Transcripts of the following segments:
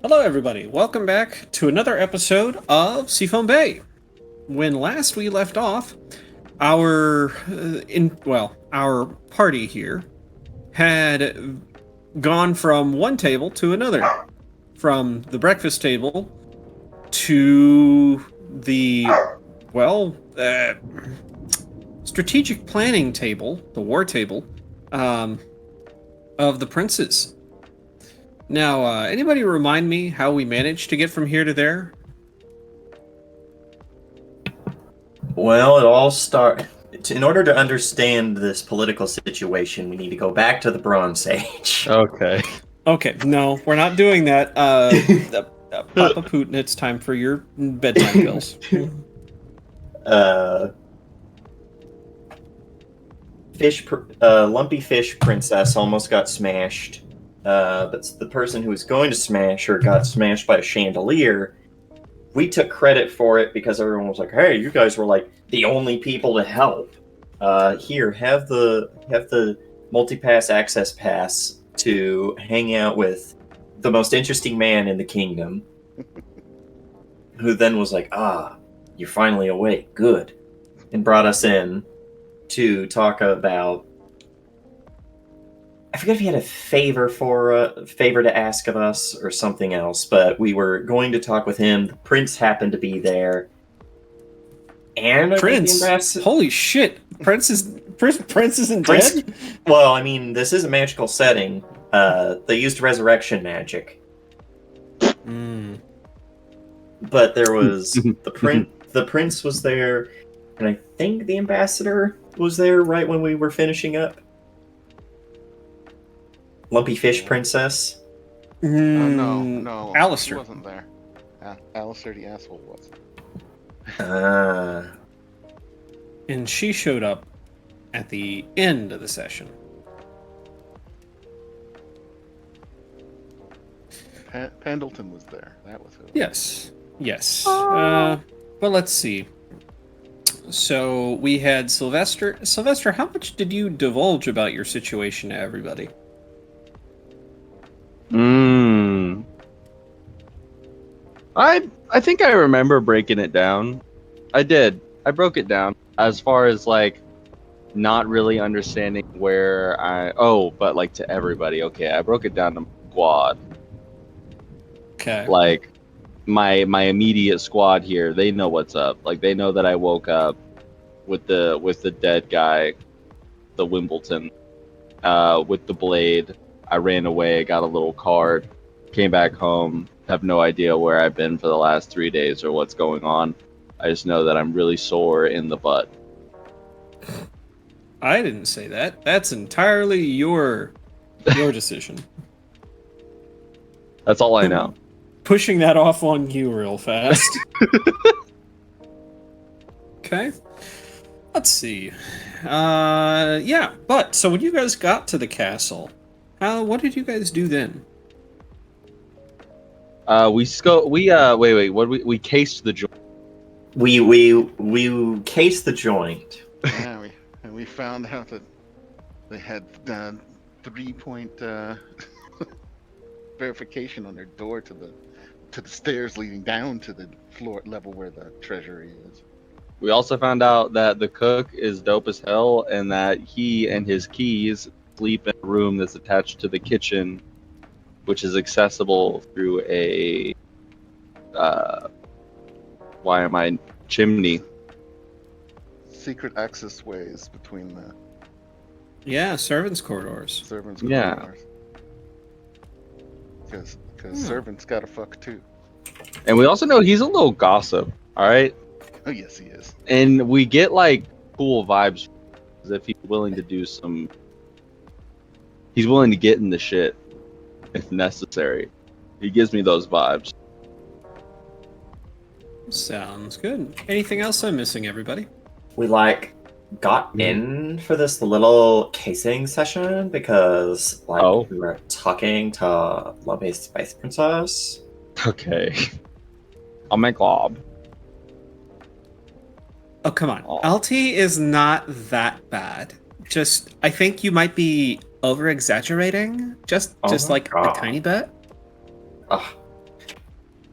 Hello, everybody. Welcome back to another episode of Seafoam Bay. When last we left off, our our party here had gone from one table to another, from the breakfast table to the strategic planning table, the war table, of the princes. Now, anybody remind me how we managed to get from here to there? Well, it all in order to understand this political situation, we need to go back to the Bronze Age. Okay. Okay, no, we're not doing that. Papa Putin, it's time for your bedtime pills. Lumpy Fish Princess almost got smashed. But the person who was going to smash her got smashed by a chandelier. We took credit for it because everyone was like, "Hey, you guys were like the only people to help. Here, have the multi-pass access pass to hang out with the most interesting man in the kingdom." Who then was like, "You're finally awake. Good," and brought us in to talk about. I forget if he had a favor to ask of us or something else, but we were going to talk with him. The prince happened to be there, and Prince, holy shit, Prince isn't dead. Well, I mean, this is a magical setting. They used resurrection magic, but there was the prince was there, and I think the ambassador was there right when we were finishing up. Lumpy Fish Princess? No. Alistair. He wasn't there. Alistair the asshole was. And she showed up at the end of the session. Pendleton was there. That was who. Yes. Well, let's see. So we had Sylvester. Sylvester, how much did you divulge about your situation to everybody? I think I remember breaking it down. I did. I broke it down as far as like not really understanding but like to everybody. Okay, I broke it down to my squad. Okay. Like my immediate squad here, they know what's up. Like they know that I woke up with the dead guy, the Wimbledon, with the blade. I ran away, got a little card, came back home, have no idea where I've been for the last 3 days or what's going on. I just know that I'm really sore in the butt. I didn't say that. That's entirely your decision. That's all I know. Pushing that off on you real fast. Okay. Let's see. So when you guys got to the castle, what did you guys do then? We cased the joint. We cased the joint. Yeah, we found out that they had 3-point verification on their door to the stairs leading down to the floor level where the treasury is. We also found out that the cook is dope as hell, and that he and his keys sleep in a room that's attached to the kitchen, which is accessible through a chimney. Secret access ways between the servants' corridors. Servants' corridors. Because servants gotta fuck too. And we also know he's a little gossip. All right. Oh yes, he is. And we get like cool vibes, as if he's willing to do some. He's willing to get in the shit if necessary. He gives me those vibes. Sounds good. Anything else I'm missing, everybody? We got in for this little casing session because we were talking to Lumpy Spice Princess. Okay. Oh my god. Oh, come on. LT is not that bad. I think you might be over-exaggerating. Just a tiny bit.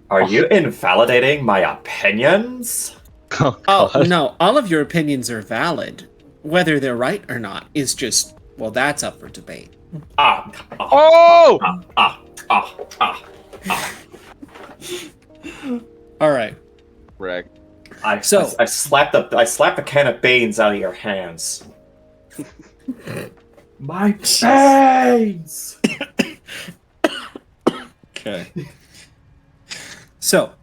Are you invalidating my opinions? Oh, Oh, God. no, all of your opinions are valid. Whether they're right or not is just, well, that's up for debate. Ah, Oh! ah, ah, ah. All right. Wreck. I So- slapped the can of beans out of your hands. My beans! Okay. So,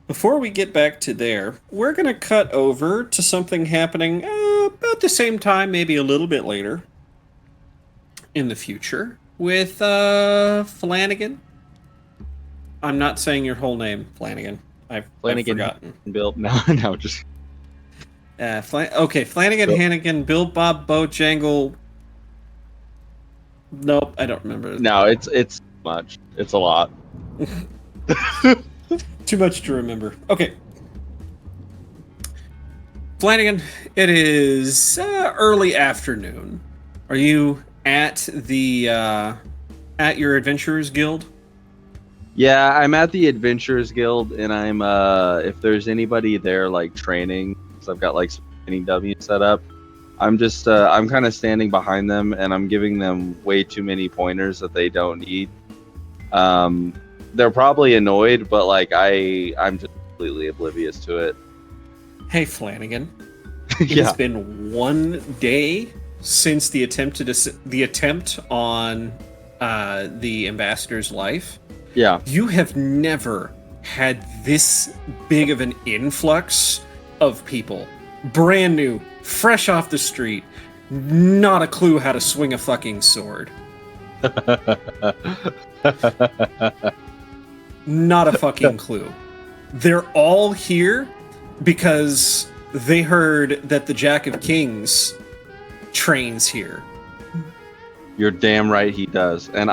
before we get back to there, we're going to cut over to something happening about the same time, maybe a little bit later in the future, with Flanagan. I'm not saying your whole name, Flanagan. I've forgotten. Bill. No, just. Okay, Flanagan, Bill. Hannigan, Bill, Bob, Bojangle. Nope, I don't remember. No, it's much. It's a lot. Too much to remember. Okay. Flanagan, it is early afternoon. Are you at the at your Adventurers Guild? Yeah, I'm at the Adventurers Guild, and I'm if there's anybody there like training, because I've got like some training dummies set up. I'm just I'm kind of standing behind them, and I'm giving them way too many pointers that they don't need. They're probably annoyed, but like I'm just completely oblivious to it. Hey, Flanagan. It Yeah. has been one day since the attempt on the ambassador's life. Yeah. You have never had this big of an influx of people, brand new, fresh off the street, not a clue how to swing a fucking sword. Not a fucking clue. They're all here because they heard that the Jack of Kings trains here. You're damn right he does. And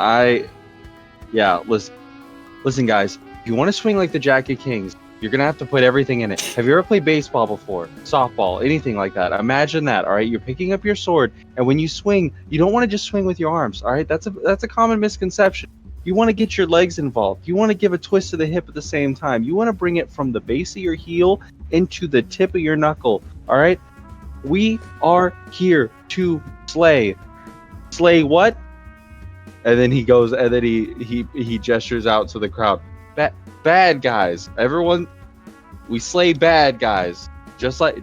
listen guys, if you want to swing like the Jack of Kings, you're going to have to put everything in it. Have you ever played baseball before? Softball, anything like that? Imagine that, all right? You're picking up your sword, and when you swing, you don't want to just swing with your arms, all right? That's a common misconception. You want to get your legs involved. You want to give a twist to the hip at the same time. You want to bring it from the base of your heel into the tip of your knuckle, all right? We are here to slay. Slay what? And then he goes, and then he gestures out to the crowd. Bad guys. Everyone, we slay bad guys. Just like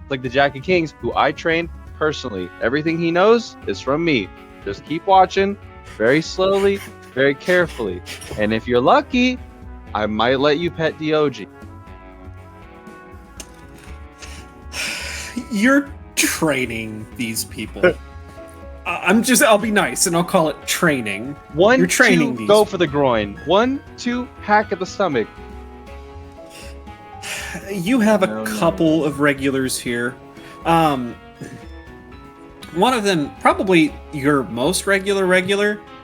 the Jack of Kings, who I train personally. Everything he knows is from me. Just keep watching, very slowly, very carefully. And if you're lucky, I might let you pet Diogi. You're training these people. I'll be nice and I'll call it training. One, You're training two, these. go for the groin. 1, 2, hack at the stomach. You have a No. couple of regulars here. One of them, probably your most regular,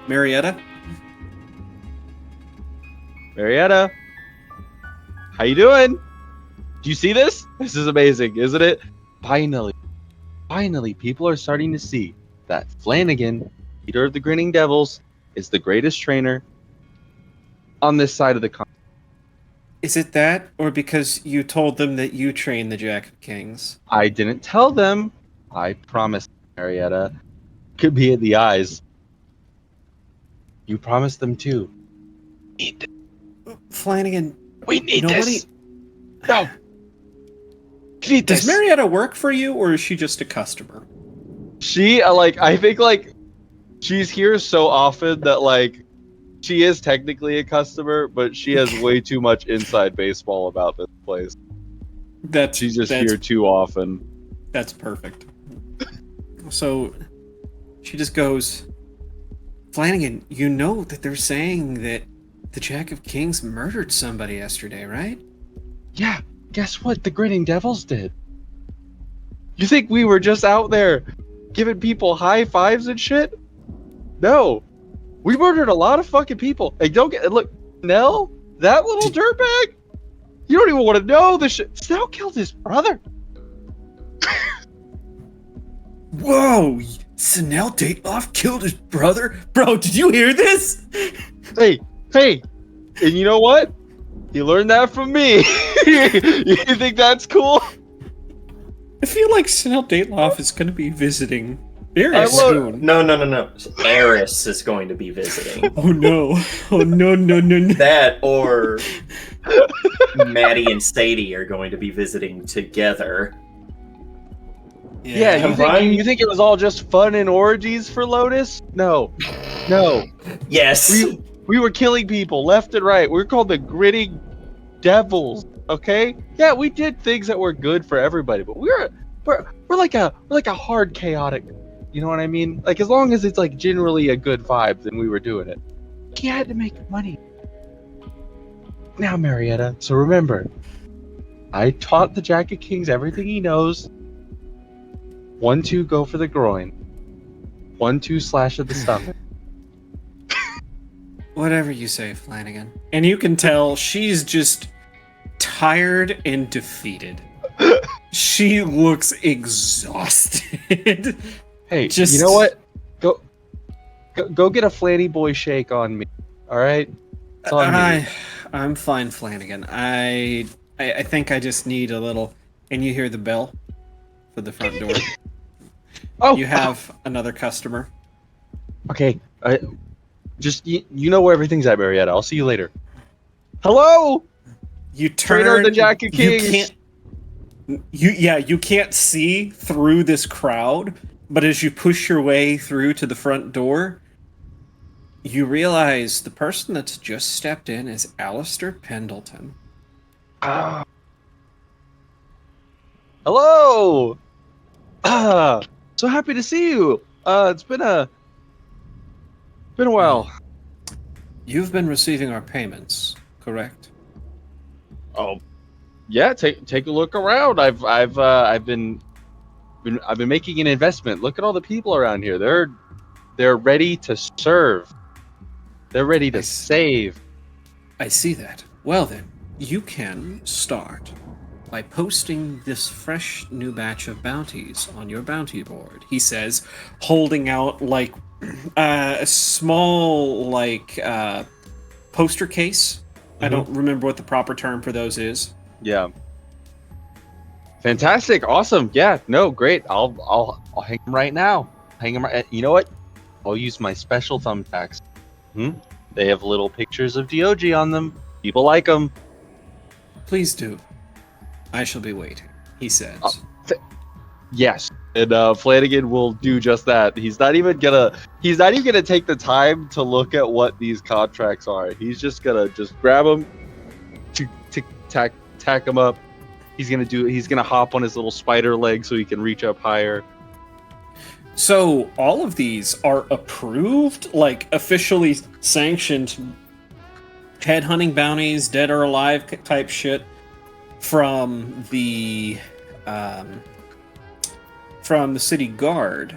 Marietta. Marietta, how you doing? Do you see this? This is amazing, isn't it? Finally, people are starting to see that Flanagan, leader of the Grinning Devils, is the greatest trainer on this side of the continent. Is it that, or because you told them that you train the Jack of Kings? I didn't tell them. I promised, Marietta. Could be in the eyes. You promised them too. Flanagan, We need nobody. this. No. We need Does this. Marietta work for you, or is she just a customer? She I think she's here so often that she is technically a customer, but she has way too much inside baseball about this place. She's just here too often. That's perfect. So she just goes, Flanagan, you know that they're saying that the Jack of Kings murdered somebody yesterday, right? Yeah, guess what? The Grinning Devils did. You think we were just out there giving people high fives and shit? No. We murdered a lot of fucking people. Hey, look, Snell, that little dirtbag. You don't even want to know the shit. Snell killed his brother. Whoa! Snell Dateloff killed his brother? Bro, did you hear this? Hey, and you know what? You learned that from me. You think that's cool? I feel like Snell Dateloff is going to be visiting very I love- soon. No. Eris is going to be visiting. Oh no! Oh no! No! That or Maddie and Sadie are going to be visiting together. Yeah, Combined- you think it was all just fun and orgies for Lotus? No. Yes. We were killing people left and right. We were called the gritty devils. Okay? Yeah, we did things that were good for everybody, but we're like a hard chaotic. You know what I mean? Like as long as it's like generally a good vibe, then we were doing it. You had to make money. Now, Marietta. So remember, I taught the Jack of Kings everything he knows. 1-2 go for the groin. 1-2 slash at the stomach. Whatever you say, Flanagan. And you can tell she's just tired and defeated. She looks exhausted. Hey, Just- you know what? Go get a Flanny Boy shake on me. All right. It's on me. I'm fine, Flanagan. I think I just need a little. And you hear the bell for the front door. Oh, You have another customer. okay. Just you know where everything's at, Marietta. I'll see you later. Hello. You turn. Trainer of the Jack of Kings. You can't see through this crowd, but as you push your way through to the front door, you realize the person that's just stepped in is Alistair Pendleton. Hello. So happy to see you. It's been a while. You've been receiving our payments, correct? Oh, yeah. Take a look around. I've been making an investment. Look at all the people around here. They're ready to serve. They're ready to save. I see that. Well then, you can start by posting this fresh new batch of bounties on your bounty board, he says, holding out like a small poster case. I don't remember what the proper term for those is. Yeah. Fantastic. Awesome. Yeah. No. Great. I'll hang them right now. Hang them. You know what? I'll use my special thumbtacks. They have little pictures of DOG on them. People like them. Please do. I shall be waiting, he says. Yes. And Flanagan will do just that. He's not even gonna take the time to look at what these contracts are. He's just gonna grab them, tack them up. He's gonna hop on his little spider leg so he can reach up higher. So all of these are approved, like officially sanctioned headhunting bounties, dead or alive type shit from the city guard.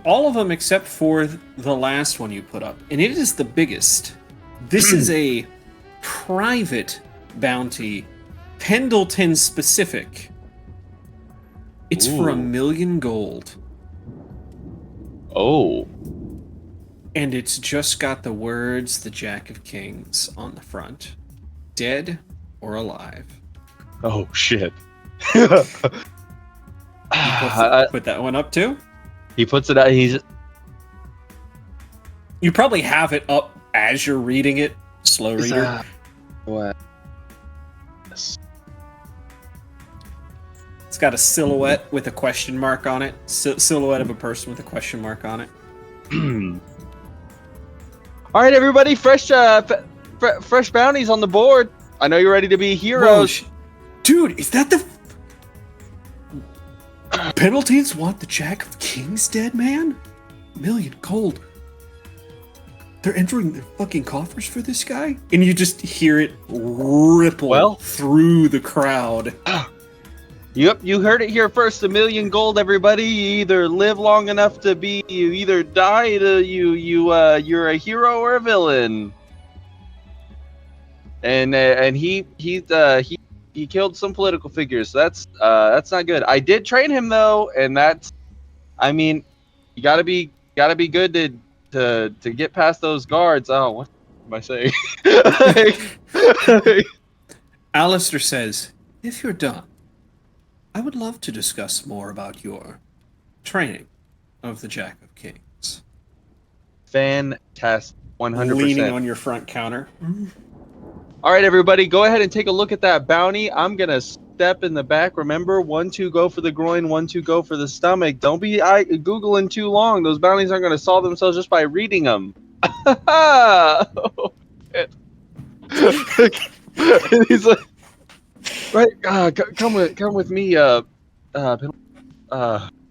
All of them except for the last one you put up, and it is the biggest. This is a private bounty, Pendleton specific. It's for $1 million gold. Oh. And it's just got the words the Jack of Kings on the front. Dead or alive. Oh shit. Put that one up too? He puts it out. You probably have it up as you're reading it. Slow reader. What? It's got a silhouette with a question mark on it. Silhouette of a person with a question mark on it. All right, everybody, fresh bounties on the board. I know you're ready to be heroes. Whoa, dude, is that the Pendletons want the Jack of Kings dead, man? $1 million gold. They're entering their fucking coffers for this guy? And you just hear it ripple through the crowd. Yep, you heard it here first. $1 million gold, everybody. You either live long enough to be, you either die, you're a hero or a villain. And he killed some political figures. So that's not good. I did train him though, and I mean, you gotta be good to get past those guards. Oh, am I saying? Alistair says, if you're done, I would love to discuss more about your training of the Jack of Kings. Fantastic. 100%. Leaning on your front counter. All right, everybody, go ahead and take a look at that bounty. I'm going to step in the back. Remember, 1, 2, go for the groin, 1, 2, go for the stomach. Don't be Googling too long. Those bounties aren't going to solve themselves just by reading them. Oh, shit. And he's like, right, come with me,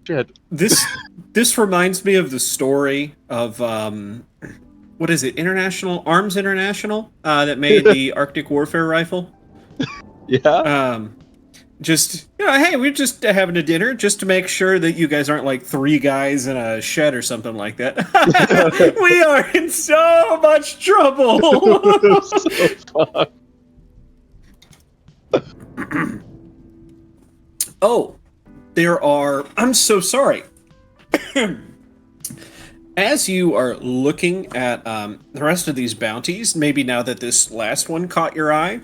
shit. This reminds me of the story of what is it? Arms International that made the Arctic Warfare rifle. Yeah. Just hey, we're just having a dinner just to make sure that you guys aren't like 3 guys in a shed or something like that. We are in so much trouble. So fucked. Oh, I'm so sorry. As you are looking at the rest of these bounties, maybe now that this last one caught your eye,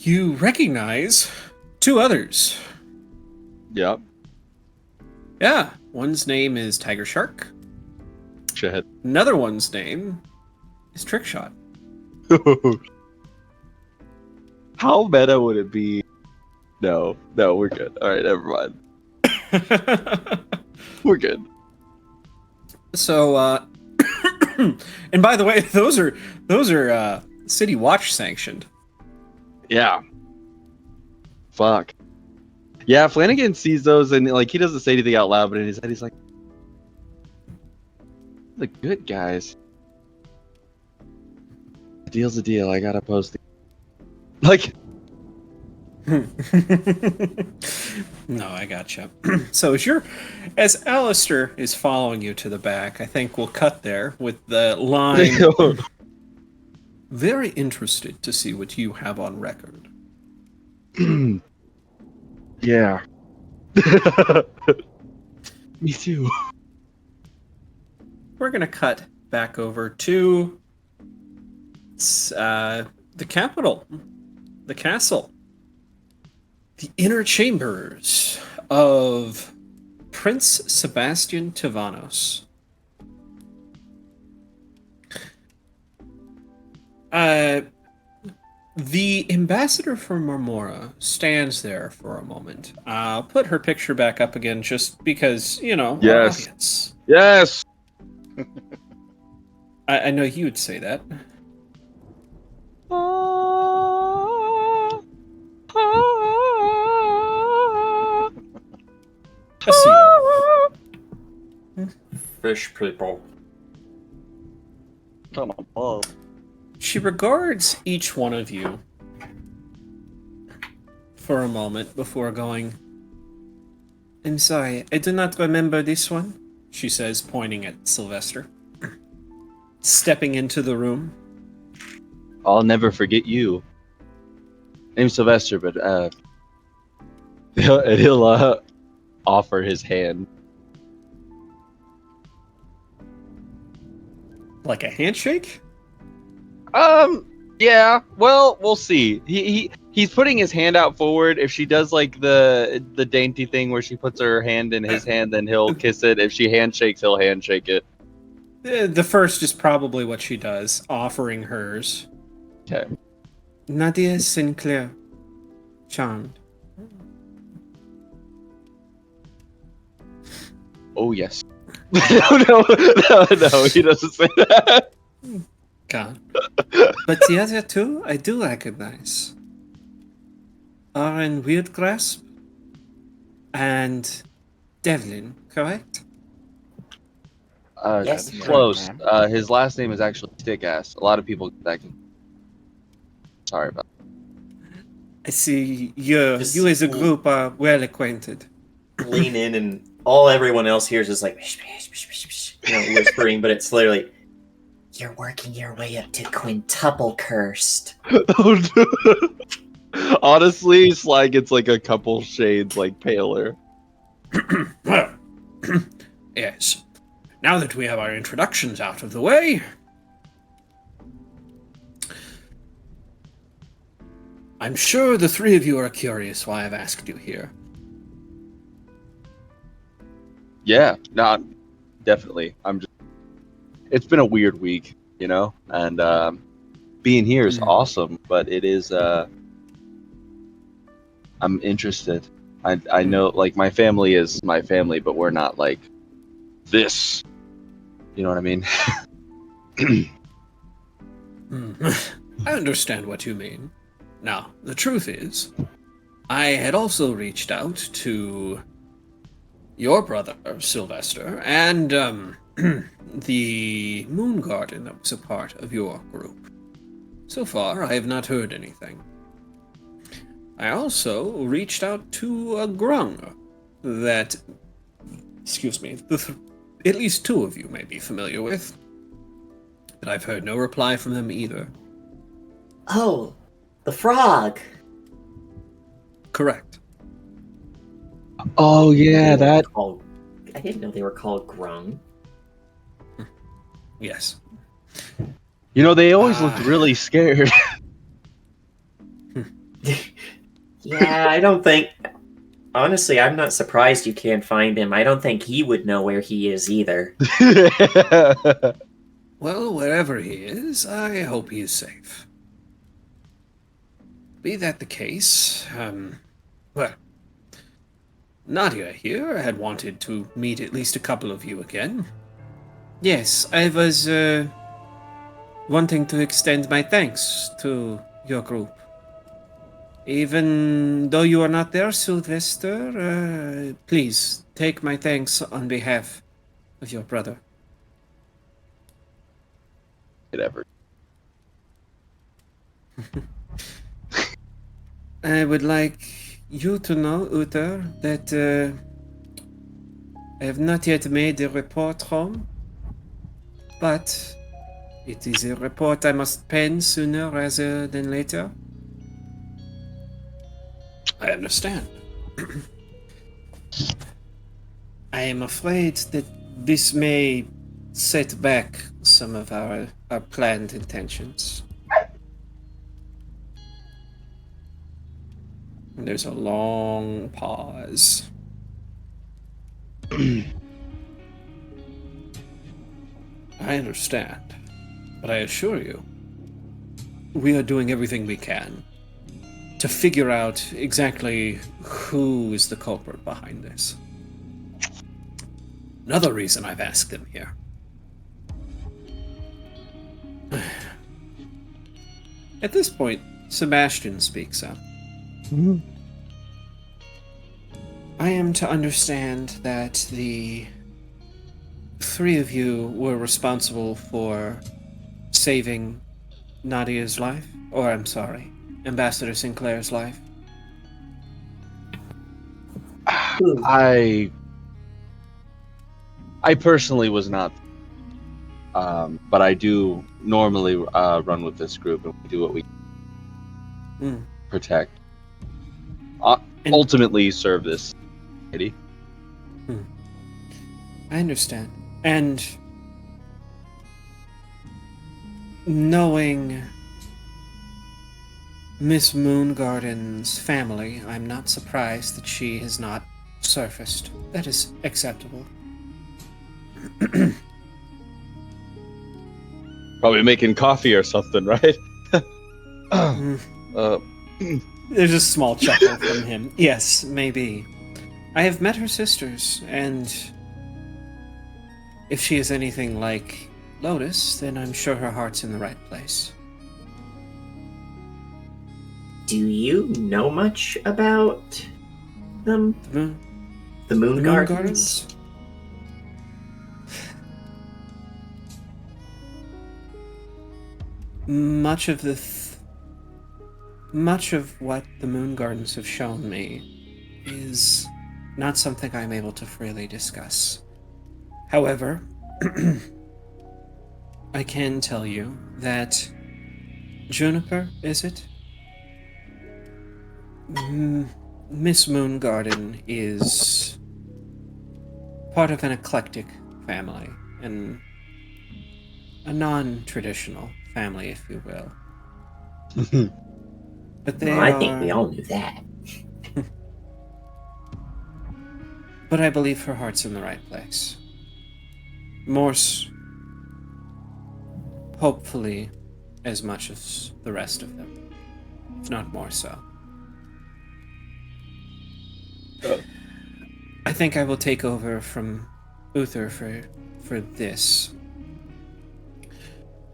you recognize 2 others. Yep. Yeah, one's name is Tiger Shark. Shit. Another one's name is Trickshot. How meta would it be? No, we're good. All right, never mind. We're good. So, and by the way, those are City Watch sanctioned. Yeah. Fuck. Yeah, Flanagan sees those and like he doesn't say anything out loud, but in his head he's like, "The good guys." A deal's a deal. I gotta post it. Like. No, I gotcha. So as Alistair is following you to the back, I think we'll cut there with the line. Very interested to see what you have on record. Yeah. Me too. We're gonna cut back over to the capital, the castle, the inner chambers of Prince Sebastian Tivanos. The ambassador from Marmora stands there for a moment. I'll put her picture back up again just because, our Yes. audience. Yes. I know you would say that. I see you. Fish people. Come on. She regards each one of you for a moment before going, I'm sorry, I do not remember this one, she says, pointing at Sylvester. Stepping into the room. I'll never forget you. Name's Sylvester, but he'll offer his hand. Like a handshake? Yeah. Well, we'll see. He's putting his hand out forward. If she does like the dainty thing where she puts her hand in his hand, then he'll kiss it. If she handshakes, he'll handshake it. The first is probably what she does, offering hers. Okay. Nadia Sinclair. Charmed. Oh yes. No, he doesn't say that. God. But the other 2, I do recognize. Aaron Weirdgrasp and Devlin, correct? Yes, close. ma'am. His last name is actually Stickass. A lot of people get that. Sorry about I see you Just as a group are well acquainted. Lean in, and everyone else hears is like, whispering, but it's literally, you're working your way up to quintuple cursed. that. Honestly, Sly gets like a couple shades like paler. Well, yes. Now that we have our introductions out of the way, I'm sure the three of you are curious why I've asked you here. Yeah, not definitely. It's been a weird week, and being here is awesome, but it is. I'm interested. I know, like, my family is my family, but we're not like this. You know what I mean? I understand what you mean. Now, the truth is, I had also reached out to your brother, Sylvester, and the Moon Garden that was a part of your group. So far, I have not heard anything. I also reached out to a Grung that, excuse me, at least two of you may be familiar with, but I've heard no reply from them either. Oh, the frog. Correct. Oh yeah, that. I didn't know they were called Grung. Yes. They always looked really scared. Yeah, I don't think. Honestly, I'm not surprised you can't find him. I don't think he would know where he is either. Well, wherever he is, I hope he is safe. Be that the case, well, Nadia here had wanted to meet at least a couple of you again. Yes, I was, wanting to extend my thanks to your group. Even though you are not there, Sylvester, please take my thanks on behalf of your brother. Whatever. I would like you to know, Uther, that I have not yet made a report home, but it is a report I must pen sooner rather than later. I understand. I am afraid that this may set back some of our planned intentions. There's a long pause. I understand, but I assure you, we are doing everything we can to figure out exactly who is the culprit behind this. Another reason I've asked them here. At this point, Sebastian speaks up. I am to understand that the three of you were responsible for saving Nadia's life? Or, I'm sorry, Ambassador Sinclair's life? I personally was not, but I do normally run with this group, and we do what we protect. Ultimately, serve this city. I understand. And knowing Miss Moongarden's family, I'm not surprised that she has not surfaced. That is acceptable. Probably making coffee or something, right? There's a small chuckle from him. Yes, maybe. I have met her sisters, and if she is anything like Lotus, then I'm sure her heart's in the right place. Do you know much about them? The Moon Gardens? Much of what the Moon Gardens have shown me is not something I'm able to freely discuss. However, I can tell you that Juniper, is it? Miss Moongarden is part of an eclectic family, and a non-traditional family, if you will. But they Well, I think we are- all knew that. But I believe her heart's in the right place. Hopefully, as much as the rest of them, if not more so. I think I will take over from Uther for this.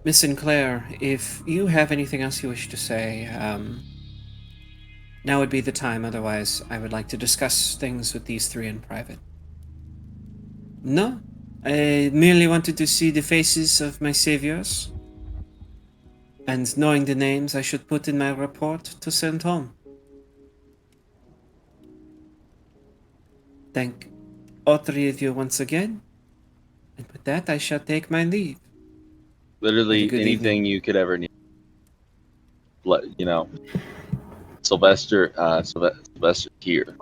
Miss Sinclair, if you have anything else you wish to say, now would be the time. Otherwise, I would like to discuss things with these three in private. No, I merely wanted to see the faces of my saviors. And knowing the names, I should put in my report to send home. Thank all three of you once again. And with that, I shall take my leave. Literally Have a good anything evening. you could ever need. You know, Sylvester here.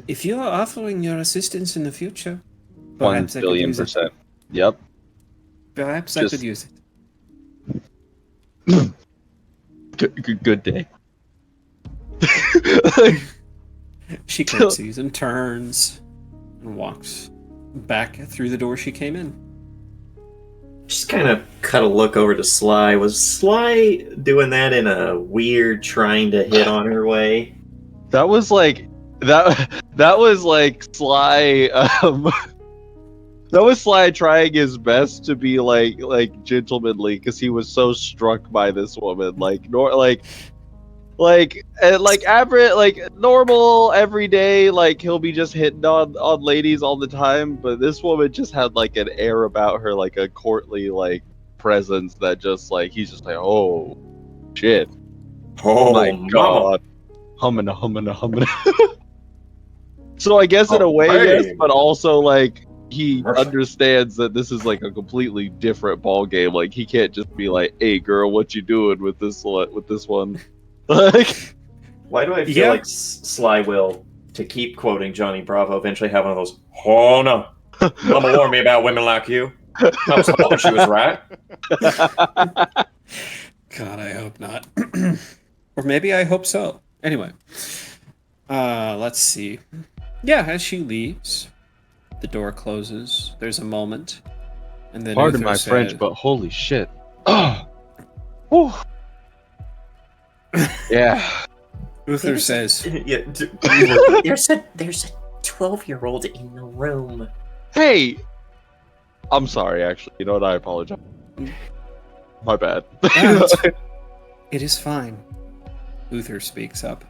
If you are offering your assistance in the future, 1 perhaps I could billion use it. percent. Yep. Perhaps I Just- could use Good day. it. She curtsies and turns and walks back through the door she came in. Just kind of cut a look over to Sly. Was Sly doing that in a weird, trying to hit on her way? That was like that was like Sly that was Sly trying his best to be like gentlemanly because he was so struck by this woman. Average, like normal everyday, like he'll be just hitting on ladies all the time, but this woman just had like an air about her, like a courtly like presence that just like he's just like, oh shit, Oh my mama. god, humming. So I guess in a Oh, way, hey. yes, but also like he Mercy. understands that this is like a completely different ball game. Like he can't just be like, "Hey, girl, what you doing with this one?" Like, Why do I feel Yeah. like Sly will, to keep quoting Johnny Bravo, eventually have one of those, oh no, Mama warned me about women like you. I was hoping she was right. God, I hope not. Or maybe I hope so. Anyway, let's see. Yeah, as she leaves, the door closes. There's a moment, and then pardon Uther my French, said- but holy shit! Oh, whew. Yeah. Uther says, Yeah, There's a 12-year-old in the room. Hey, I'm sorry. Actually, you know what? I apologize. My bad. "It is fine." Uther speaks up.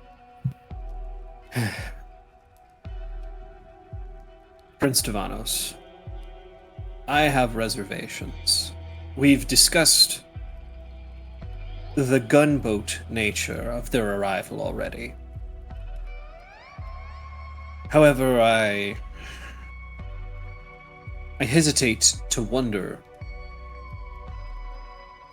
Prince Tavanos, I have reservations. We've discussed the gunboat nature of their arrival already. However, I hesitate to wonder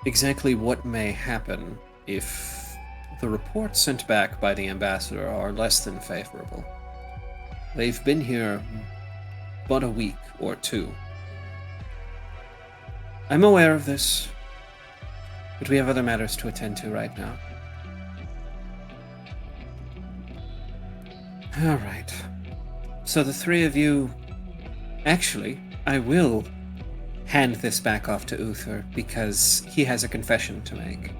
exactly what may happen if the reports sent back by the ambassador are less than favorable. They've been here but a week or two. I'm aware of this, but we have other matters to attend to right now. All right. So the three of you... Actually, I will hand this back off to Uther because he has a confession to make.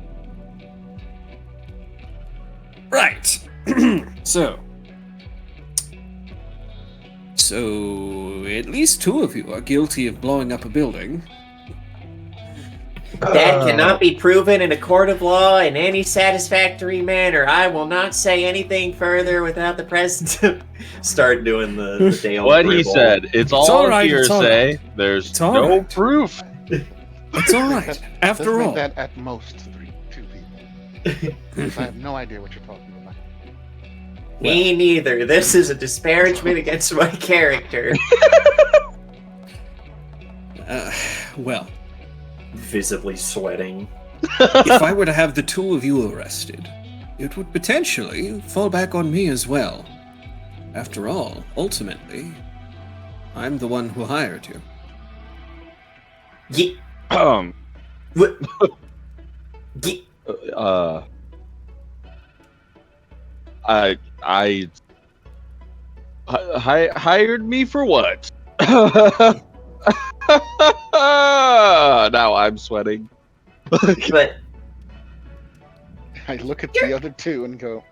Right. So, at least two of you are guilty of blowing up a building. That cannot be proven in a court of law in any satisfactory manner. I will not say anything further without the presence of... start doing the Dale What he Gribble. said. It's all all right, it's all hearsay. There's It's all no right. proof. It's all right. After Let's make all, that at most two people. I have no idea what you're talking about. Me neither. This is a disparagement against my character. well, Visibly sweating. if I were to have the two of you arrested, it would potentially fall back on me as well. After all, ultimately, I'm the one who hired you. Ye- Um, wh- ye- Uh, I hired me for what? Now I'm sweating. But I look at the other two and go,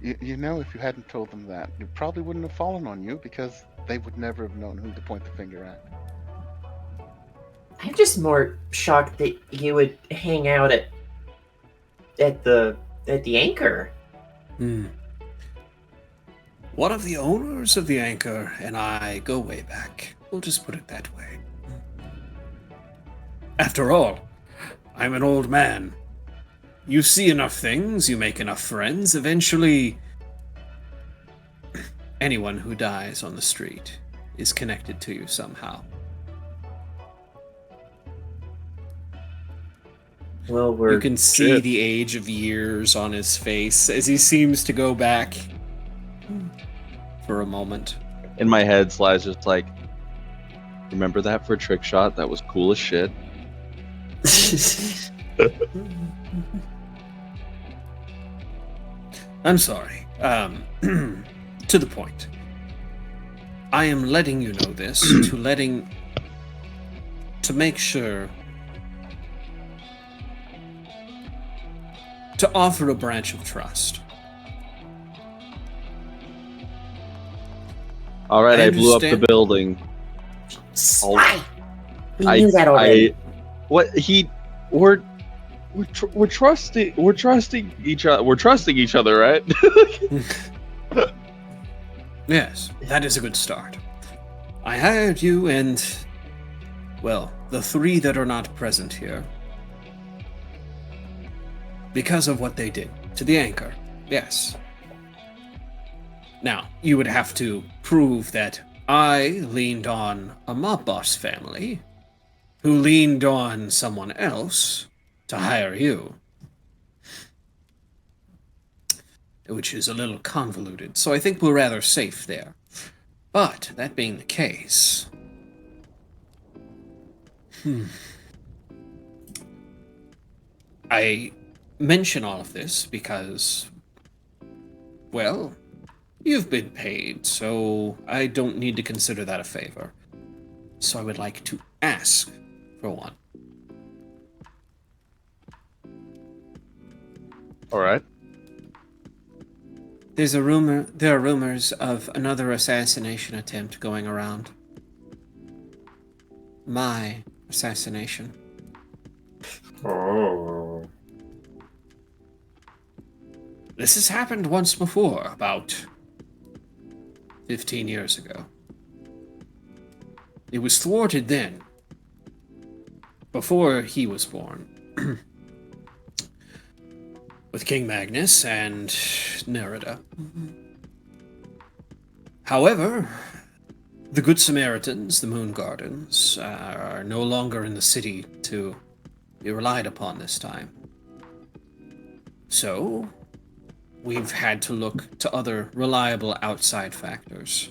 you know, if you hadn't told them that, it probably wouldn't have fallen on you because they would never have known who to point the finger at. I'm just more shocked that you would hang out at the anchor. Hmm. One of the owners of the Anchor and I go way back. We'll just put it that way. After all, I'm an old man. You see enough things, you make enough friends, eventually anyone who dies on the street is connected to you somehow. Well, You can see the age of years on his face as he seems to go back for a moment. In my head, Sly's just like, remember that for a trick shot? That was cool as shit. I'm sorry. To the point. I am letting you know this to make sure to offer a branch of trust. All right, I I blew up the understand. building. Sly! We knew that already. We're trusting each other. We're trusting each other, right? Yes, that is a good start. I hired you and, well, the three that are not present here. Because of what they did to the Anchor, yes. Now, you would have to prove that I leaned on a mob boss family, who leaned on someone else to hire you. Which is a little convoluted, so I think we're rather safe there. But, that being the case... I mention all of this because, well, you've been paid, so I don't need to consider that a favor. So I would like to ask for one. All right. There are rumors of another assassination attempt going around. My assassination. Oh. This has happened once before, about 15 years ago. It was thwarted then, before he was born. With King Magnus and Nerida. However, the Good Samaritans, the Moon Gardens, are no longer in the city to be relied upon this time. So, we've had to look to other reliable outside factors.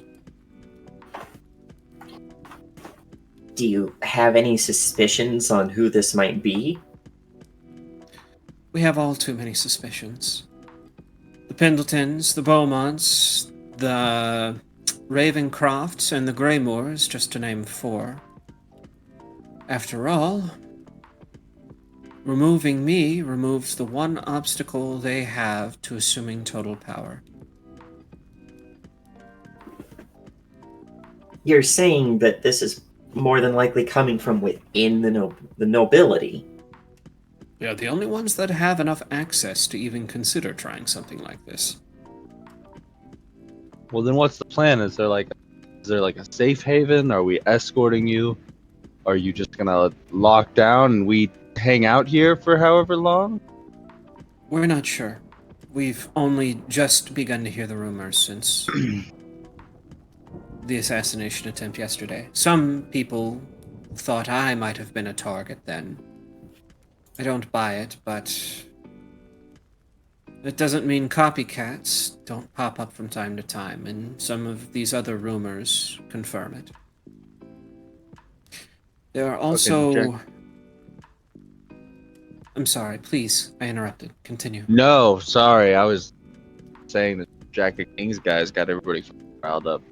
Do you have any suspicions on who this might be? We have all too many suspicions. The Pendletons, the Beaumonts, the Ravencrofts, and the Greymoors, just to name 4. After all, removing me removes the one obstacle they have to assuming total power. You're saying that this is more than likely coming from within the nobility. They are the only ones that have enough access to even consider trying something like this. Well, then what's the plan? Is there like a safe haven? Are we escorting you? Are you just gonna lock down and we hang out here for however long? We're not sure. We've only just begun to hear the rumors since the assassination attempt yesterday. Some people thought I might have been a target then. I don't buy it, but it doesn't mean copycats don't pop up from time to time, and some of these other rumors confirm it. There are also I'm sorry. Please, I interrupted. Continue. No, sorry, I was saying that Jack of Kings guys got everybody riled up.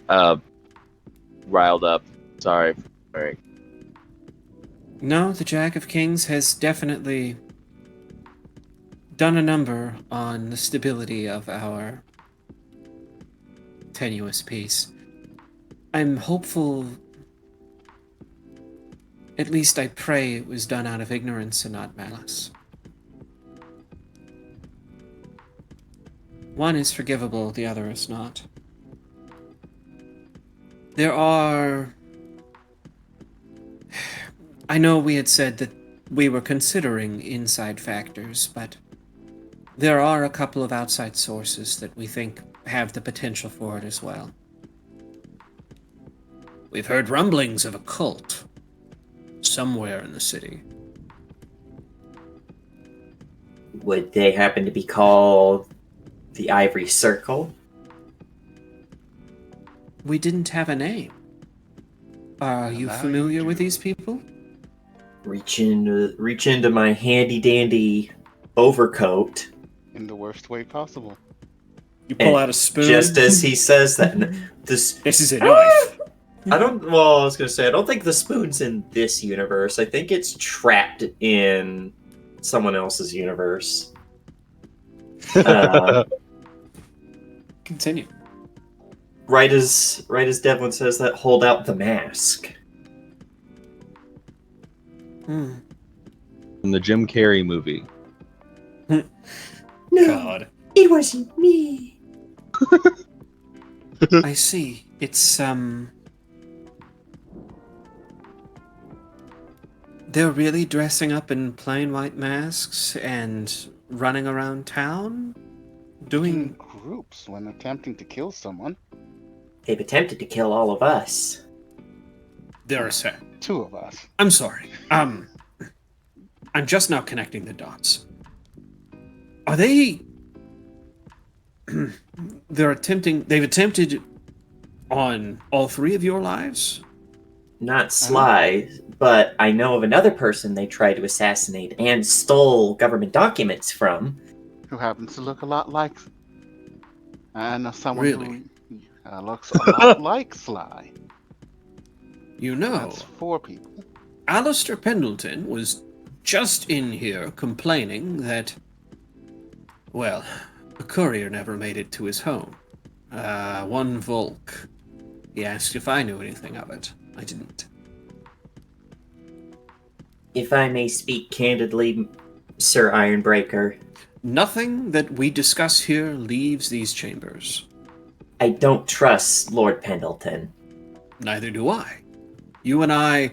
Riled up. Sorry. No, the Jack of Kings has definitely done a number on the stability of our tenuous peace. I'm hopeful, at least I pray it was done out of ignorance and not malice. One is forgivable, the other is not. There are... I know we had said that we were considering inside factors, but there are a couple of outside sources that we think have the potential for it as well. We've heard rumblings of a cult somewhere in the city. Would they happen to be called the Ivory Circle? We didn't have a name. Are you Now familiar you with do. these people? Reach into my handy dandy overcoat. In the worst way possible. You pull And out a spoon. Just as he says that, this This is a knife. I was gonna say, I don't think the spoon's in this universe. I think it's trapped in someone else's universe. Continue. Right as Devlin says that, hold out the mask. Hmm. In the Jim Carrey movie. No, God. it wasn't me. I see. It's, they're really dressing up in plain white masks and running around town? In Doing... groups when attempting to kill someone. They've attempted to kill all of us. There are set. 2 of us. I'm sorry. I'm just now connecting the dots. Are they... they've attempted on all 3 of your lives? Not Sly, but I know of another person they tried to assassinate and stole government documents from. Who happens to look a lot like... I know someone Really? who looks a lot like Sly. You know, That's 4 people. Alistair Pendleton was just in here complaining that, well, a courier never made it to his home. One Volk. He asked if I knew anything of it. I didn't. If I may speak candidly, Sir Ironbreaker, Nothing that we discuss here leaves these chambers. I don't trust Lord Pendleton. Neither do I. You and I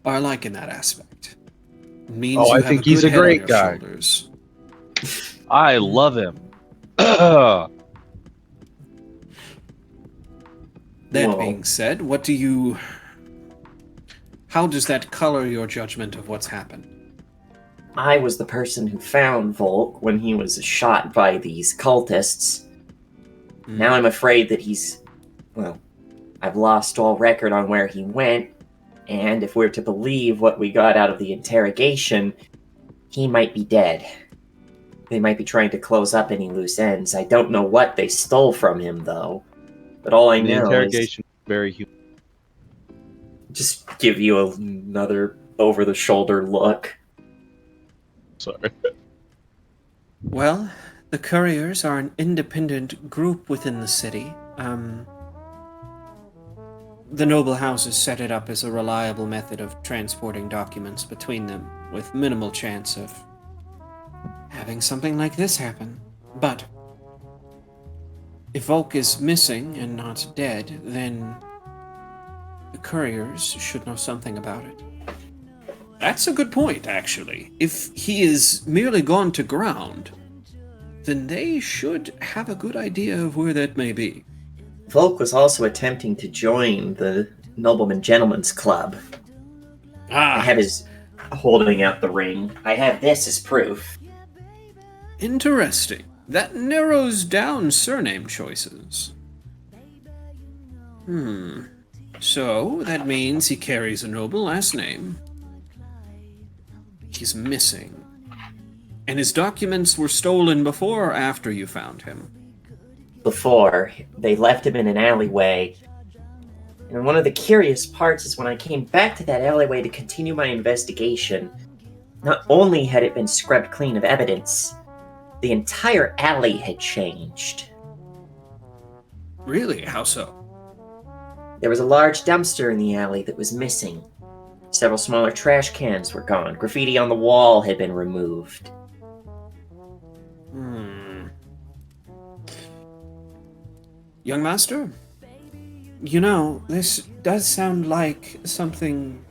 are alike in that aspect. It means Oh, you I have think a he's good a head on great your guy. shoulders. I love him. That Whoa. being said, how does that color your judgment of what's happened? I was the person who found Volk when he was shot by these cultists. Now I'm afraid that I've lost all record on where he went, and if we're to believe what we got out of the interrogation, he might be dead. They might be trying to close up any loose ends. I don't know what they stole from him, though. But all I The know interrogation is very human. is just give you another over-the-shoulder look. Sorry. Well, the couriers are an independent group within the city. The noble houses set it up as a reliable method of transporting documents between them, with minimal chance of having something like this happen. But if Volk is missing and not dead, then the couriers should know something about it. That's a good point, actually. If he is merely gone to ground, then they should have a good idea of where that may be. Volk was also attempting to join the Nobleman Gentleman's Club. I have his holding out the ring. I have this as proof. Interesting. That narrows down surname choices. So, that means he carries a noble last name. He's missing. And his documents were stolen before or after you found him? Before, they left him in an alleyway. And one of the curious parts is when I came back to that alleyway to continue my investigation, not only had it been scrubbed clean of evidence, the entire alley had changed. Really? How so? There was a large dumpster in the alley that was missing. Several smaller trash cans were gone. Graffiti on the wall had been removed. Young master? You know, this does sound like something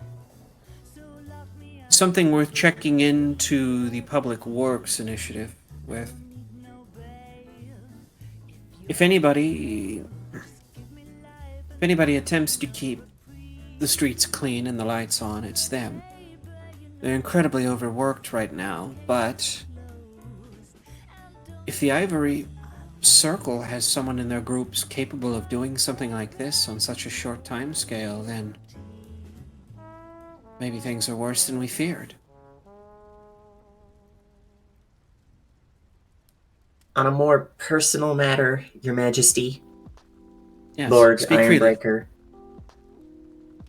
worth checking into the Public Works Initiative with. If anybody attempts to keep the streets clean and the lights on, it's them. They're incredibly overworked right now, but if the Ivory Circle has someone in their groups capable of doing something like this on such a short time scale, then maybe things are worse than we feared. On a more personal matter, Your Majesty, Yes, Lord speak freely. Ironbreaker,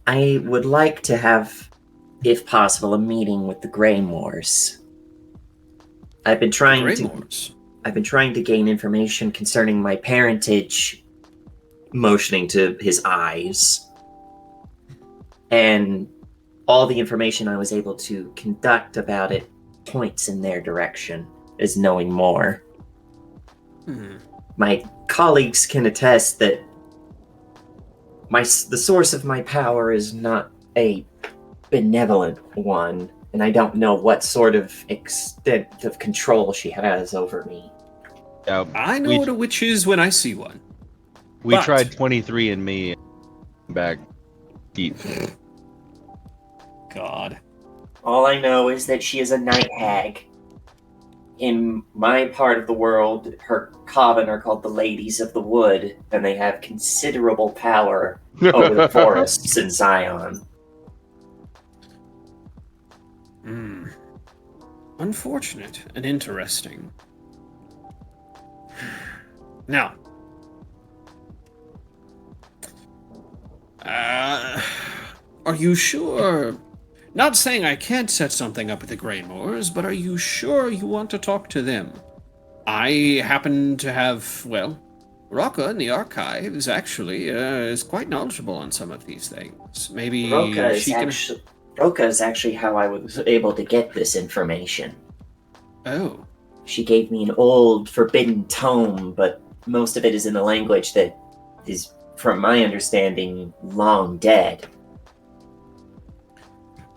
I would like to have, if possible, a meeting with the Greymoors. I've been trying to gain information concerning my parentage, motioning to his eyes, and all the information I was able to conduct about it points in their direction, as knowing more. My colleagues can attest that the source of my power is not a benevolent one, and I don't know what sort of extent of control she has over me. Yeah, I know what a witch is when I see one. We But- tried 23andMe back deep. God. All I know is that she is a night hag. In my part of the world, her coven are called the Ladies of the Wood, and they have considerable power over the forests in Zion. Unfortunate and interesting. Now, are you sure? Not saying I can't set something up with the Greymoors, but are you sure you want to talk to them? I happen to have, well, Rocca in the archives actually is quite knowledgeable on some of these things. Maybe Roka she can. is actually how I was able to get this information. Oh, She gave me an old forbidden tome, but most of it is in a language that is, from my understanding, long dead.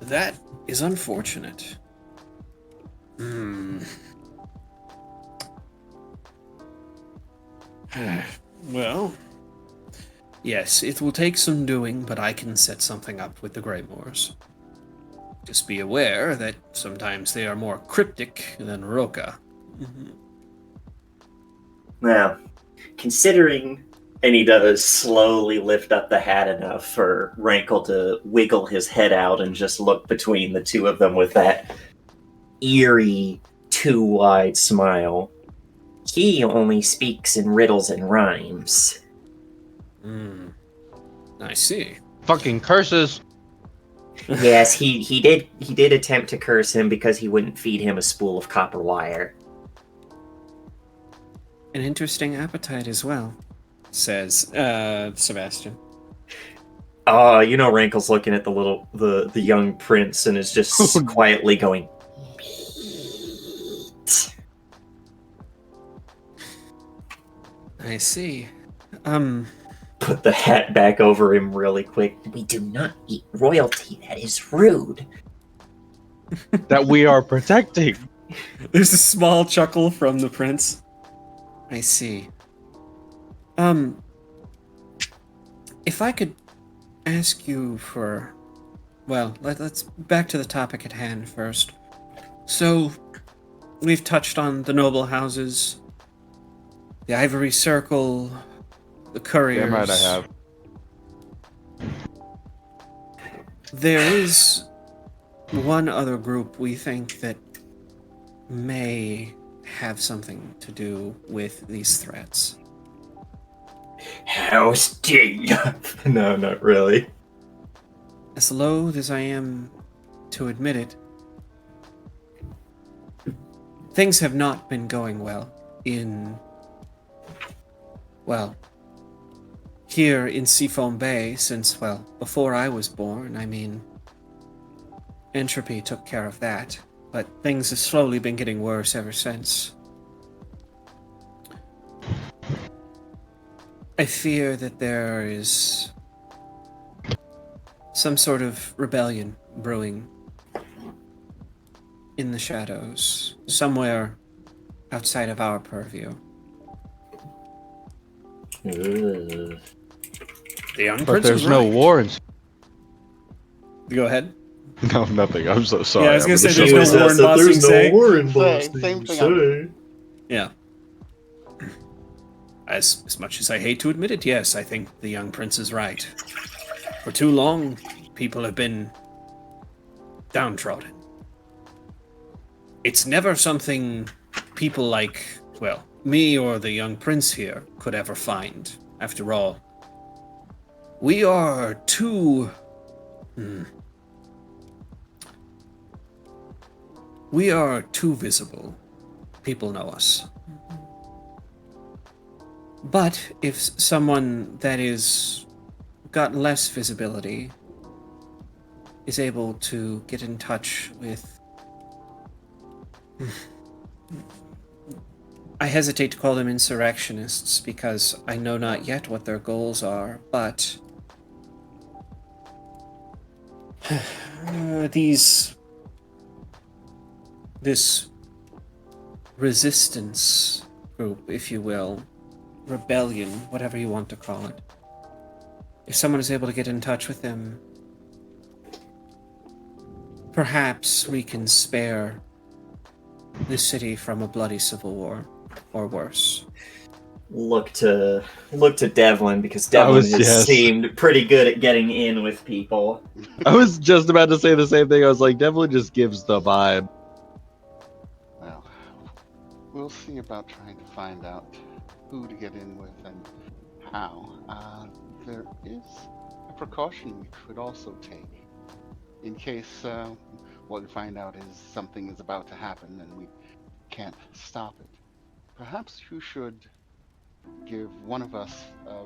that is unfortunate. Well, yes, it will take some doing, but I can set something up with the Greymoors. Just be aware that sometimes they are more cryptic than Roka. Well, considering... And he does slowly lift up the hat enough for Rankle to wiggle his head out and just look between the two of them with that eerie, too-wide smile. He only speaks in riddles and rhymes. I see. Fucking curses. Yes, he did attempt to curse him because he wouldn't feed him a spool of copper wire. An interesting appetite as well, says Sebastian. You know Rankle's looking at the young prince and is just quietly going, "Meat." I see. Put the hat back over him really quick. We do not eat royalty. That is rude. That we are protecting. There's a small chuckle from the prince. I see. If I could ask you for... Well, let's back to the topic at hand first. So, we've touched on the noble houses, the Ivory Circle, the couriers. Damn right I have. There is one other group we think that may have something to do with these threats. How steep? No, not really. As loath as I am to admit it, things have not been going well here in Seafoam Bay since, before I was born. I mean, entropy took care of that, but things have slowly been getting worse ever since. I fear that there is some sort of rebellion brewing in the shadows, somewhere outside of our purview. Ugh. The young But prince there's was no right. war in. Go ahead. No, nothing. I'm so sorry. Yeah, I was gonna I'm say gonna there's shut no up. war in Bossing Say. war in Same thing. Yeah. As much as I hate to admit it, yes, I think the young prince is right. For too long, people have been downtrodden. It's never something people like, me or the young prince here could ever find. After all, we are too... We are too visible. People know us. But if someone that is got less visibility is able to get in touch with... I hesitate to call them insurrectionists because I know not yet what their goals are, but this resistance group, if you will, rebellion, whatever you want to call it. If someone is able to get in touch with them, perhaps we can spare this city from a bloody civil war, or worse. Look to Devlin, because Devlin has seemed pretty good at getting in with people. I was just about to say the same thing. I was like, Devlin just gives the vibe. Well, we'll see about trying to find out who to get in with and how. There is a precaution we could also take in case what we find out is something is about to happen and we can't stop it. Perhaps you should give one of us a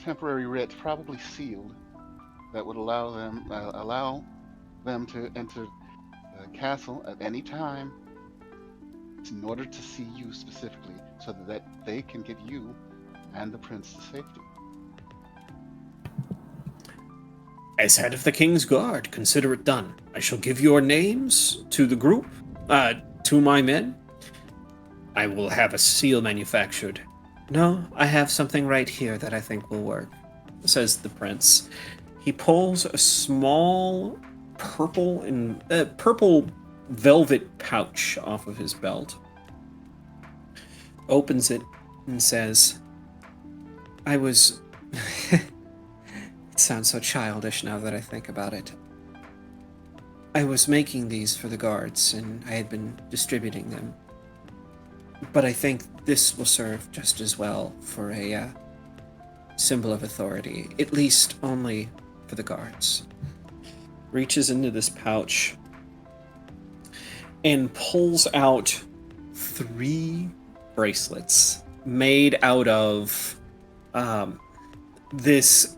temporary writ, probably sealed, that would allow them to enter the castle at any time in order to see you specifically, so that they can get you and the prince to safety. As head of the King's Guard, consider it done. I shall give your names to the group, to my men. I will have a seal manufactured. No, I have something right here that I think will work, says the prince. He pulls a small purple velvet pouch off of his belt, opens it, and says, I was... It sounds so childish now that I think about it. I was making these for the guards, and I had been distributing them. But I think this will serve just as well for a symbol of authority, at least only for the guards. Reaches into this pouch and pulls out 3 bracelets made out of this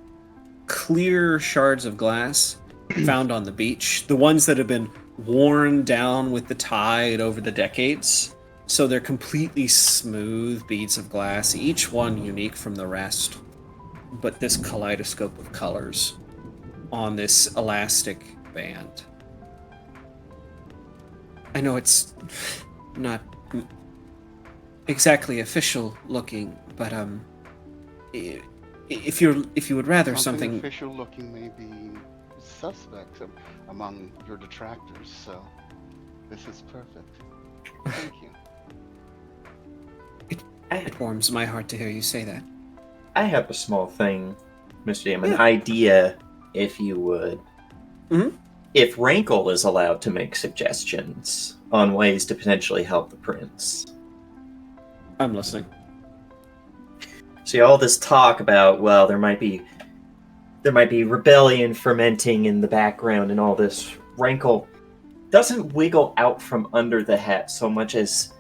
clear shards of glass found on the beach. The ones that have been worn down with the tide over the decades. So they're completely smooth beads of glass, each one unique from the rest. But this kaleidoscope of colors on this elastic band. I know it's not exactly official looking, but if you would rather something official looking may be suspect among your detractors, so this is perfect. Thank you. It warms my heart to hear you say that. I have a small thing, Mr. Damon, an idea, if you would. Mm-hmm. if Rankle is allowed to make suggestions on ways to potentially help the prince. I'm listening. See, all this talk about, well, there might be rebellion fermenting in the background and all this. Rankle doesn't wiggle out from under the hat so much as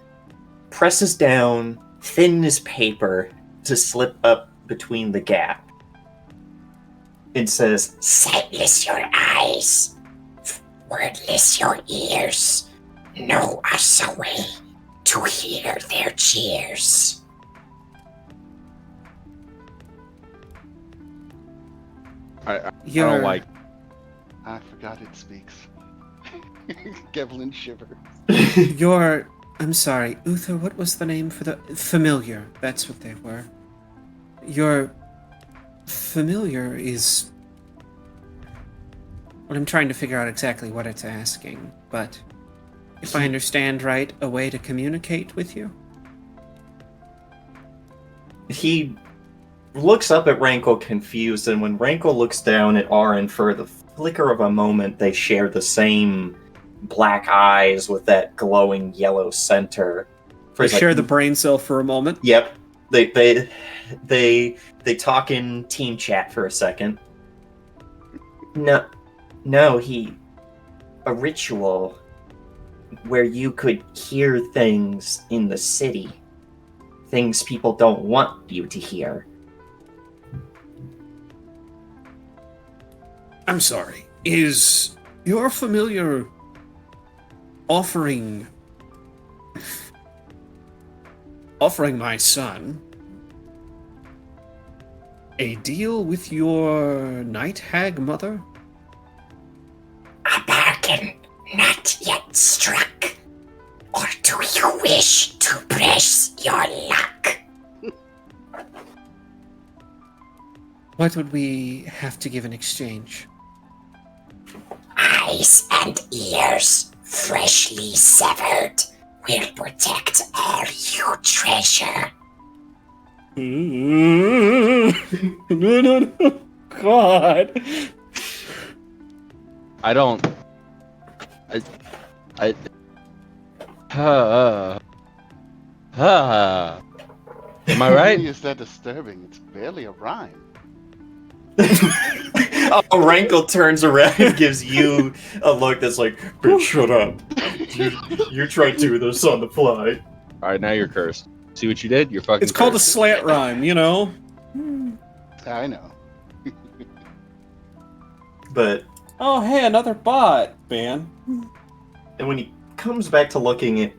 presses down thin as paper to slip up between the gap and says, "Sightless your eyes, wordless your ears, know us a way to hear their cheers." I don't like. I forgot it speaks. Gevlin shivers. I'm sorry, Uther, what was the name for the familiar? That's what they were. Your familiar is... Well, I'm trying to figure out exactly what it's asking, but if I understand right, a way to communicate with you? he looks up at Rankle confused, and when Rankle looks down at Arin, for the flicker of a moment, they share the same black eyes with that glowing yellow center. They share the brain cell for a moment. Yep. They talk in team chat for a second. No, a ritual where you could hear things in the city. Things people don't want you to hear. I'm sorry. Is your familiar offering my son a deal with your night hag mother? A bargain not yet struck. Or do you wish to press your luck? What would we have to give in exchange? Eyes and ears, freshly severed, will protect all you treasure. No, God. I don't. Am I right? Is that disturbing? It's barely a rhyme. Oh, Rankle turns around and gives you a look that's like, bitch, shut up. You tried to do this on the fly. All right, now you're cursed. See what you did? You're fucking. It's called a cursed. slant rhyme, you know? I know. But, Oh, hey, another bot, man. and when he comes back to looking at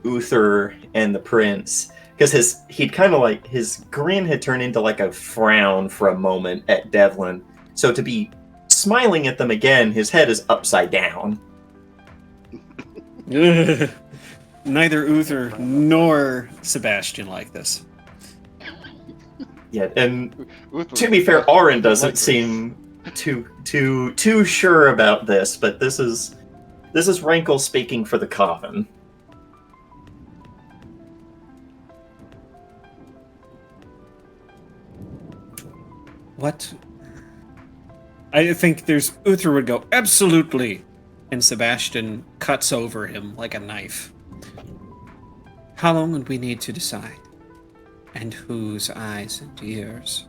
Uther and the prince, because his grin had turned into like a frown for a moment at Devlin. So to be smiling at them again, his head is upside down. Neither Uther nor Sebastian like this. Yeah, and Uther- to be fair, Arin doesn't Like this. seem too sure about this, but this is Rankle speaking for the coven. What? I think Uther would go, absolutely, and Sebastian cuts over him like a knife. How long would we need to decide? And whose eyes and ears?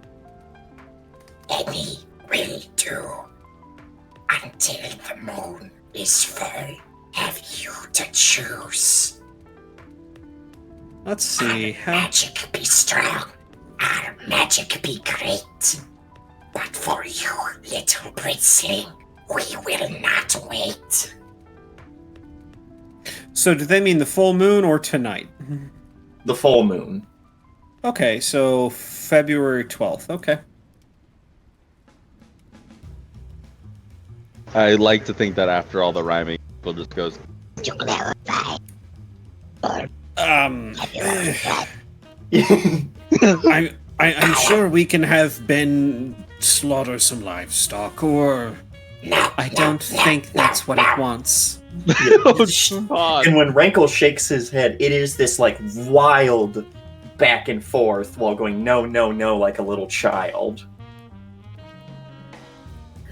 Any will do. Until the moon is full, have you to choose. Let's see, Our how... magic be strong, our magic be great. But for you, little princeling, we will not wait. So do they mean the full moon or tonight? The full moon. Okay, so February 12th, okay. I like to think that after all the rhyming, people just goes. To clarify, I'm sure we can have Ben slaughter some livestock, or I don't think that's what it wants. Oh, God. And when Rankle shakes his head, it is this like wild back and forth while going no, no, no like a little child.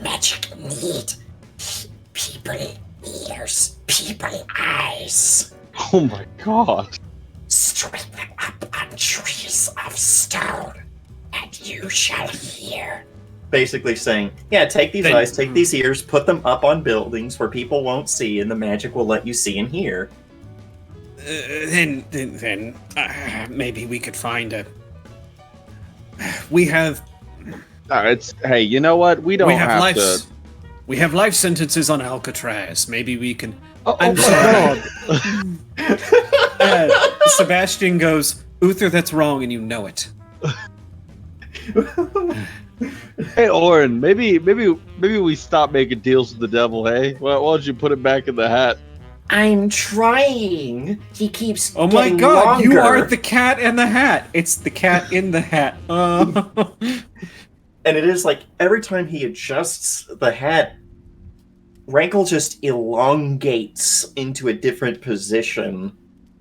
magic need people ears, people eyes. Oh my god. Strike them up on trees of stone, and you shall hear. Basically saying, yeah, take these Then- eyes, take these ears, put them up on buildings where people won't see, and the magic will let you see and hear. Then maybe we could find a. We have Hey, you know what? We don't have life. to. We have life sentences on Alcatraz. Maybe we can. Oh, I'm my sorry. god. Sebastian goes, Uther, that's wrong, and you know it. Hey, Oren, maybe we stop making deals with the devil. Hey, why don't you put it back in the hat? I'm trying. He keeps Oh my getting god, you longer. are the cat in the hat. It's the cat in the hat. And it is like every time he adjusts the hat, Rankle just elongates into a different position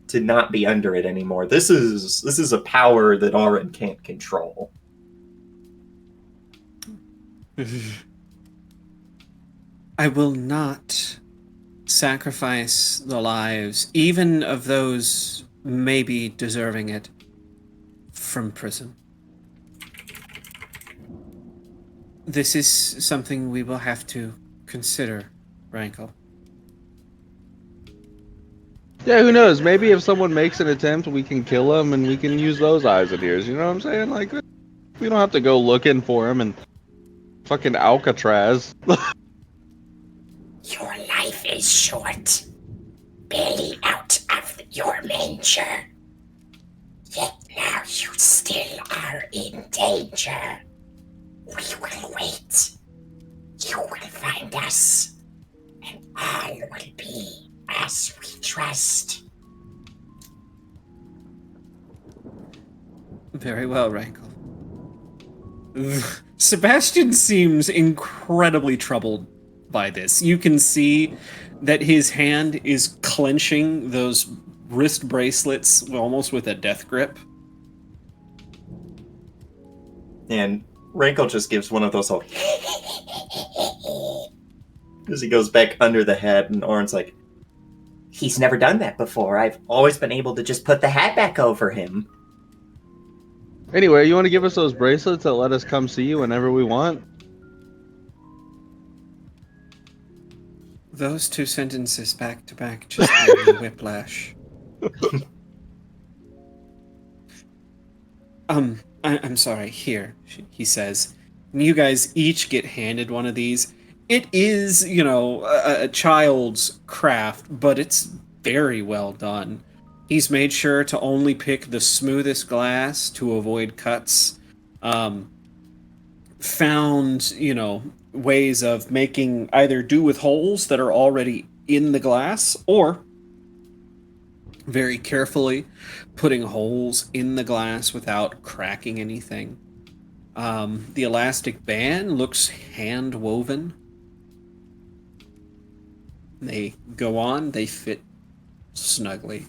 to not be under it anymore. This is a power that Auron can't control. I will not sacrifice the lives, even of those maybe deserving it, from prison. This is something we will have to consider, Rankle. Yeah, who knows? Maybe if someone makes an attempt, we can kill them and we can use those eyes and ears. You know what I'm saying? Like, we don't have to go looking for him and fucking Alcatraz. Your life is short. Barely out of your manger. Yet now you still are in danger. We will wait. You will find us. And all will be as we trust. Very well, Rankle. Sebastian seems incredibly troubled by this. You can see that his hand is clenching those wrist bracelets almost with a death grip. And Rankle just gives one of those all as he goes back under the head, and Auron's like, He's never done that before. I've always been able to just put the hat back over him. Anyway, you want to give us those bracelets that let us come see you whenever we want? Those two sentences back to back just gave me whiplash. I'm sorry, here, he says. You guys each get handed one of these. It is, a child's craft, but it's very well done. He's made sure to only pick the smoothest glass to avoid cuts. Found, ways of making either do with holes that are already in the glass, or very carefully putting holes in the glass without cracking anything. The elastic band looks hand woven. They go on, they fit snugly.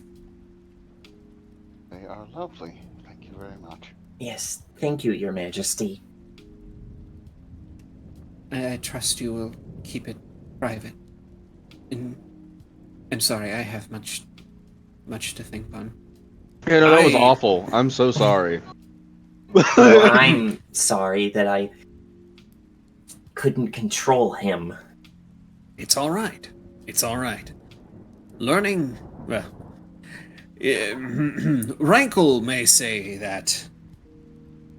They are lovely. Thank you very much. Yes, thank you, Your Majesty. I trust you will keep it private. And I'm sorry, I have much to think on. Yeah, no, that was I- awful. I'm so sorry. Well, I'm sorry that I couldn't control him. It's all right. It's all right. Learning, well, Rankle may say that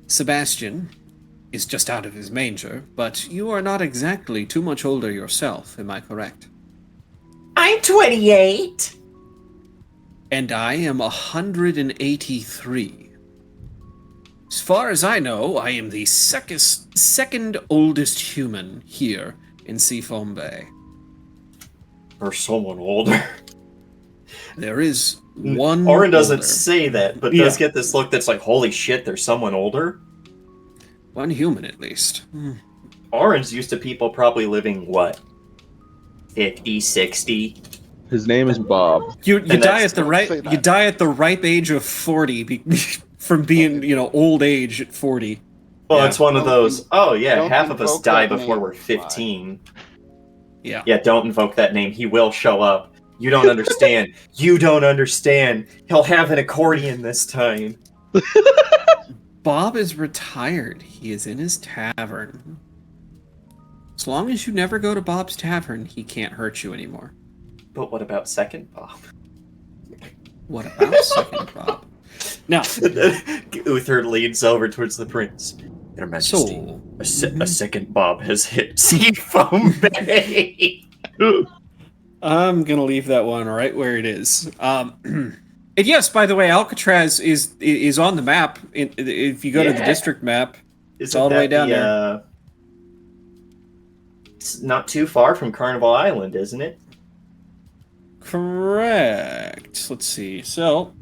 Sebastian is just out of his manger, but you are not exactly too much older yourself, am I correct? I'm 28! And I am 183. As far as I know, I am the second oldest human here in Seafoam Bay. or someone older. There is one Auron doesn't older. say that, but does get this look that's like, holy shit, there's someone older? One human, at least. Auron's used to people probably living, what, 50, 60? His name is Bob. You And die that's- at the don't say right you that. die at the ripe age of 40 from being old age at 40. Well, Yeah. it's one of those, oh yeah, Don't half of us invoke die that before name, we're 15. Yeah. Yeah, don't invoke that name. He will show up. You don't understand. You don't understand. He'll have an accordion this time. Bob is retired. He is in his tavern. As long as you never go to Bob's tavern, he can't hurt you anymore. But what about second Bob? What about second Bob? Now, Uther leans over towards the prince. Your Majesty, so a second Bob has hit Seafoam Bay. I'm gonna leave that one right where it is. And yes, by the way, Alcatraz is on the map. If you go to the district map, it's all the way down there. It's not too far from Carnival Island, isn't it? Correct. Let's see. So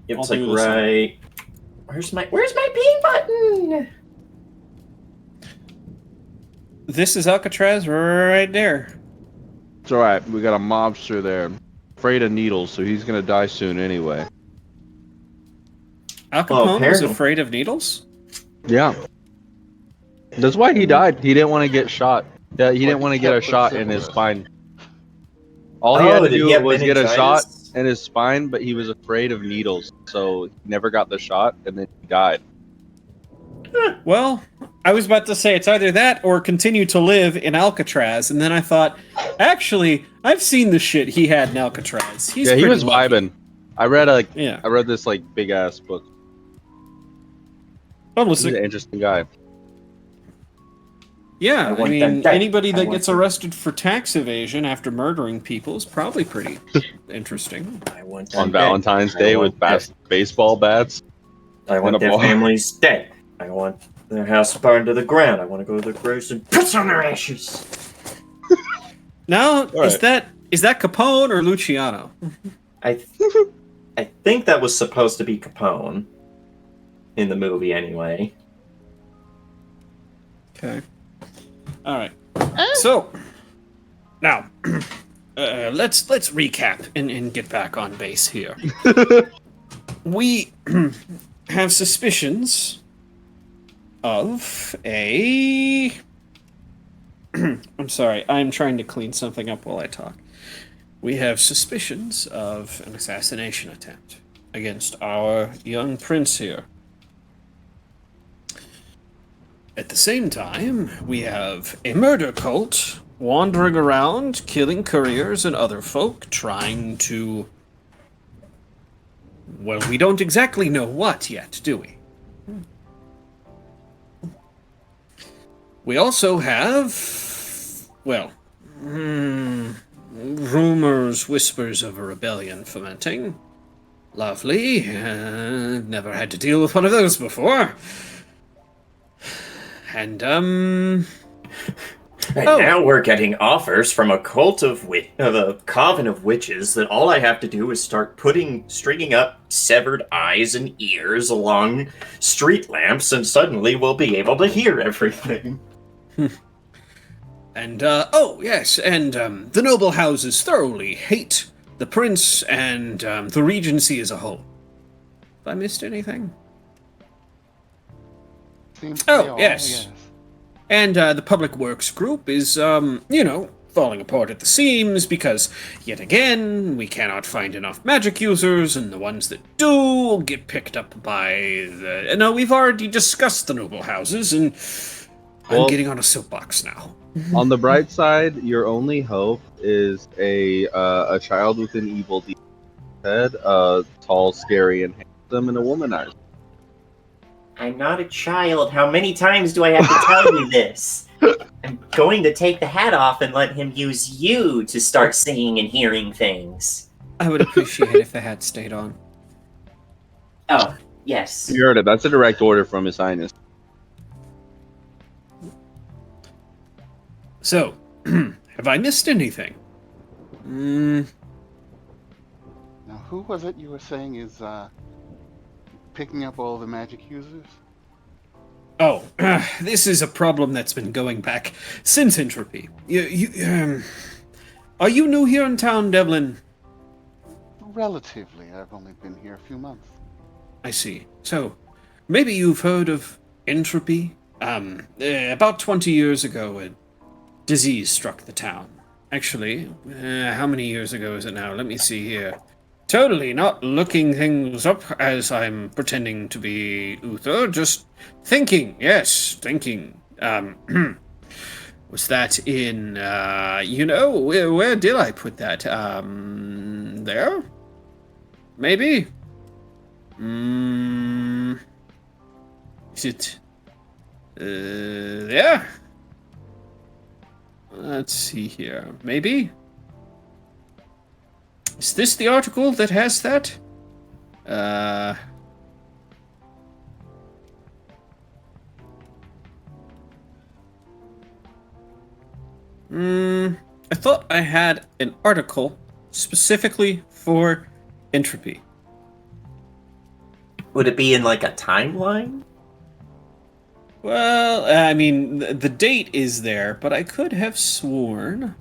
It's I'll like do this right. Where's my B button? this is Alcatraz right there. It's alright, we got a mobster there. Afraid of needles, so he's gonna die soon anyway. Al Capone was apparently. afraid of needles? Yeah. That's why he died. He didn't want to get shot. Yeah, he didn't want to get a shot in his spine. All he had to did he do have was get a shot meningitis? in his spine, but he was afraid of needles, so he never got the shot, and then he died. Well, I was about to say it's either that or continue to live in Alcatraz, and then I thought, actually, I've seen the shit he had in Alcatraz. He's Yeah, he pretty was lucky. vibing. I read Yeah. I read this like big ass book. I'm He's listening. an interesting guy. Yeah, I I want mean, them dead. anybody I that want gets them- arrested for tax evasion after murdering people is probably pretty interesting. I want On them dead. Valentine's I Day want with them- baseball bats. I want and a their ball. families dead. I want their house burned to the ground. I want to go to the graves and piss on their ashes. Now, is right. that Capone or Luciano? I think that was supposed to be Capone in the movie, anyway. Okay. All right. So now, let's recap and get back on base here. We have suspicions of a. I'm sorry. I'm trying to clean something up while I talk. We have suspicions of an assassination attempt against our young prince here. At the same time, we have a murder cult wandering around, killing couriers and other folk, trying to... Well, we don't exactly know what yet, do we? We also have... Well... rumors, whispers of a rebellion fermenting. Lovely. Never had to deal with one of those before. And, And Oh. now we're getting offers from a cult of a coven of witches that all I have to do is start stringing up severed eyes and ears along street lamps, and suddenly we'll be able to hear everything. And, oh, yes, and, the noble houses thoroughly hate the prince and, the regency as a whole. Have I missed anything? Seems to be Oh, all, yes. And, the public works group is, falling apart at the seams because, yet again, we cannot find enough magic users, and the ones that do will get picked up by the... No, we've already discussed the noble houses, and I'm Well- getting on a soapbox now. On the bright side, your only hope is a child with an evil head, tall, scary, and handsome, and a womanizer. I'm not a child. How many times do I have to tell you this? I'm going to take the hat off and let him use you to start seeing and hearing things. I would appreciate if the hat stayed on. Oh, yes. You heard it. That's a direct order from His Highness. So, have I missed anything? Now, who was it you were saying is picking up all the magic users? Oh, this is a problem that's been going back since Entropy. Are you new here in town, Devlin? Relatively. I've only been here a few months. I see. So, maybe you've heard of Entropy? About 20 years ago, a disease struck the town. Actually, how many years ago is it now? Let me see here. Totally not looking things up as I'm pretending to be Uther, just thinking. Yes, thinking. Was that in, where did I put that? There? Maybe? Is it, there? Let's see here. Maybe? Is this the article that has that? I thought I had an article specifically for entropy. Would it be in like a timeline? Well, I mean, the date is there, but I could have sworn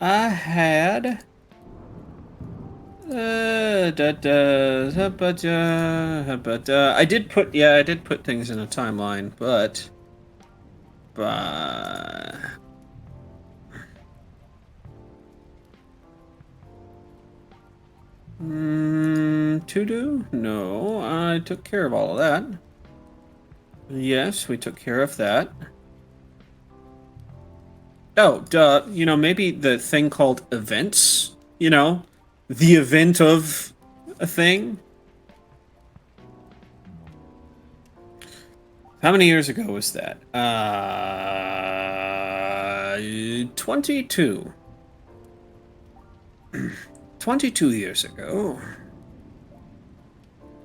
I had. I did put things in a timeline, but. To do? No, I took care of all of that. Yes, we took care of that. Oh, duh. Maybe the thing called events? The event of a thing? How many years ago was that? 22. 22 years ago.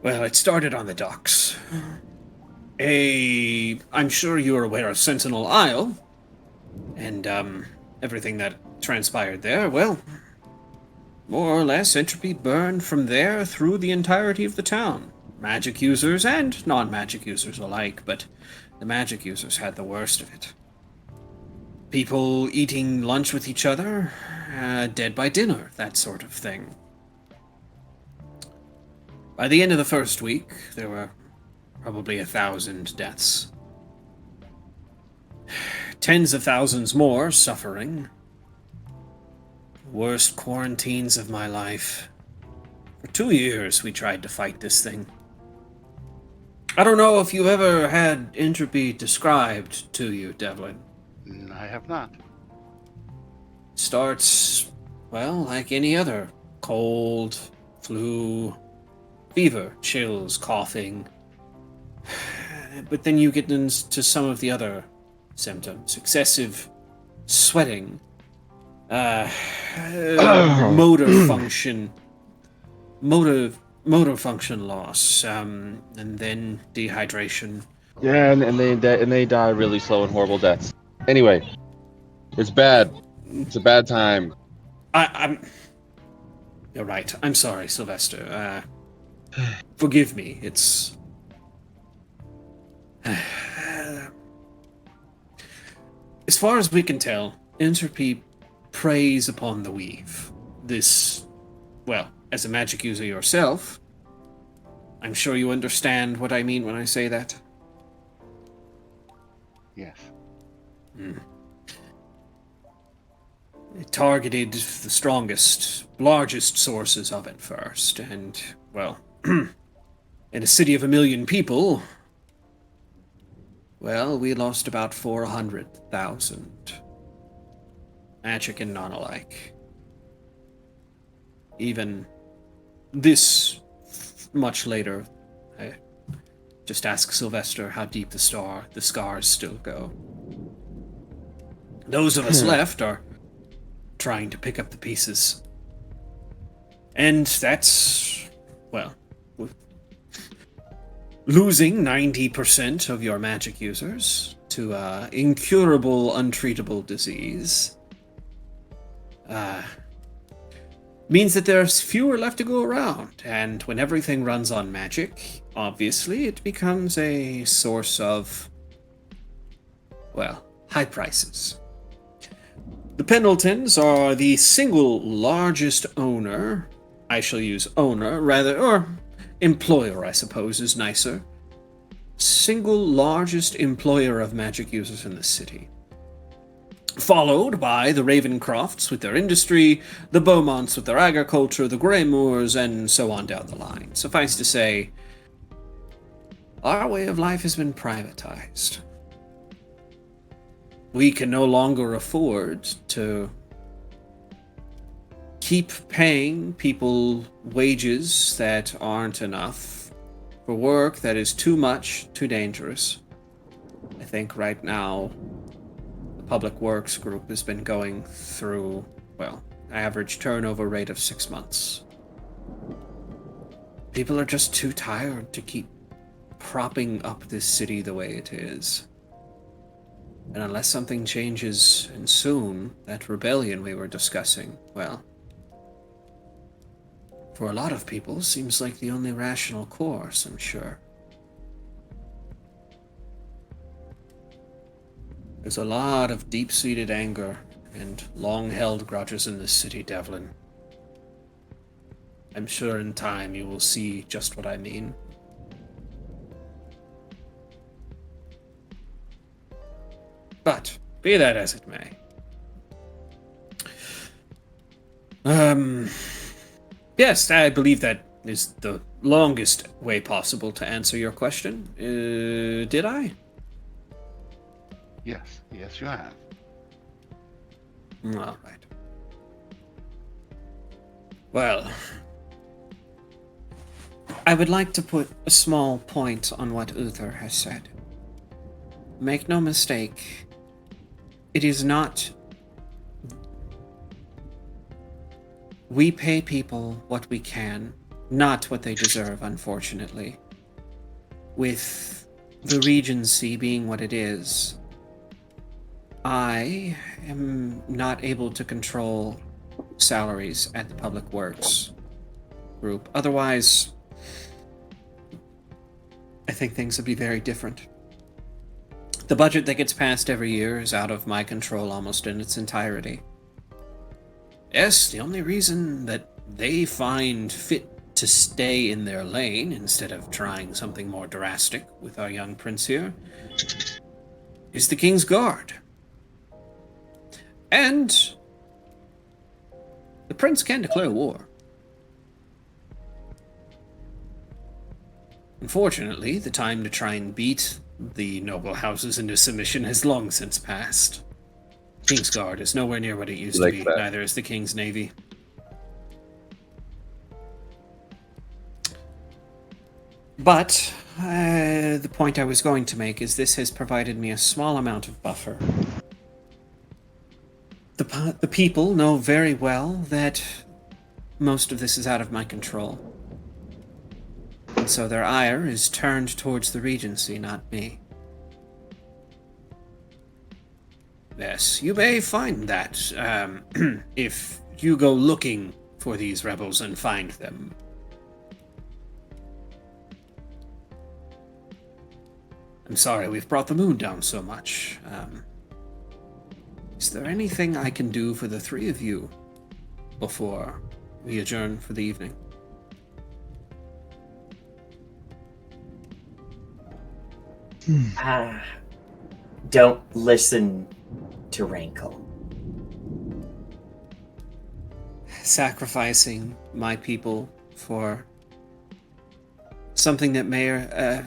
Well, it started on the docks. I'm sure you're aware of Sentinel Isle, and, everything that transpired there. Well, more or less, entropy burned from there through the entirety of the town. Magic users and non-magic users alike, but the magic users had the worst of it. People eating lunch with each other, dead by dinner, that sort of thing. By the end of the first week, there were probably 1,000 deaths. Tens of thousands more suffering. Worst quarantines of my life. For 2 years, we tried to fight this thing. I don't know if you ever had entropy described to you, Devlin. I have not. Starts, well, like any other. Cold, flu, fever, chills, coughing. But then you get into some of the other symptoms. Excessive sweating. Motor function loss, and then dehydration. Yeah, and they die really slow and horrible deaths. Anyway, it's bad. It's a bad time. You're right. I'm sorry, Sylvester. Forgive me. It's. As far as we can tell, entropy preys upon the weave. This, well, as a magic user yourself, I'm sure you understand what I mean when I say that. Yes. It targeted the strongest, largest sources of it first, and, well, in a city of 1 million people, well, we lost about 400,000. Magic and non-alike. Even this much later, I just ask Sylvester how deep the scars still go. Those of us left are trying to pick up the pieces. And that's, well, losing 90% of your magic users to incurable, untreatable disease means that there's fewer left to go around, and when everything runs on magic, obviously it becomes a source of, well, high prices. The Pendletons are the single largest owner, I shall use owner rather, or employer I suppose is nicer, single largest employer of magic users in the city. followed by the Ravencrofts with their industry, the Beaumonts with their agriculture, the Greymoors, and so on down the line. Suffice to say, our way of life has been privatized. We can no longer afford to keep paying people wages that aren't enough for work that is too much, too dangerous. I think right now, the Public Works group has been going through, well, average turnover rate of 6 months. People are just too tired to keep propping up this city the way it is. And unless something changes, and soon, that rebellion we were discussing, well, for a lot of people, seems like the only rational course, I'm sure. There's a lot of deep-seated anger and long-held grudges in this city, Devlin. I'm sure in time you will see just what I mean. But, be that as it may. Yes, I believe that is the longest way possible to answer your question. Did I? Yes, yes, you have. All right. Well, I would like to put a small point on what Uther has said. Make no mistake, it is not... We pay people what we can, not what they deserve, unfortunately. With the Regency being what it is, I am not able to control salaries at the Public Works group. Otherwise, I think things would be very different. The budget that gets passed every year is out of my control almost in its entirety. Yes, the only reason that they find fit to stay in their lane instead of trying something more drastic with our young prince here is the King's Guard. And the prince can declare war. Unfortunately, the time to try and beat the noble houses into submission has long since passed. King's Guard is nowhere near what it used to be, neither is the King's Navy. But the point I was going to make is this has provided me a small amount of buffer. The people know very well that most of this is out of my control. And so their ire is turned towards the Regency, not me. Yes, you may find that if you go looking for these rebels and find them. I'm sorry we've brought the moon down so much. Is there anything I can do for the three of you before we adjourn for the evening? Don't listen to Rankle. Sacrificing my people for something that may, a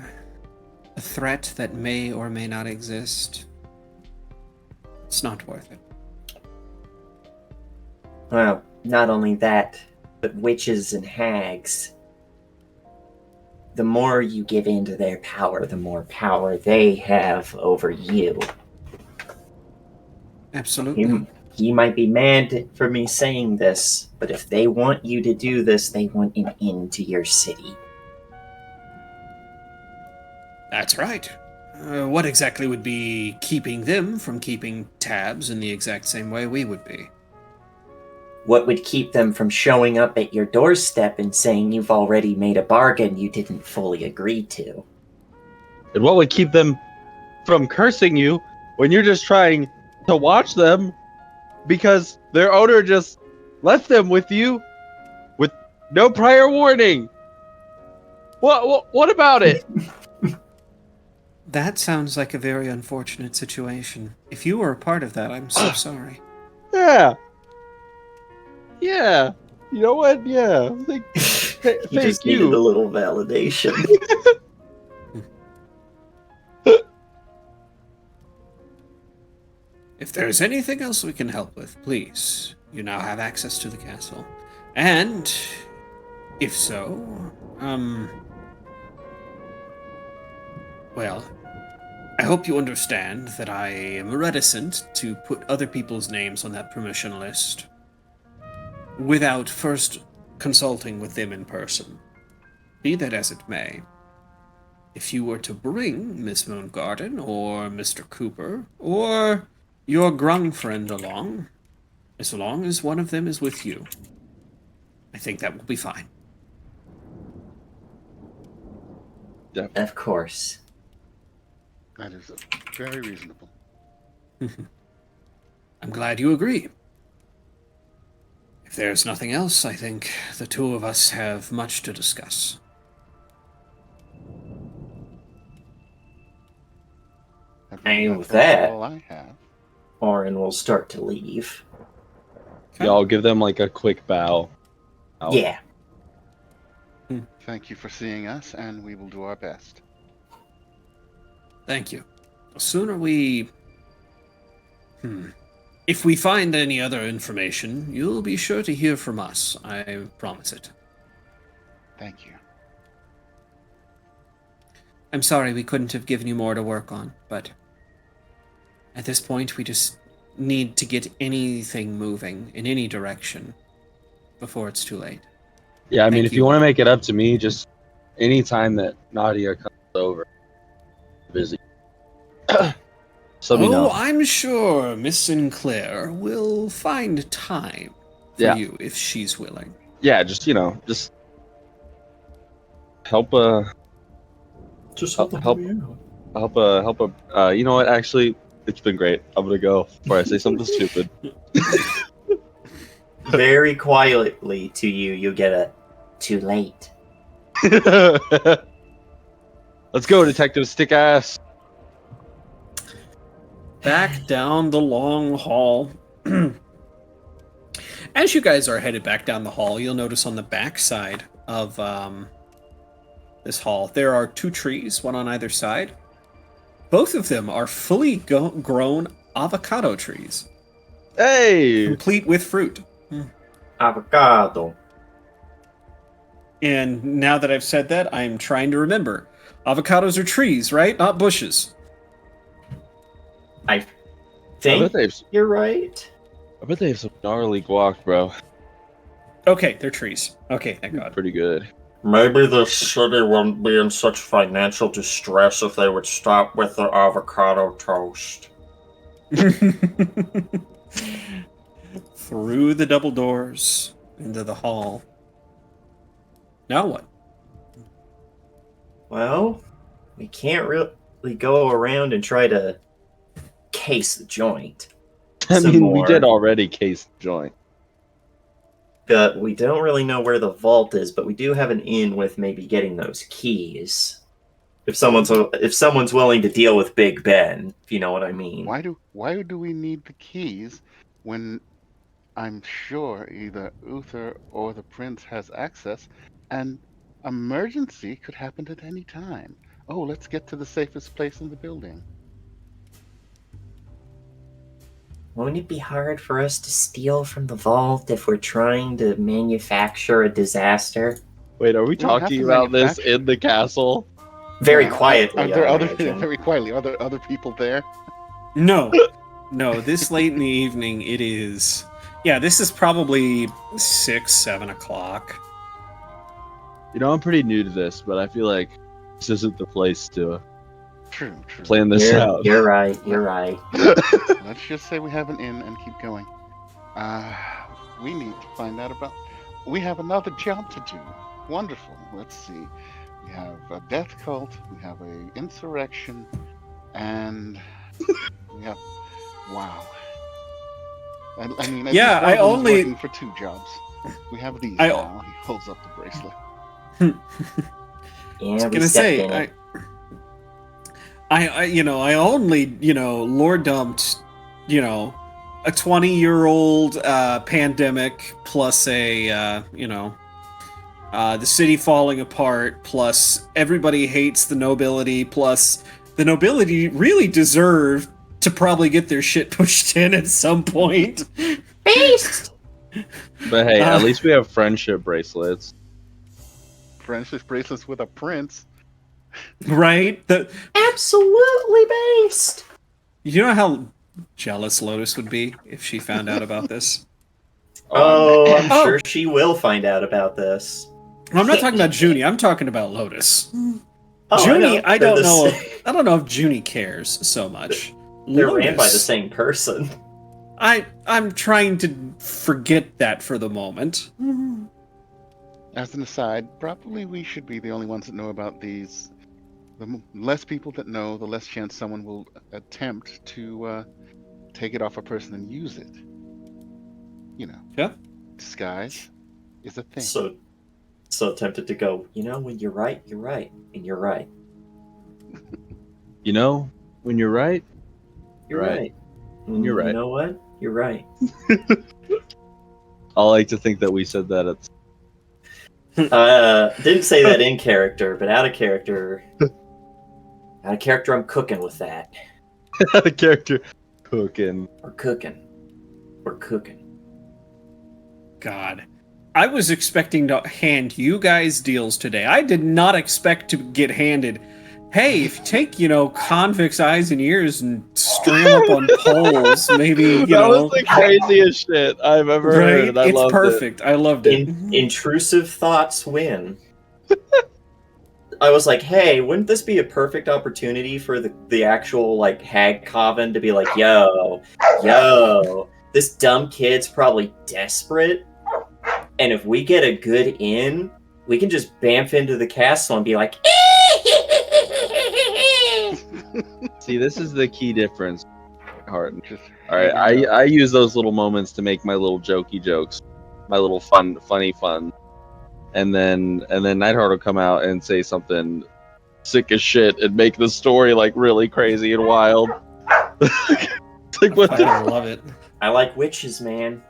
threat that may or may not exist, it's not worth it. Well, not only that, but witches and hags. The more you give in to their power, the more power they have over you. Absolutely. You might be mad for me saying this, but if they want you to do this, they want an end to your city. That's right. What exactly would be keeping them from keeping tabs in the exact same way we would be? What would keep them from showing up at your doorstep and saying you've already made a bargain you didn't fully agree to? And what would keep them from cursing you when you're just trying to watch them because their owner just left them with you with no prior warning? What about it? That sounds like a very unfortunate situation. If you were a part of that, I'm so sorry. Yeah. Yeah. You know what? Yeah. You Thank just needed a little validation. If there's anything else we can help with, please, you now have access to the castle. And if so, well, I hope you understand that I am reticent to put other people's names on that permission list without first consulting with them in person. Be that as it may, if you were to bring Miss Moongarden or Mr. Cooper or your grung friend along, as long as one of them is with you, I think that will be fine. Of course. That is very reasonable. I'm glad you agree. If there's nothing else, I think the two of us have much to discuss. And with That's that- all I have. Orin will start to leave. Yeah, I'll give them like a quick bow. Out. Yeah. Thank you for seeing us, and we will do our best. Thank you. The sooner we... If we find any other information, you'll be sure to hear from us. I promise it. Thank you. I'm sorry we couldn't have given you more to work on, but at this point we just need to get anything moving in any direction before it's too late. Yeah, I mean, Thank if you. you want to make it up to me, just anytime that Nadia comes over, busy. So let me know. I'm sure Miss Sinclair will find time for Yeah. you if she's willing. Yeah, just just help. Just Help- help. You know what? Actually, it's been great. I'm gonna go before I say something stupid. Very quietly to you, you get a too late. Let's go, Detective Stick Ass. Back down the long hall. As you guys are headed back down the hall, you'll notice on the back side of this hall, there are two trees, one on either side. Both of them are fully grown avocado trees, Hey. complete with fruit. Avocado. And now that I've said that, I'm trying to remember. Avocados are trees, right? Not bushes. I I bet think they've you're right. some gnarly guac, bro. Okay, they're trees. Okay, thank God. Pretty good. Maybe the city wouldn't be in such financial distress if they would stop with their avocado toast. Through the double doors into the hall. Now what? Well, we can't really go around and try to case the joint. I Some mean, we more. did already case the joint. But we don't really know where the vault is, but we do have an in with maybe getting those keys. If someone's willing to deal with Big Ben, if you know what I mean. Why do we need the keys when I'm sure either Uther or the prince has access, and emergency could happen at any time? Oh, let's get to the safest place in the building. Won't it be hard for us to steal from the vault if we're trying to manufacture a disaster? Wait, are we don't have talking to about this manufacture. in the castle? Very Yeah, quietly. Are there I other imagine. very quietly? Are there other people there? No. No, this late in the evening, it is... Yeah, this is probably 6, 7 o'clock. You know, I'm pretty new to this, but I feel like this isn't the place to True. plan this out. You're right. You're right. Let's just say we have an in and keep going. We need to find out about. We have another job to do. Wonderful. Let's see. We have a death cult. We have a insurrection, and we have. Wow. I mean, at Yeah, least one I of them is only- working for 2 jobs. We have these I- now. He holds up the bracelet. Yeah, I was we gonna stepped say, in it. I only, lore dumped, a 20-year-old pandemic plus the city falling apart plus everybody hates the nobility plus the nobility really deserve to probably get their shit pushed in at some point. Beast! But hey, at least we have friendship bracelets. Friendship bracelets with a prince. Right? Absolutely based. You know how jealous Lotus would be if she found out about this? Oh, I'm Oh. sure she will find out about this. I'm not talking about Junie. I'm talking about Lotus. Oh, Junie, I They're don't the know. same- I don't know if Junie cares so much. They're ran by the Lotus, same person. I'm trying to forget that for the moment. As an aside, probably we should be the only ones that know about these. The less people that know, the less chance someone will attempt to take it off a person and use it. Yeah. Disguise is a thing. So tempted to go. When you're right, you're right, and you're right. When you're right, You're Right. right. And you're right. You know what? You're right. I like to think that we said that at Didn't say that in character, but out of character. Out of character, I'm cooking with that. the character cooking. We're cooking. We're cooking. God. I was expecting to hand you guys deals today. I did not expect to get handed, hey, if you take, convicts' eyes and ears and string them up on poles, maybe, That was the craziest shit I've ever heard. right? And I It's loved perfect. I loved it. Intrusive thoughts win. I was like, hey, wouldn't this be a perfect opportunity for the actual hag coven to be like, yo, this dumb kid's probably desperate, and if we get a good in, we can just bamf into the castle and be like, See, this is the key difference, Harden. Just All right, hanging out. I use those little moments to make my little jokey jokes, my little funny fun, and then Nightheart will come out and say something sick as shit and make the story really crazy and wild. It's what the I love it. I like witches, man.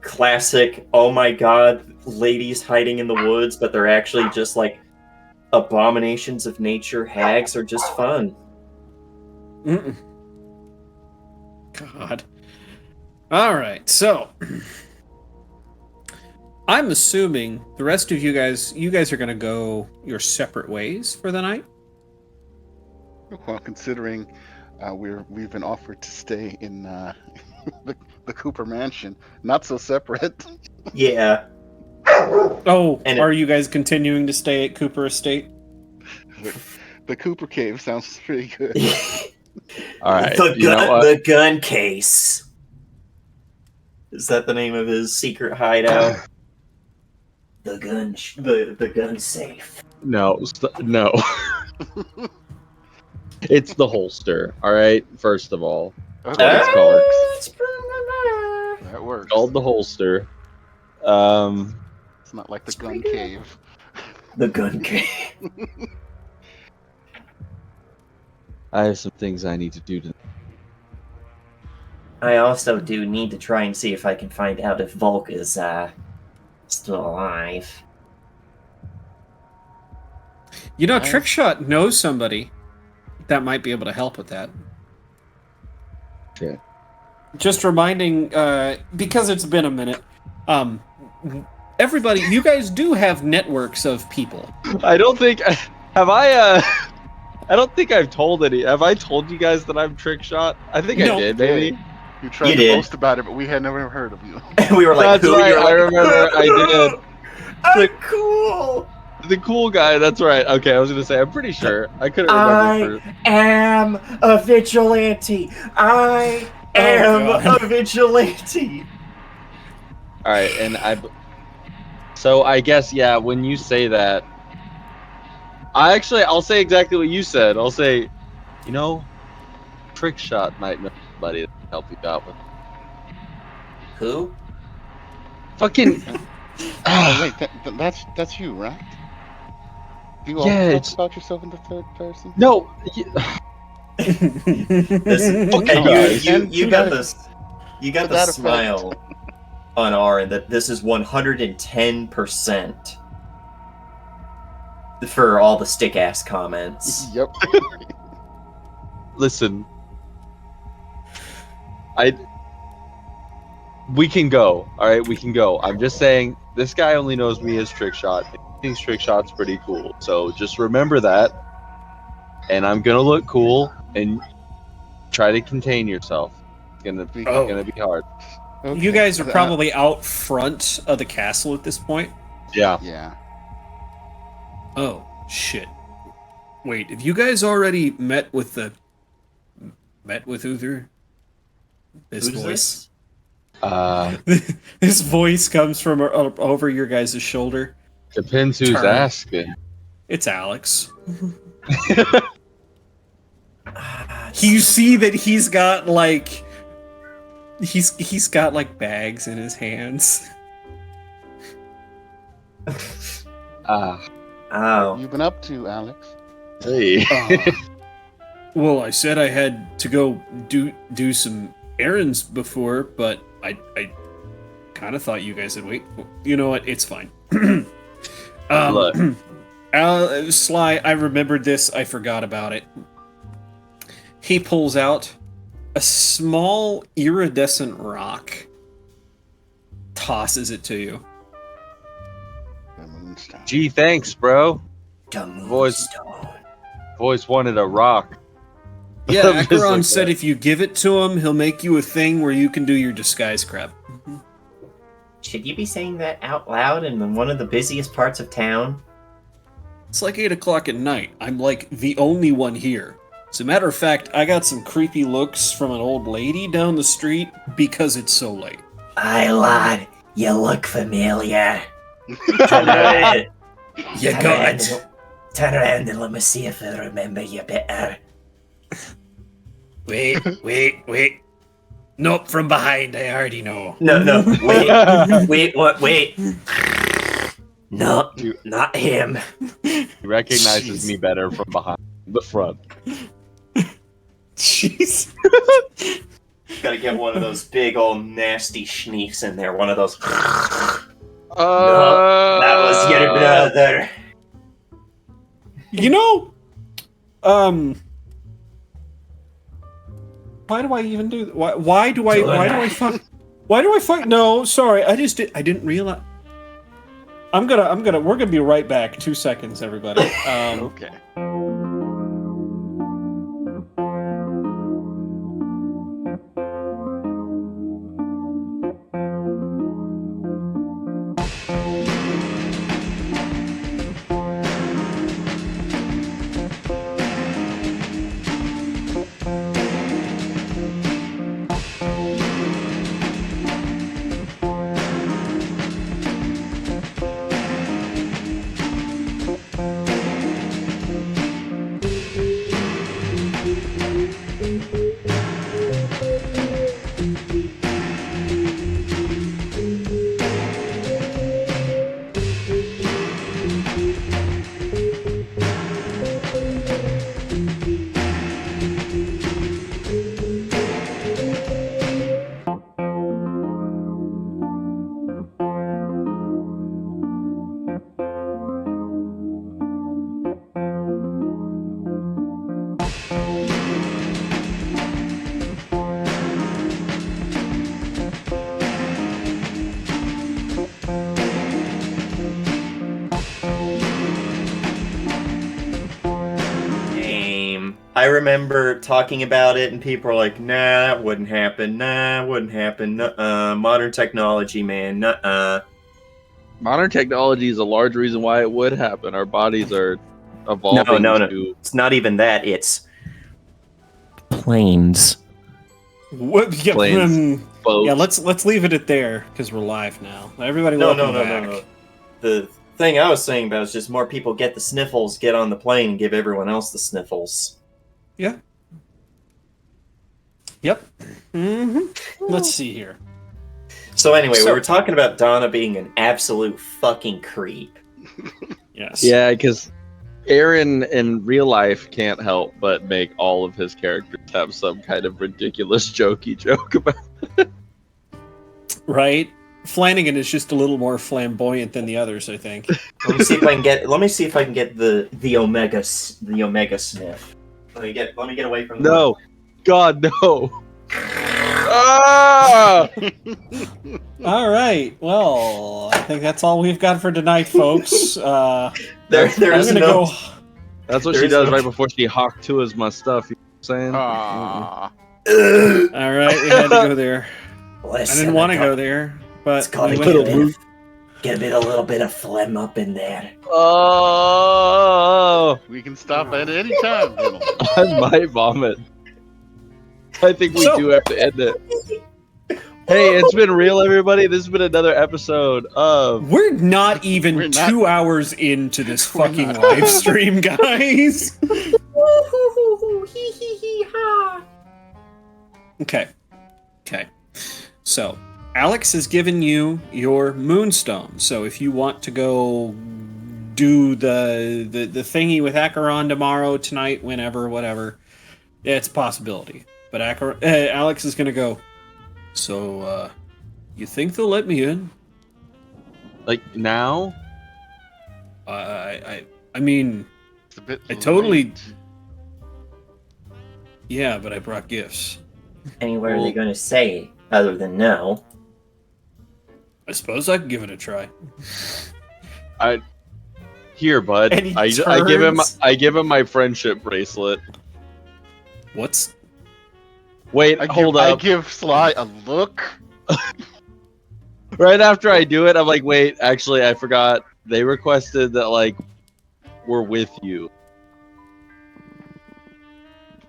Classic, oh my god, ladies hiding in the woods, but they're actually just abominations of nature. Hags are just fun. Mm-mm. God. All right, so I'm assuming the rest of you guys are going to go your separate ways for the night. Well, considering we've been offered to stay in the Cooper Mansion, not so separate. Yeah. Oh, And are you guys continuing to stay at Cooper Estate? The Cooper Cave sounds pretty good. All right, The gun case. Is that the name of his secret hideout? The gun. the gun safe. No. It's the holster. All right. First of all, Okay, what it's called. that works. It's called the holster. It's not like the gun cave. The gun cave. I have some things I need to do to. I also do need to try and see if I can find out if Volk is still alive. Nice. Trickshot knows somebody that might be able to help with that. Okay. Just reminding, because it's been a minute, everybody, you guys do have networks of people. I don't think have I. I don't think I've told any. Have I told you guys that I'm Trickshot? I think No. I did. Maybe. You tried You to did. boast about it, but we had never heard of you. We were like, That's who? right. You're I like, remember. I did. I'm cool. The cool guy. That's right. Okay, I was gonna say. I'm pretty sure. I couldn't remember. Am a vigilante. I am God. a vigilante. All right, and So I guess when you say that, I'll say exactly what you said. I'll say, Trickshot might know somebody that can help you out with. Who? Fucking. Oh, wait, that's you, right? You all Yeah, talk it's about yourself in the third person? no. Listen, Fuck and you guys. you got this. You got To the that effect. smile on R, and that this is 110% for all the stick ass comments. Yep. Listen, we can go. All right, we can go. I'm just saying, this guy only knows me as Trick Shot. He thinks Trick Shot's pretty cool. So just remember that. And I'm gonna look cool and try to contain yourself. It's gonna be hard. Okay. You guys are probably out front of the castle at this point. Yeah. Yeah. Oh, shit. Wait, have you guys already met with Uther? This Who's voice. this? This voice comes from over your guys' shoulder. Depends who's Turn. asking. It's Alex. You see that he's got like he's got like bags in his hands. Oh. What you been up to, Alex? Hey. Well, I said I had to go do some errands before, but I kind of thought you guys would wait. You know what? It's fine. Look. Sly, I remembered this. I forgot about it. He pulls out a small iridescent rock, tosses it to you. The moonstone. Gee, thanks, bro. The Boys. moonstone. Always wanted a rock. Yeah, I'm just Acheron like said that. if you give it to him, he'll make you a thing where you can do your disguise crap. Should you be saying that out loud in one of the busiest parts of town? It's like 8 o'clock at night. I'm like the only one here. As a matter of fact, I got some creepy looks from an old lady down the street because it's so late. Aye, lad, you look familiar. Turn around. You Turn got around it. and- Turn around and let me see if I remember you better. Wait. Nope, from behind, I already know. No, wait. No, not him. He recognizes Jeez. me better from behind the front. Jeez. Gotta get one of those big old nasty schneefs in there. One of those. That was your brother. You know, why do I even do that? Why do I fuck? No, sorry, I didn't realize. We're gonna be right back. 2 seconds, everybody. Okay. I remember talking about it, and people were like, "Nah, that wouldn't happen. Nah, wouldn't happen. Nuh-uh. Modern technology, man. Nuh-uh." Modern technology is a large reason why it would happen. Our bodies are evolving No. to... It's not even that. It's Planes. What? Yeah, Planes. boats. yeah. Let's leave it at there because we're live now. Everybody, no. welcome back. The thing I was saying about is just more people get the sniffles, get on the plane, and give everyone else the sniffles. Yeah. Yep. Let's see here. So anyway, we So- were talking about Donna being an absolute fucking creep. Yes. Yeah, because Aaron in real life can't help but make all of his characters have some kind of ridiculous jokey joke about. Right? Flanagan is just a little more flamboyant than the others, I think. Let me see if I can get. Let me see if I can get the omega sniff. Let me get away from the No, God no. Ah! All right. Well, I think that's all we've got for tonight, folks. There I'm is gonna no. go. That's what There she is does no- right before she hawk to us my stuff. You know what I'm saying? Ah, All right, we had to go there. I Listen, didn't want to go there, It's but gotta we get went there. a little bit of phlegm up in there. Oh, we can stop at any time, gentlemen. I might vomit. I think we So- do have to end it. Hey, it's been real, everybody. This has been another episode of. We're not even We're not- 2 hours into this We're fucking not. live stream, guys. Okay. So, Alex has given you your moonstone. So, if you want to go do the thingy with Acheron tomorrow, tonight, whenever, whatever, it's a possibility. But Alex is gonna go. So, you think they'll let me in? Like, now? I mean, It's a bit I totally- late. yeah, but I brought gifts. Anywhere are they going to say other than no? I suppose I could give it a try. Here, bud. And he I turns- give him my friendship bracelet. What's Wait, hold I up. give Sly a look. Right after I do it, I'm like, wait, actually, I forgot. They requested that, like, we're with you.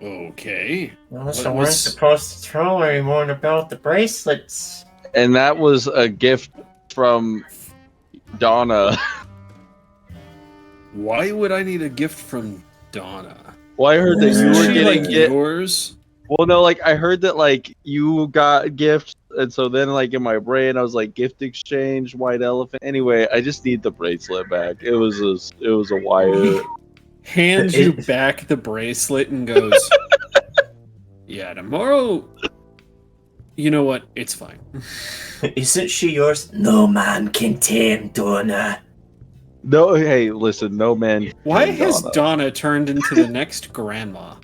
okay? Well, What so we're was- supposed to tell anyone about the bracelets. And that was a gift from Donna. Why would I need a gift from Donna? Well, I heard that you Is were she getting like it. yours? Well, no, like I heard that like you got gifts, and so then like in my brain I was like gift exchange, white elephant. Anyway, I just need the bracelet back. It was a wire. Hands you back the bracelet and goes, yeah, tomorrow. You know what? It's fine. Isn't she yours? No man can tame Donna. No, hey, listen, no man. Why can has Donna. Donna turned into the next grandma?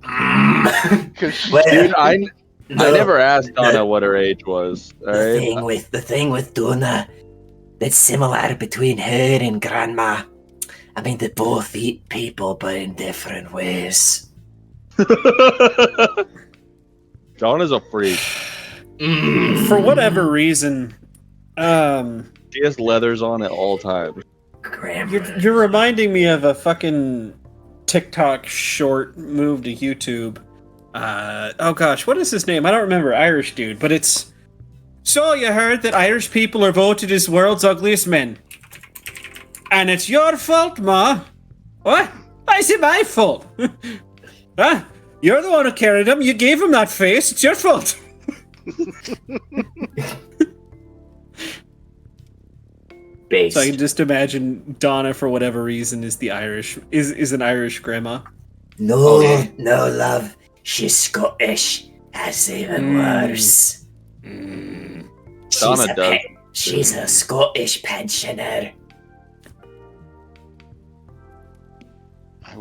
'Cause Well, Dude, I no, never asked Donna what her age was. All the right. thing with Donna that's similar between her and Grandma. I mean, they both eat people, but in different ways. Donna's a freak. For whatever reason, She has leathers on at all times. Grandma. you're reminding me of a fucking TikTok short move to YouTube. Oh gosh, what is his name? I don't remember. Irish dude, but it's. So you heard that Irish people are voted as world's ugliest men, and it's your fault, Ma. What? Why is it my fault? Huh? You're the one who carried him. You gave him that face. It's your fault. Based. So I can just imagine Donna, for whatever reason, is an Irish grandma. No, Okay. no, love. She's Scottish. That's even worse. Donna does. She's a Scottish pensioner.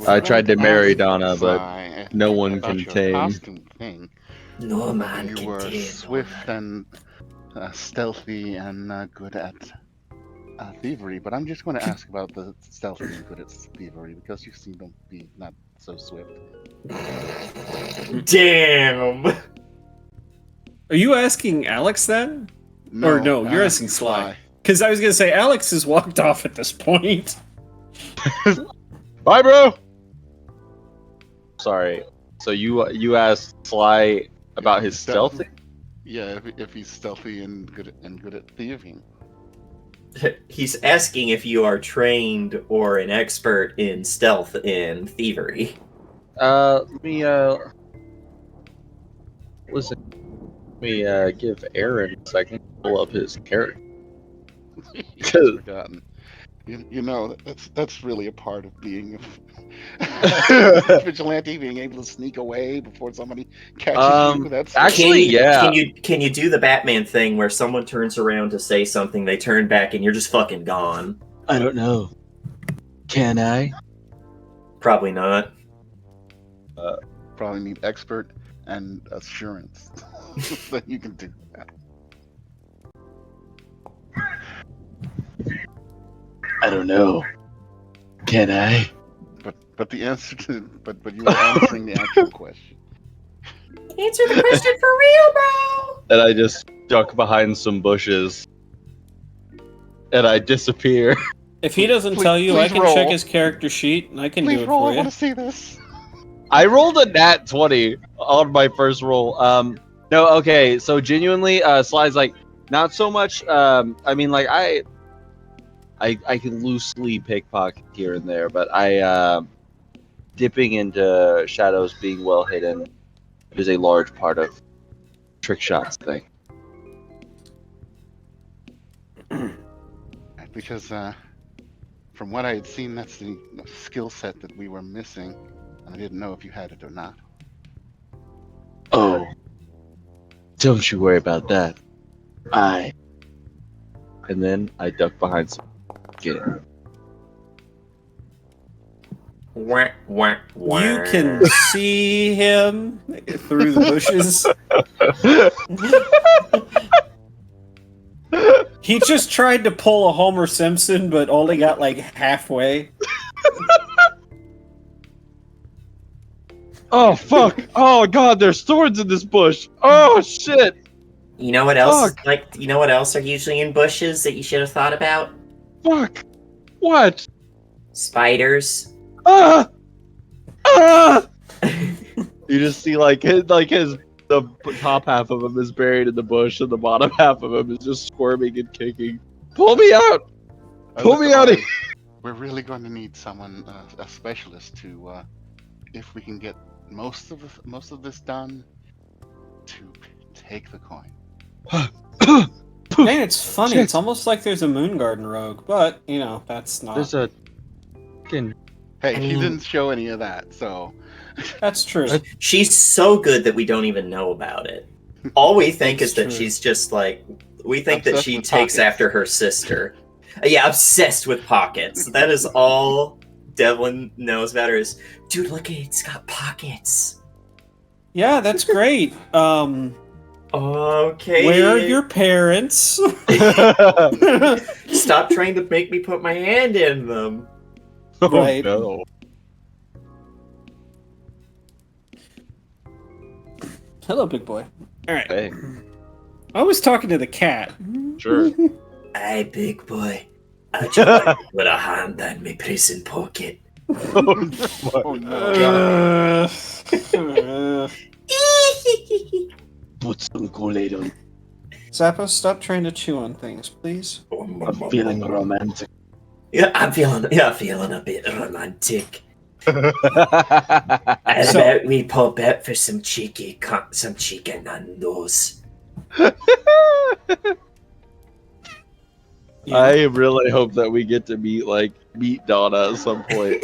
I tried to marry ask Donna, but Sly no one about can your tame. costume thing. No man You can were tame swift Donna. and stealthy and good at thievery, but I'm just going to ask about the stealthy and good at thievery because you seem to be not so swift. Damn. Are you asking Alex then? Or no, you're asking Sly. Because I was gonna say Alex has walked off at this point. Bye, bro. Sorry. So you asked Sly about his stealthy? Yeah, if he's stealthy and good at thieving. He's asking if you are trained or an expert in stealth and thievery. Let me listen. Let me give Aaron a second to pull up his character. He's forgotten. You know, that's really a part of being a vigilante, being able to sneak away before somebody catches you. That's Actually, yeah. Can you do the Batman thing where someone turns around to say something, they turn back, and you're just fucking gone? I don't know. Can I? Probably not. probably need expert and assurance that you can do that. I don't know. Can I? But the answer to but you were answering the actual question. Answer the question for real, bro. And I just duck behind some bushes. And I disappear. If he doesn't tell you, I can roll. check his character sheet and I can Please do it roll. for I you. want to see this. I rolled a nat 20 on my first roll. No, okay, so genuinely, Sly's like, not so much, I mean, like, I can loosely pickpocket here and there, but dipping into shadows being well hidden is a large part of trick shots thing. Because from what I had seen, that's the skill set that we were missing, and I didn't know if you had it or not. Oh, don't you worry about that. And then I duck behind some. Get it. Wah, wah, wah. You can see him through the bushes. He just tried to pull a Homer Simpson, but only got like halfway. Oh, fuck! Oh, God, there's thorns in this bush! Oh, shit! You know what else? Fuck. Like, you know what else are usually in bushes that you should have thought about? Fuck! What? Spiders. Ah! Ah! You just see the top half of him is buried in the bush, and the bottom half of him is just squirming and kicking. Pull me out! Pull me out of here! We're really going to need someone, a specialist, to, if we can get most of this done, to take the coin. Man, it's funny. Shit. It's almost like there's a Moon Garden rogue, but, you know, that's not. There's a fucking. Hey, I he mean- didn't show any of that, so That's true. She's so good that we don't even know about it. All we think is that It's true. she's just like, we think that Obsessed she with takes pockets. after her sister. Yeah, obsessed with pockets. That is all Devlin knows about her is, dude, look at it, it's got pockets. Yeah, that's great. Okay. Where are your parents? Stop trying to make me put my hand in them. Oh, Right. no. Hello, big boy. All right. Hey, I was talking to the cat. sure. Hey, big boy. I just want to put a hand in my prison pocket. oh no. Put some Kool-Aid on. Zappa, stop trying to chew on things, please. I'm feeling romantic. Yeah, I'm feeling a bit romantic. How So- about we pop out for some chicken nandos? Yeah. I really hope that we get to meet Donna at some point.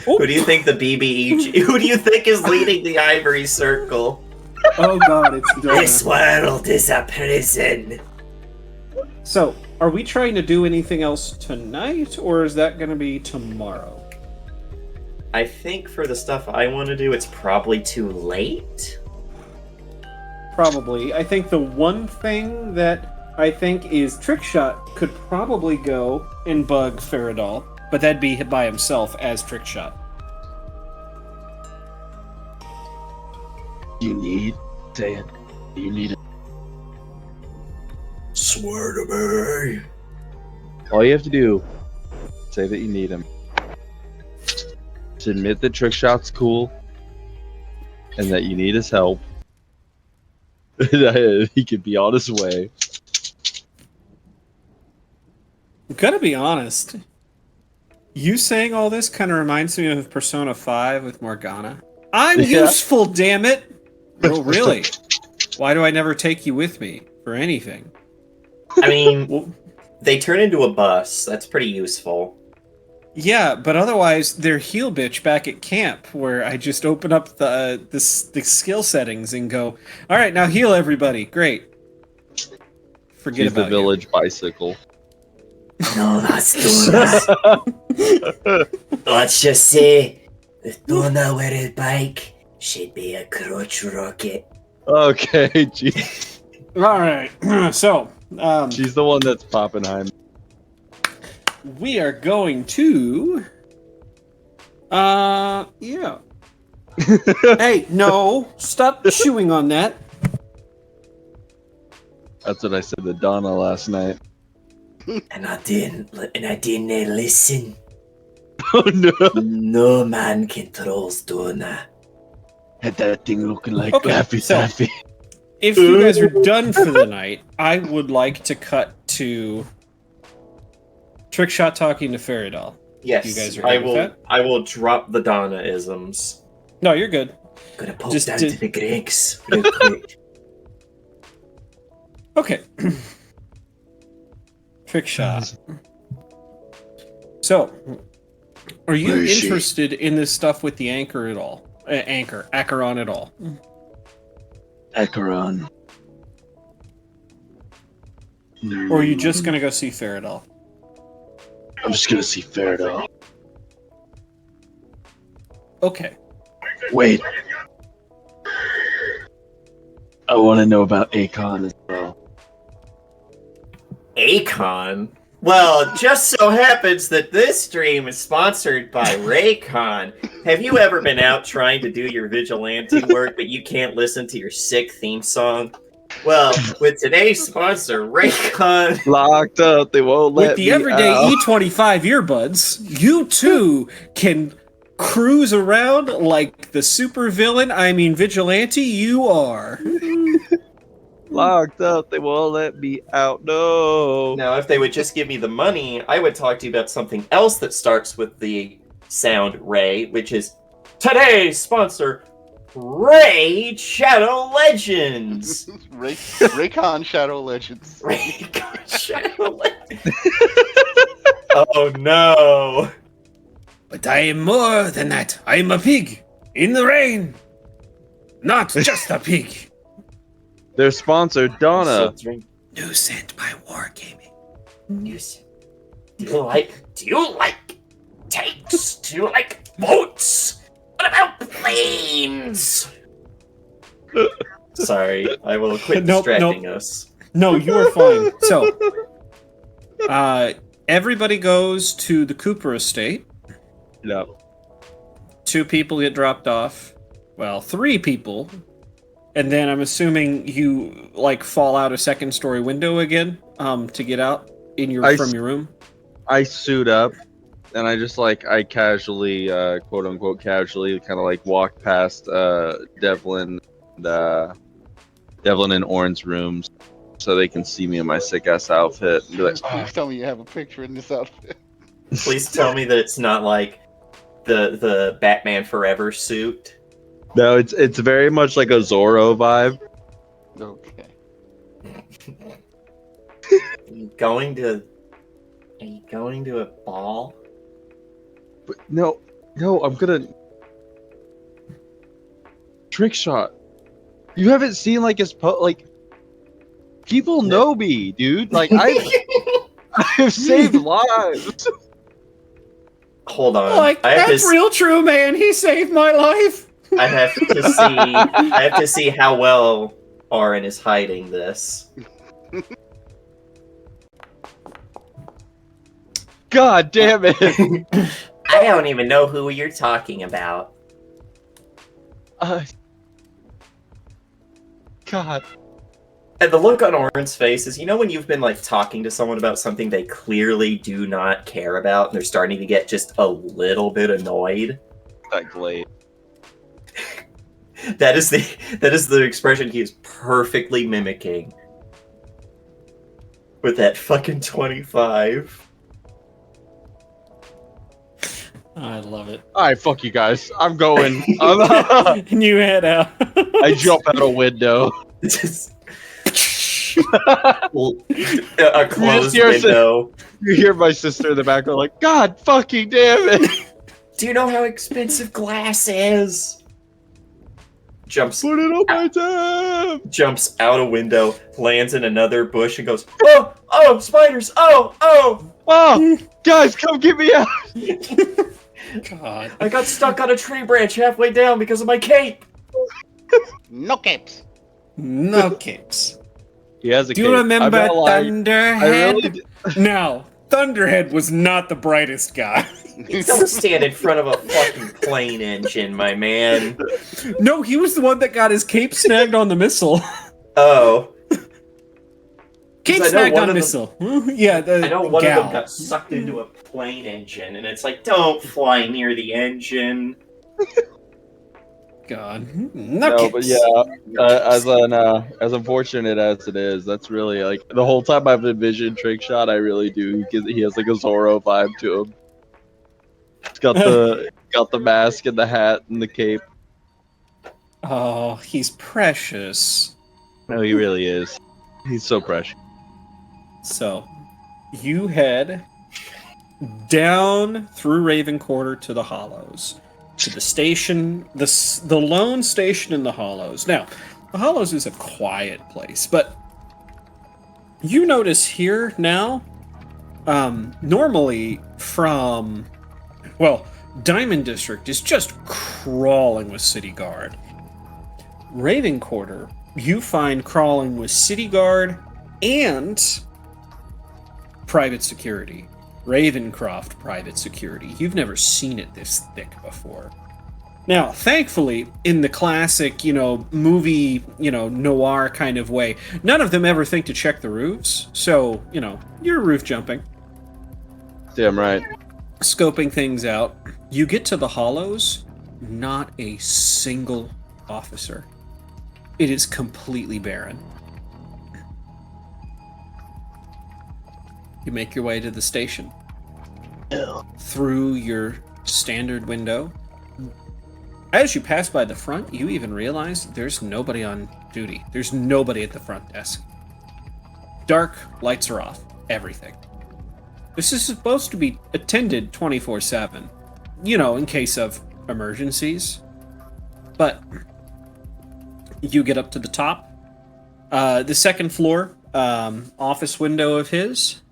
Who do you think the BBE? Who do you think is leading the Ivory Circle? Oh god, it's This Donna. world is a prison. So, are we trying to do anything else tonight, or is that going to be tomorrow? I think for the stuff I want to do, it's probably too late. Probably. I think the one thing that I think is Trickshot could probably go and bug Faradol, but that'd be by himself as Trickshot. You need? Say it. You need it. Swear to me. All you have to do, say that you need him. Just admit that Trickshot's cool, and that you need his help. He could be on his way. I'm gonna be honest. You saying all this kind of reminds me of Persona 5 with Morgana. I'm Yeah. useful, damn it! Oh, really? Why do I never take you with me for anything? I mean, Well, They turn into a bus. That's pretty useful. Yeah, but otherwise they're heal bitch back at camp, where I just open up the skill settings and go, all right, now heal everybody. Great. Forget She's the about village bicycle. No, that's Donna. Let's just say, if Donna were a bike, she'd be a crotch rocket. Okay, gee. you. All right, so She's the one that's Poppenheim. we are going to, yeah. Hey, no, stop chewing on that. That's what I said to Donna last night. And I didn't listen. Oh no! No man controls Donna. Had that thing looking like Okay, Laffy so- Taffy. If you guys are done for the night, I would like to cut to Trickshot talking to Faradol. Yes, You guys are I good with will. that? I will drop the Donna-isms. No, you're good. Gonna pop Just down did- to the Greg's real quick. Okay. Trickshot. So, are you Where is she? interested in this stuff with the anchor at all? Acheron at all? Acheron. Or are you just gonna go see Faradol? I'm just gonna see Faradol. Okay. Wait. I want to know about Akon as well. Akon? Well, just so happens that this stream is sponsored by Raycon. Have you ever been out trying to do your vigilante work, but you can't listen to your sick theme song? Well, with today's sponsor, Raycon. Locked up, they won't let With the me everyday out. E25 earbuds, you too can cruise around like the super villain, I mean vigilante you are. Locked up, they won't let me out. No. Now, if they would just give me the money, I would talk to you about something else that starts with the sound Ray, which is today's sponsor, Raid Shadow Legends. Raycon Shadow Legends. Raid Shadow Legends. Oh no. But I am more than that. I am a pig in the rain. Not just a pig. Their sponsor, Donna. New sent by Wargaming. Yes. Do you like tanks? Do you like boats? What about planes? Sorry, I will quit Nope, distracting us. No, you are fine. So, everybody goes to the Cooper estate. No. 2 people get dropped off. Well, 3 people. And then I'm assuming you like fall out a 2nd-story window again to get out from your room. I suit up and I just I casually, quote unquote casually, kind of walk past Devlin and Orin's rooms so they can see me in my sick ass outfit and be like, oh, Please tell me you have a picture in this outfit. Please tell me that it's not like the Batman Forever suit. no, it's very much like a Zorro vibe. Okay. Are you going to a ball? But no, I'm gonna trick shot. You haven't seen his people know me, dude. I've saved lives. Hold on. Like, I have that's to, real true, man. He saved my life. I have to see how well Orin is hiding this. God damn it! I don't even know who you're talking about. God. And the look on Orin's face is, when you've been talking to someone about something they clearly do not care about, and they're starting to get just a little bit annoyed. That glade. That is the expression he is perfectly mimicking. With that fucking 25. I love it. All right, fuck you guys. I'm going. And you head out. I jump out a window. Just A closed hear us- window. You hear my sister in the background like, God fucking damn it! Do you know how expensive glass is? Jumps Put it on my tab! jumps out a window, lands in another bush, and goes, "Oh, spiders! Oh!" Oh, guys, come get me out! God. I got stuck on a tree branch halfway down because of my cape. No capes. No capes. He has a Do you cape. I'm remember not lying. Thunderhead? I really do. Now, Thunderhead was not the brightest guy. Don't stand in front of a fucking plane engine, my man. No, he was the one that got his cape snagged on the missile. Oh, Cape I know snagged one on of them- missile. Yeah, the I know one gal. of them got sucked into a plane engine, and it's like, don't fly near the engine. God. No, but yeah, as unfortunate as it is, that's really like the whole time I've envisioned Trick Shot. I really do. He has like a Zorro vibe to him. He's got the mask and the hat and the cape. Oh, he's precious. No, he really is. He's so precious. So, you head down through Raven Quarter to the Hollows, to the station, the lone station in the Hollows. Now, the Hollows is a quiet place, but you notice here now, normally from, well, Diamond District is just crawling with City Guard. Raven Quarter, you find crawling with City Guard and private security. Ravencroft private security. You've never seen it this thick before. Now, thankfully, in the classic, movie, noir kind of way, none of them ever think to check the roofs. So, you're roof jumping, Damn right. scoping things out. You get to the Hollows, not a single officer. It is completely barren. You make your way to the station. Through your standard window. As you pass by the front, you even realize there's nobody on duty. There's nobody at the front desk. Dark, lights are off, everything. This is supposed to be attended 24/7, in case of emergencies. But you get up to the top. The second floor office window of his,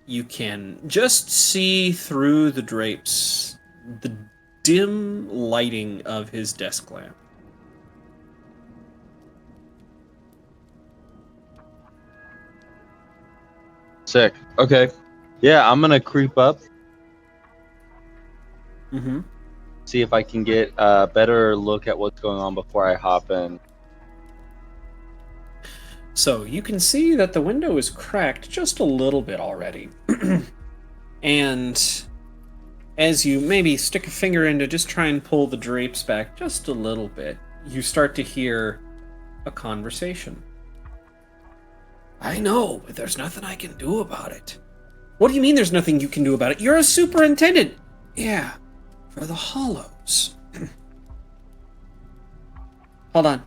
you can just see through the drapes the dim lighting of his desk lamp. Sick. Okay. Yeah, I'm gonna creep up, Mm-hmm. see if I can get a better look at what's going on before I hop in. So you can see that the window is cracked just a little bit already. And as you maybe stick a finger in to just try and pull the drapes back just a little bit, you start to hear a conversation. I know, but there's nothing I can do about it. What do you mean there's nothing you can do about it? You're a superintendent. Yeah, for the Hollows. Hold on.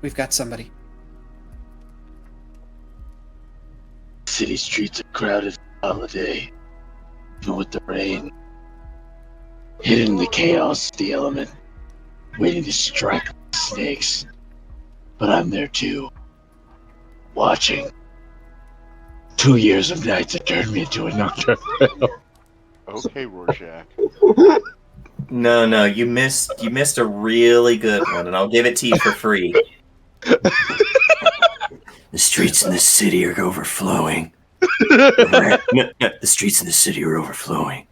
We've got somebody. City streets are crowded for holiday, even with the rain. Hidden in the chaos, the element, waiting to strike like snakes. But I'm there too, watching. 2 years of nights that turned me into a nocturnal. Okay, Rorschach. No, you missed a really good one, and I'll give it to you for free. The streets in the city are overflowing. The streets in the city are overflowing.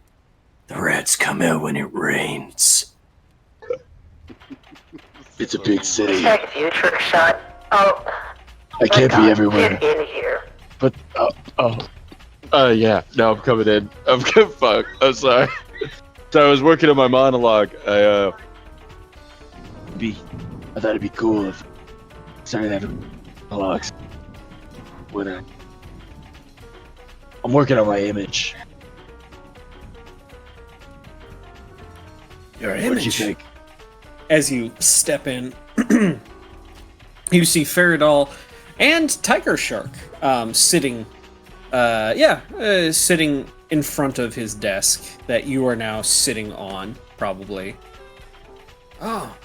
The rats come out when it rains. It's a big city. Check you, Trick Shot. Oh, I can't be everywhere. get in here. But Yeah. No, I'm coming in. Fuck. I'm sorry. So I was working on my monologue. I thought it'd be cool if started having monologues. When I'm working on my image. Your What did you think? As you step in, you see Faradol And Tiger Shark, sitting, sitting in front of his desk that you are now sitting on, probably. Oh,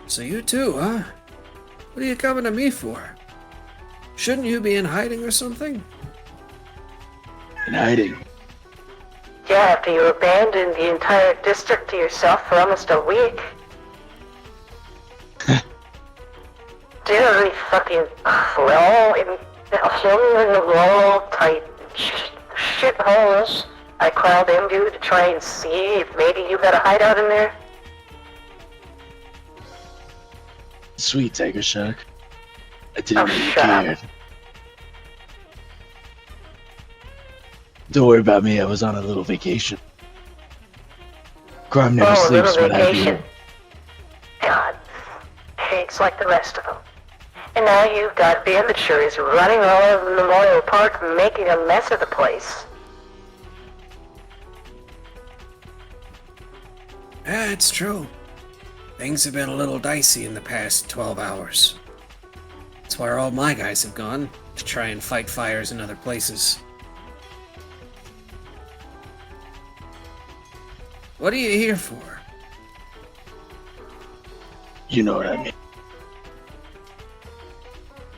so you too, huh? What are you coming to me for? Shouldn't you be in hiding or something? In hiding. Yeah, after you abandoned the entire district to yourself for almost a week. Did a really fucking well in the wall type shitholes. I crawled into to try and see if maybe you got a hideout in there. Sweet Tiger Shark. I didn't know you shut up. cared. Don't worry about me, I was on a little vacation. Crime never A sleeps, little but I vacation. do. God, hates like the rest of them. And now you've got amateurs running all over Memorial Park making a mess of the place. Yeah, it's true. Things have been a little dicey in the past 12 hours. That's where all my guys have gone, to try and fight fires in other places. What are you here for? You know what I mean.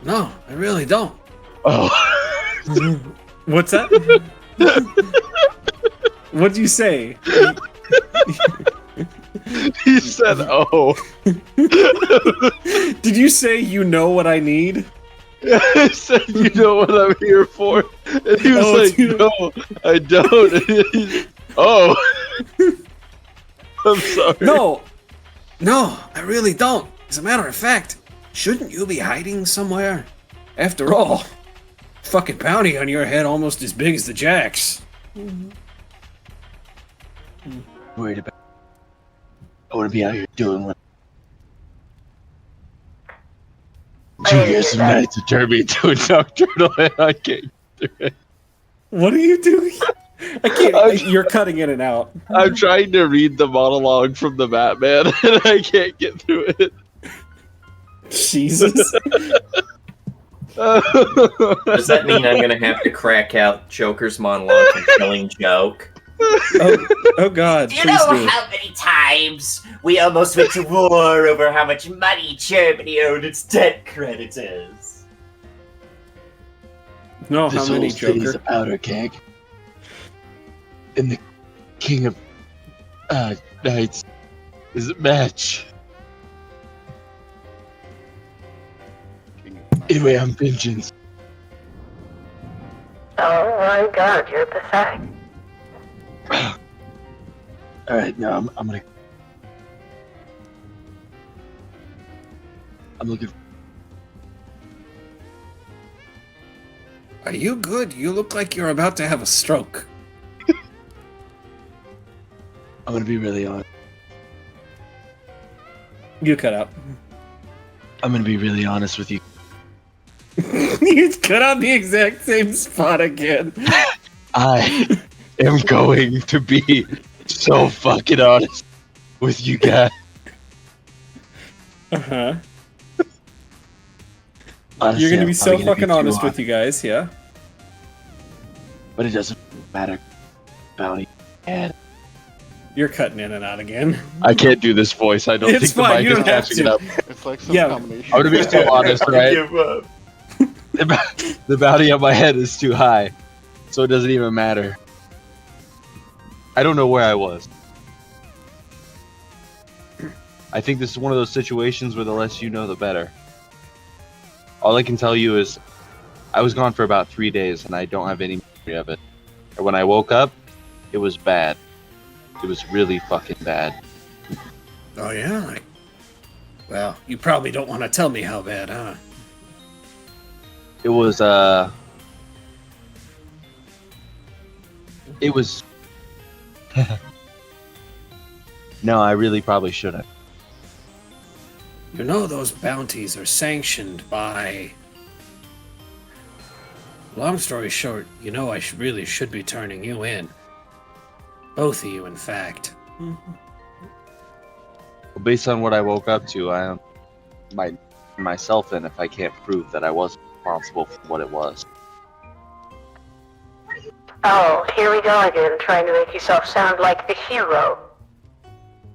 No, I really don't. Oh. What's that? What'd you say? He said, "Oh." Did you say you know what I need? I said, "You know what I'm here for," and he was Oh, like, dude. "No, I don't." And he's, oh, I'm sorry. No, I really don't. As a matter of fact, shouldn't you be hiding somewhere? After all, fucking bounty on your head almost as big as the Jacks. Worried about. I want to be out here doing what. I 2 didn't years hear of that. night to turn me into a nocturnal and I can't do it. What are you doing? I can't. You're cutting in and out. I'm trying to read the monologue from the Batman, and I can't get through it. Jesus. Does that mean I'm gonna have to crack out Joker's monologue compelling joke? Oh God. Do you Please know do. how many times we almost went to war over how much money Germany owed its debt creditors? No, This how many, whole city's a Joker? powder keg. And the king of knights is a match. Anyway, I'm vengeance. Oh my god, you're pathetic. Alright, now I'm gonna. I'm looking. Are you good? You look like you're about to have a stroke. I'm gonna be really honest. You cut out. I'm gonna be really honest with you. You cut out the exact same spot again. I am going to be so fucking honest with you guys. Uh-huh. Honestly, You're gonna I'm be so probably gonna fucking too honest honest, with you guys, yeah? But it doesn't matter. Bounty. And You're cutting in and out again. I can't do this voice. I don't It's think the fine, mic you is don't have catching to. it up. It's like some Yeah. combination. I'm gonna be so honest, I right? give up. The bounty on my head is too high, so it doesn't even matter. I don't know where I was. I think this is one of those situations where the less you know, the better. All I can tell you is I was gone for about 3 days, and I don't have any memory of it. And when I woke up, it was bad. It was really fucking bad. Oh, yeah? Well, you probably don't want to tell me how bad, huh? It was, It was... No, I really probably shouldn't. You know those bounties are sanctioned by... Long story short, you know I really should be turning you in. Both of you, in fact. Well, based on what I woke up to, I might myself in if I can't prove that I wasn't responsible for what it was. Oh, here we go again, trying to make yourself sound like the hero.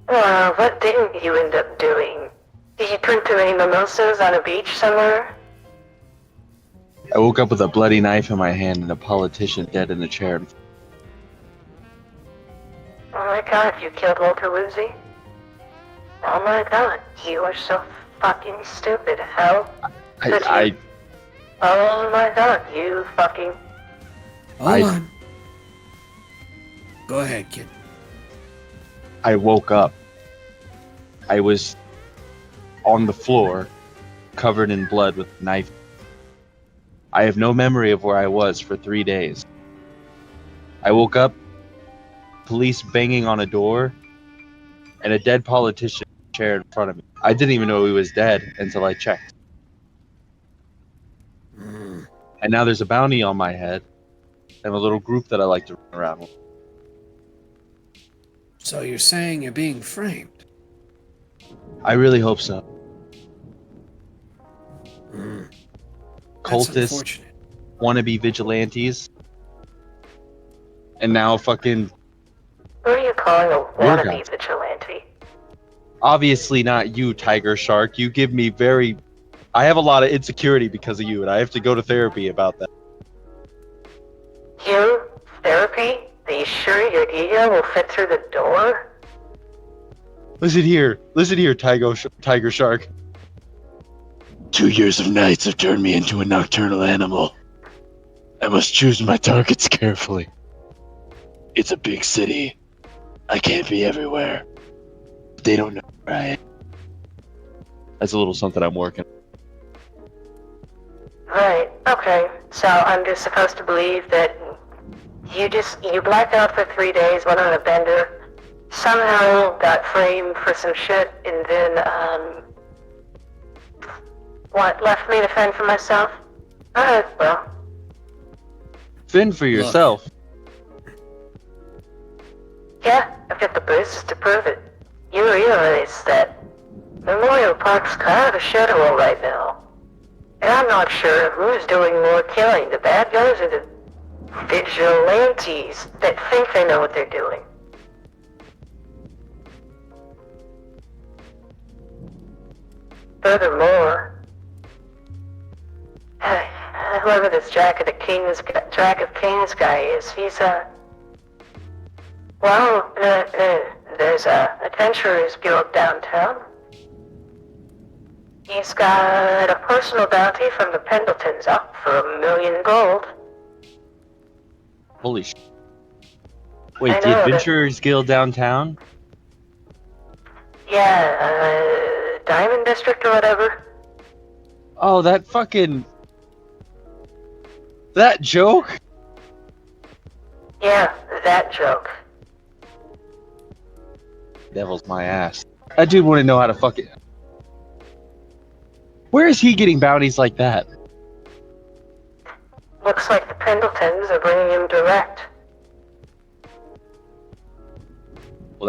Well, what didn't you end up doing? Did you drink too many mimosas on a beach somewhere? I woke up with a bloody knife in my hand and a politician dead in a chair. Oh my god, you killed Walter Woodsy? Oh my god, you are so fucking stupid. How could you? Oh my god, you fucking... Hold on. Go ahead, kid. I woke up. I was on the floor, covered in blood with a knife. I have no memory of where I was for 3 days. I woke up, police banging on a door, and a dead politician in a chair in front of me. I didn't even know he was dead until I checked. And now there's a bounty on my head, and a little group that I like to run around with. So you're saying you're being framed? I really hope so. That's Cultists, unfortunate. wannabe vigilantes, and now fucking Who are you calling a Your wannabe guys. vigilante? obviously not you, Tiger Shark. You give me I have a lot of insecurity because of you, and I have to go to therapy about that. You? Therapy? Are you sure your ego will fit through the door? Listen here, Tiger Shark. 2 years of nights have turned me into a nocturnal animal. I must choose my targets carefully. It's a big city. I can't be everywhere. They don't know where I am. That's a little something I'm working. Right, okay. So I'm just supposed to believe that you blacked out for 3 days, went on a bender, somehow got framed for some shit, and then, left me to fend for myself? Alright, well. Fend for yourself. Yeah, I've got the bruises to prove it. You realize that Memorial Park's kind of a shithole right now. And I'm not sure who's doing more killing, the bad guys or the vigilantes that think they know what they're doing. Furthermore, whoever this Jack of Kings guy is, he's there's a adventurers guild downtown. He's got a personal bounty from the Pendletons up for $1 million gold. Holy shit. Wait, I the know that- Adventurers Guild downtown? Yeah, Diamond District or whatever. Oh, that joke? Yeah, that joke. Devil's my ass. That dude wouldn't know how to fucking... Where is he getting bounties like that? Looks like the Pendletons are bringing him direct. Well,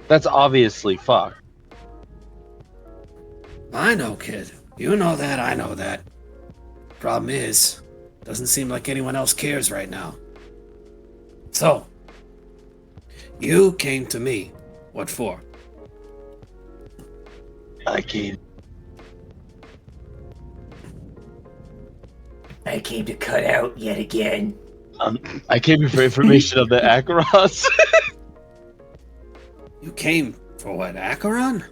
that's obviously fucked. I know, kid. You know that, I know that. Problem is, doesn't seem like anyone else cares right now. So, you came to me. What for? I came. I came to cut out yet again. I came here for information of the Acheron's. You came for what, Acheron?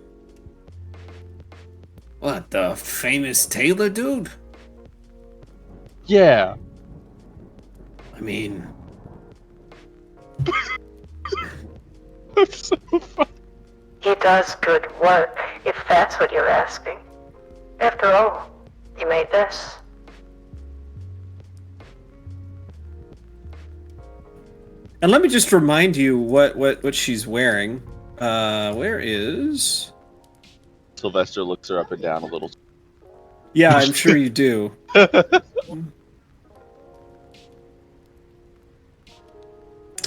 What, the famous tailor dude? Yeah. I mean, That's so funny. He does good work, if that's what you're asking. After all, you made this. and let me just remind you what she's wearing. Where is... Sylvester looks her up and down a little. Yeah, I'm sure you do.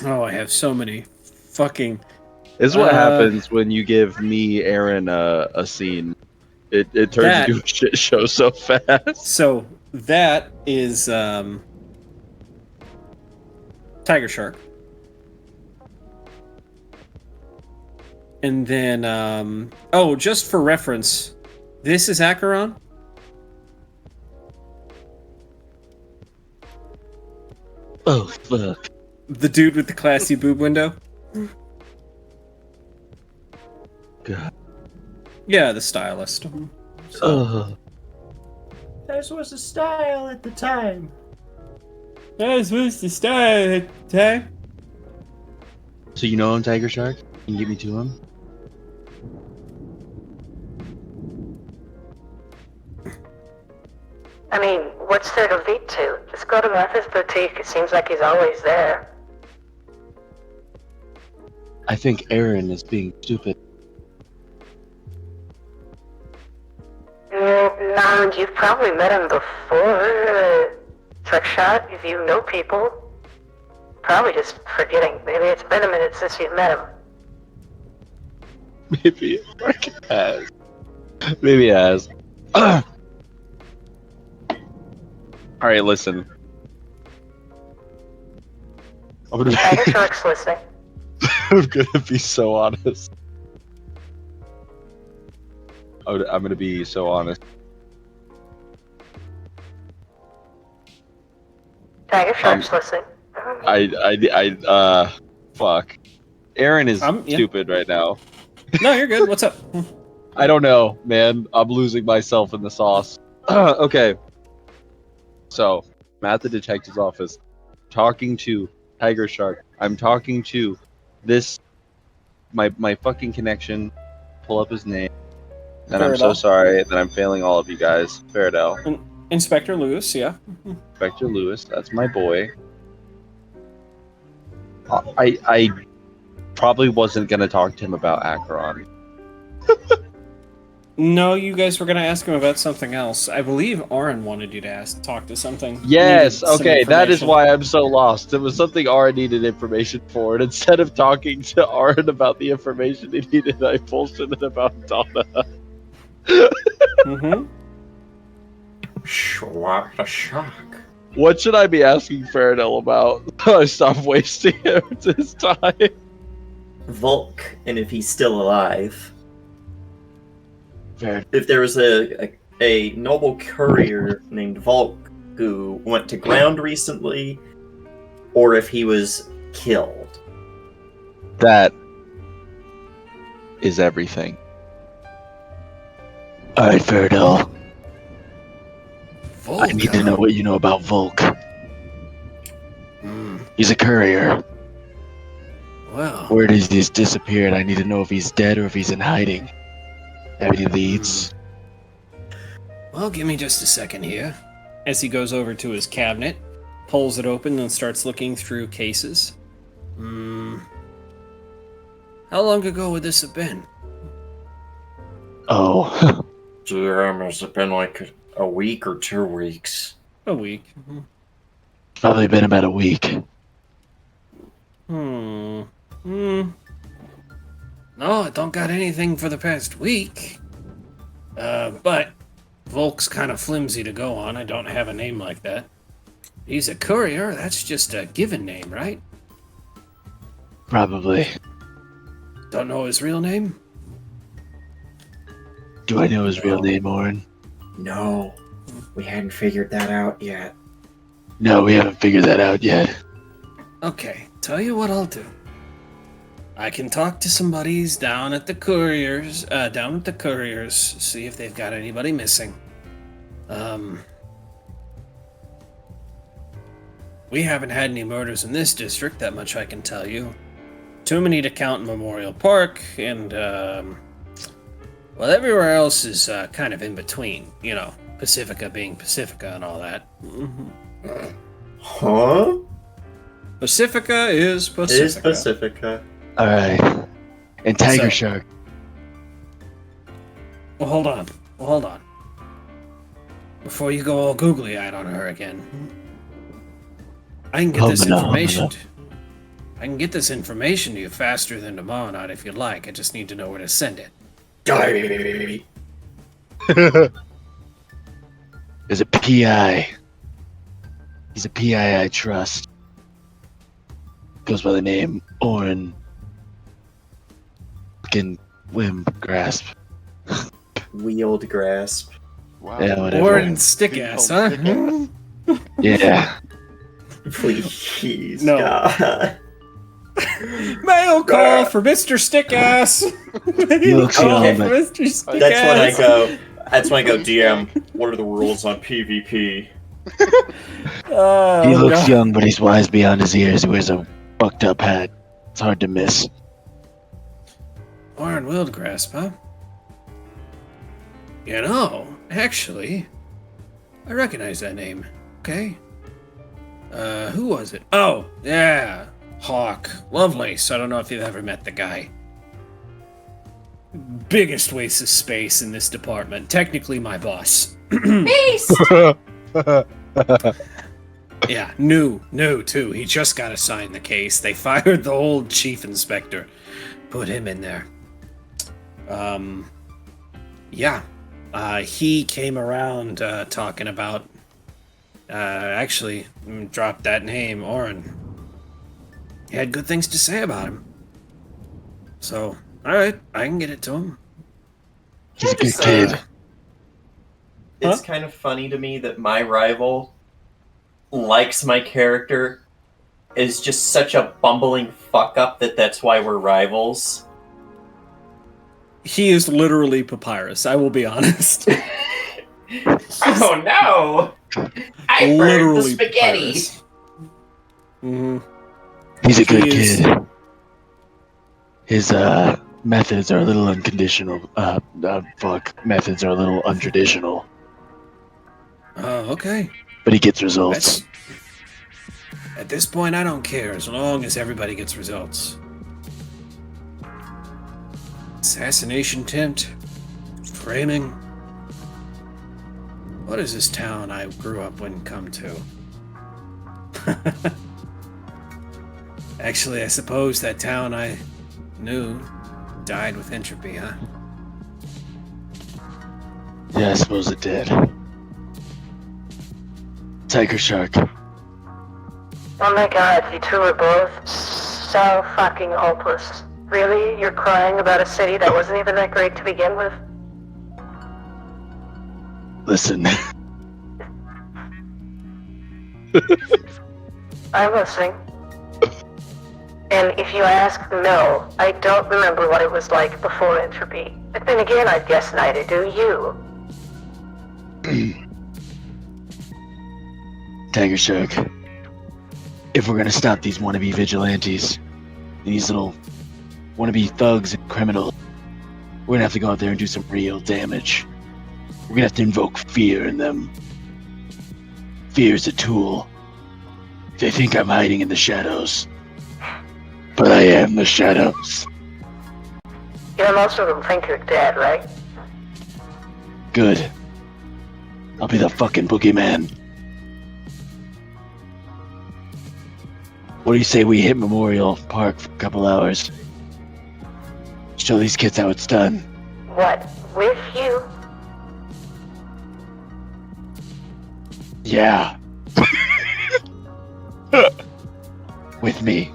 Oh, I have so many fucking... This is what happens when you give me, Aaron, a scene. It turns That- into a shit show so fast. So that is Tiger Shark. And then just for reference, this is Acheron. Oh fuck! The dude with the classy boob window. God. Yeah, the stylist. Ugh. This was the style at the time. That was the style. Hey. So you know him, Tiger Shark? Can you get me to him? I mean, what's there to lead to? Just go to Memphis Boutique. It seems like he's always there. I think Aaron is being stupid. No, you've probably met him before. Trick shot, if you know people. Probably just forgetting. Maybe it's been a minute since you've met him. Maybe it fucking has. Maybe it has. Alright, listen. Tiger Shark's listening. I'm gonna be so honest. I'm gonna be so honest. Tiger Shark's listening. Fuck. Aaron is Yeah. stupid right now. No, you're good. What's up? I don't know, man. I'm losing myself in the sauce. Okay. So, I'm at the detective's office, talking to Tiger Shark. I'm talking to this, my fucking connection. Pull up his name. And I'm so Faradell. sorry that I'm failing all of you guys. Faradell. Inspector Lewis, yeah. Inspector Lewis, that's my boy. I probably wasn't gonna talk to him about Acheron. No, you guys were going to ask him about something else. I believe Aaron wanted you to talk to something. Yes, Needed some okay, that is information. why I'm so lost. It was something Aaron needed information for, and instead of talking to Aaron about the information he needed, I bullshitted about Donna. Mm-hmm. What a shock. What should I be asking Faradell about? I stopped wasting his time. Volk, and if he's still alive. Fair. If there was a noble courier named Volk who went to ground recently, or if he was killed. That is everything. Alright, Faradell. I need to know what you know about Volk. He's a courier. Wow. Word is he's disappeared. I need to know if he's dead or if he's in hiding. Have any leads? Well, give me just a second here. As he goes over to his cabinet, pulls it open, and starts looking through cases. How long ago would this have been? Oh, GM, has it been like a week or 2 weeks? A week. probably been about a week. No, I don't got anything for the past week. But Volk's kind of flimsy to go on. I don't have a name like that. He's a courier. That's just a given name, right? Probably. Don't know his real name? Do I know his real name, Oren? No, we hadn't figured that out yet. No, we haven't figured that out yet. Okay, tell you what I'll do. I can talk to some buddies down at the couriers, see if they've got anybody missing. We haven't had any murders in this district, that much I can tell you. Too many to count in Memorial Park, and, well, everywhere else is kind of in between. You know, Pacifica being Pacifica and all that. Huh? Pacifica is Pacifica. Is Pacifica. Alright. And Tiger So- Shark. Well, hold on. Before you go all googly-eyed on her again. I can get this information. I can get this information to you faster than tomorrow night if you'd like. I just need to know where to send it. There's a PI. He's a PI I trust. Goes by the name Orin. Fucking Whim Grasp. Wield grasp. Wow. Yeah, whatever. Orin stick ass, huh? Yeah. Please, No. God. Mail call for Mr. Stick Ass. Mail looks call young, for but- Mr. Stick That's when I Ass. go. That's when I go. DM. What are the rules on PvP? Oh, He looks God. young, but he's wise beyond his years. He wears a fucked up hat. It's hard to miss. Orin Wildgrasp, huh? You know, actually, I recognize that name. Okay. Who was it? Oh, yeah. Hawk. Lovelace. I don't know if you've ever met the guy. Biggest waste of space in this department. Technically my boss. Yeah, new too. He just got assigned the case. They fired the old chief inspector. Put him in there. Yeah. He came around talking about actually dropped that name, Orin. He had good things to say about him. So, alright, I can get it to him. He's a good Just, kid. It's kind of funny to me that my rival likes my character, is just such a bumbling fuck up that's why we're rivals. He is literally Papyrus, I will be honest. Oh no! I burned the Literally spaghetti! Papyrus. Mm-hmm. He's a good he is- kid. His methods are a little unconditional. Methods are a little untraditional, Oh, okay. but he gets results. That's, at this point, I don't care as long as everybody gets results. Assassination attempt, framing. What is this town I grew up in come to? Actually, I suppose that town I knew died with entropy, huh? Yeah, I suppose it did. Tiger Shark. Oh my god, you two are both so fucking hopeless. Really? You're crying about a city that wasn't even that great to begin with? Listen, I'm listening. And if you ask, no, I don't remember what it was like before entropy. But then again, I guess neither do you. Tiger Shark. If we're gonna stop these wannabe vigilantes, these little wannabe thugs and criminals, we're gonna have to go out there and do some real damage. We're gonna have to invoke fear in them. Fear's a tool. They think I'm hiding in the shadows, but I am the shadows. You know, most of them think you're dead, right? Good. I'll be the fucking boogeyman. What do you say we hit Memorial Park for a couple hours? Show these kids how it's done. What, with you? Yeah. With me.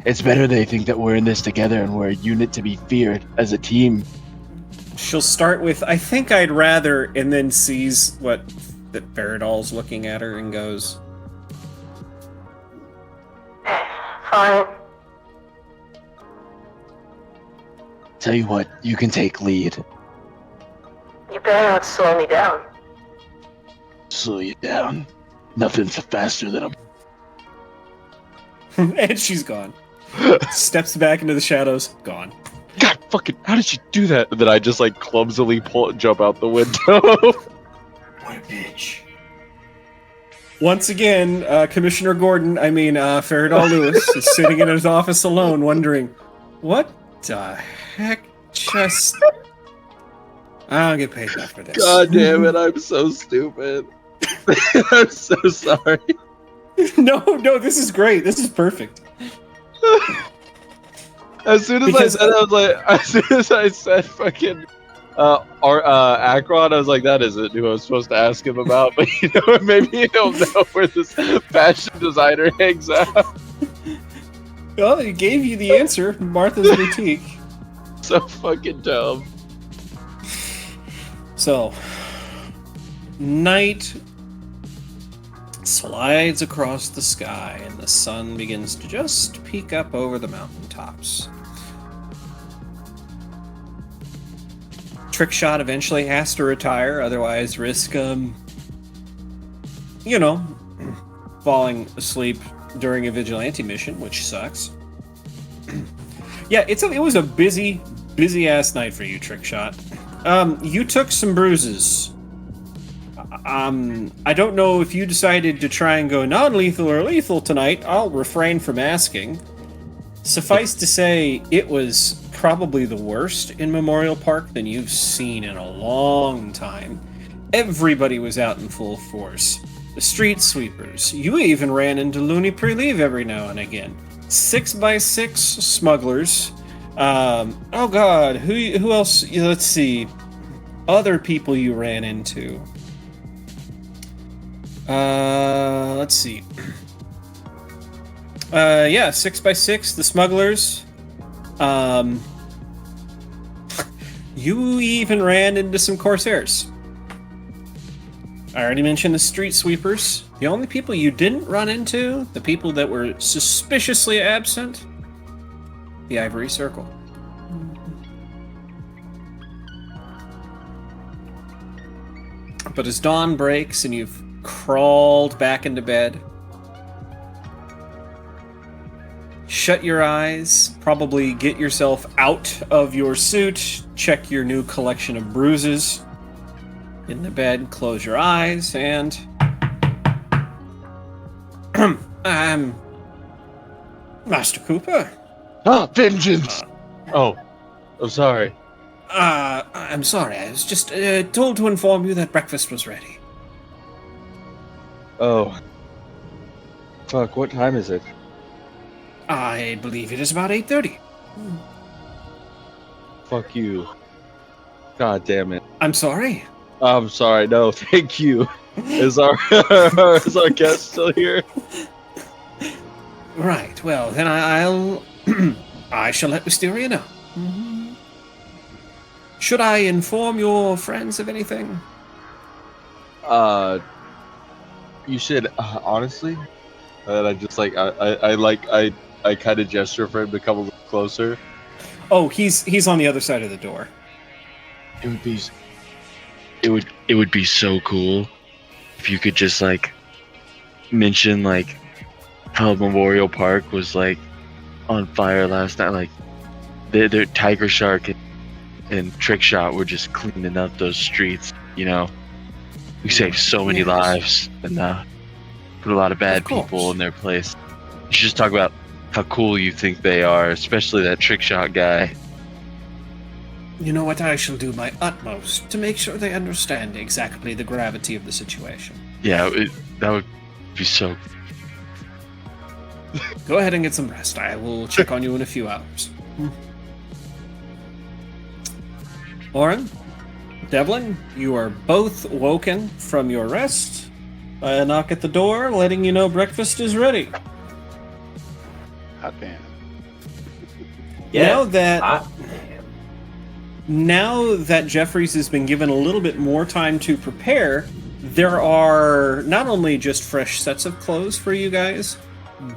It's better they think that we're in this together and we're a unit to be feared as a team. She'll start with, I think I'd rather, and then sees what that Faradol's looking at her and goes, Fine. Tell you what, you can take lead. You better not slow me down. Slow you down. Nothing's faster than a... and she's gone. Steps back into the shadows, gone. God fucking, how did you do that? And then I just like clumsily jump out the window. What a bitch. Once again, Commissioner Gordon, Faradol Lewis, is sitting in his office alone, wondering, what the heck just... I don't get paid enough for this. God damn it, I'm so stupid. I'm so sorry. No, this is great. This is perfect. As soon as Because- I said, I was like, as soon as I said fucking Akron, I was like, that isn't who I was supposed to ask him about. But you know, maybe he'll know where this fashion designer hangs out. Well, he gave you the answer, Martha's Boutique. So fucking dumb. So, night slides across the sky, and the sun begins to just peek up over the mountaintops. Trickshot eventually has to retire, otherwise risk, falling asleep during a vigilante mission, which sucks. Yeah, it was a busy ass night for you, Trickshot. You took some bruises. I don't know if you decided to try and go non-lethal or lethal tonight. I'll refrain from asking. Suffice to say, it was probably the worst in Memorial Park than you've seen in a long time. Everybody was out in full force. The street sweepers. You even ran into Looney Preleave every now and again. 6x6 smugglers. Oh god, who else? Let's see. Other people you ran into. Let's see. 6x6, the smugglers. You even ran into some Corsairs. I already mentioned the street sweepers. The only people you didn't run into, the people that were suspiciously absent, the Ivory Circle. But as dawn breaks and you've crawled back into bed, shut your eyes, probably get yourself out of your suit, check your new collection of bruises. In the bed, close your eyes, and... Master Cooper? Ah, vengeance! Oh, I'm sorry. I'm sorry, I was just told to inform you that breakfast was ready. Oh. Fuck, what time is it? I believe it is about 8:30. Fuck you. God damn it. I'm sorry? I'm sorry, no, thank you. Is our is our guest still here? Right, well, then I'll... I shall let Wisteria know. Should I inform your friends of anything? You should, honestly? And I just like, I kind of gesture for him to come a little closer. Oh, he's on the other side of the door. It would be so cool if you could just like mention like how Memorial Park was like on fire last night. Like their Tiger Shark and Trickshot were just cleaning up those streets. You know, we saved so many Yes. lives and put a lot of bad Of course. people in their place. You should just talk about how cool you think they are, especially that Trickshot guy. You know what? I shall do my utmost to make sure they understand exactly the gravity of the situation. Yeah, that would be so. Go ahead and get some rest. I will check on you in a few hours. Oren, Devlin, you are both woken from your rest by a knock at the door, letting you know breakfast is ready. Hot damn. Now that Jeffries has been given a little bit more time to prepare, there are not only just fresh sets of clothes for you guys,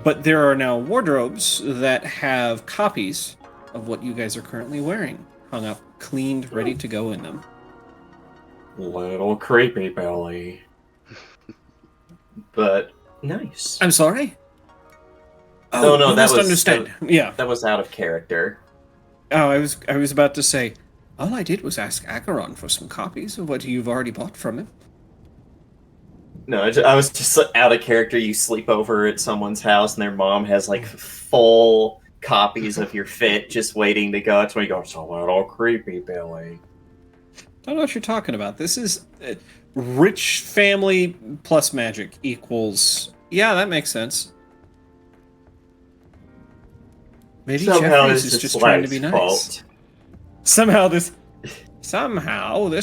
but there are now wardrobes that have copies of what you guys are currently wearing, hung up, cleaned, ready to go in them. Little creepy belly. But nice. I'm sorry? No, you that must was- understand. Yeah. That was out of character. Oh, I was about to say, all I did was ask Acheron for some copies of what you've already bought from him. No, I was just out of character. You sleep over at someone's house and their mom has like full copies of your fit just waiting to go. That's when you go, so little creepy Billy. Don't know what you're talking about. This is rich family plus magic equals Yeah, that makes sense. Maybe Somehow Jeffries this is is just trying to be Sly's nice. fault. Somehow this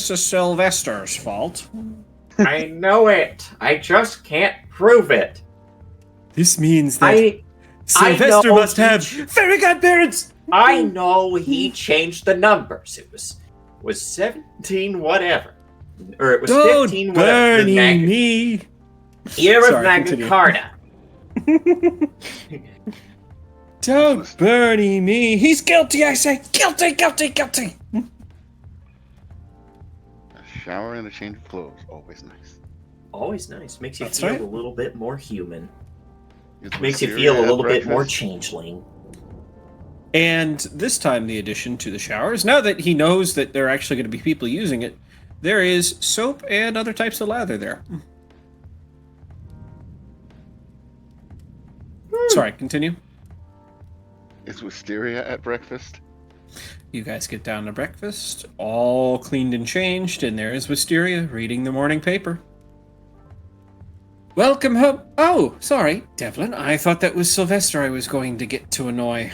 is Sylvester's fault. I know it. I just can't prove it. This means that I Sylvester know must have he- fairy godparents. I know he changed the numbers. It was 17 whatever. Or it was Don't 15 whatever. The Bernie me. Year of Sorry, Magna continue. Carta. Don't Bernie me. He's guilty, I say. Guilty, guilty, guilty. A shower and a change of clothes, always nice. Always nice. Makes you That's feel right. a little bit more human. Is Makes you wisteria feel a at little bit more breakfast? changeling. And this time, the addition to the showers, now that he knows that there are actually going to be people using it, there is soap and other types of lather there. Sorry, continue. Is wisteria at breakfast? You guys get down to breakfast, all cleaned and changed, and there is Wisteria reading the morning paper. Welcome home. Oh, sorry, Devlin. I thought that was Sylvester I was going to get to annoy.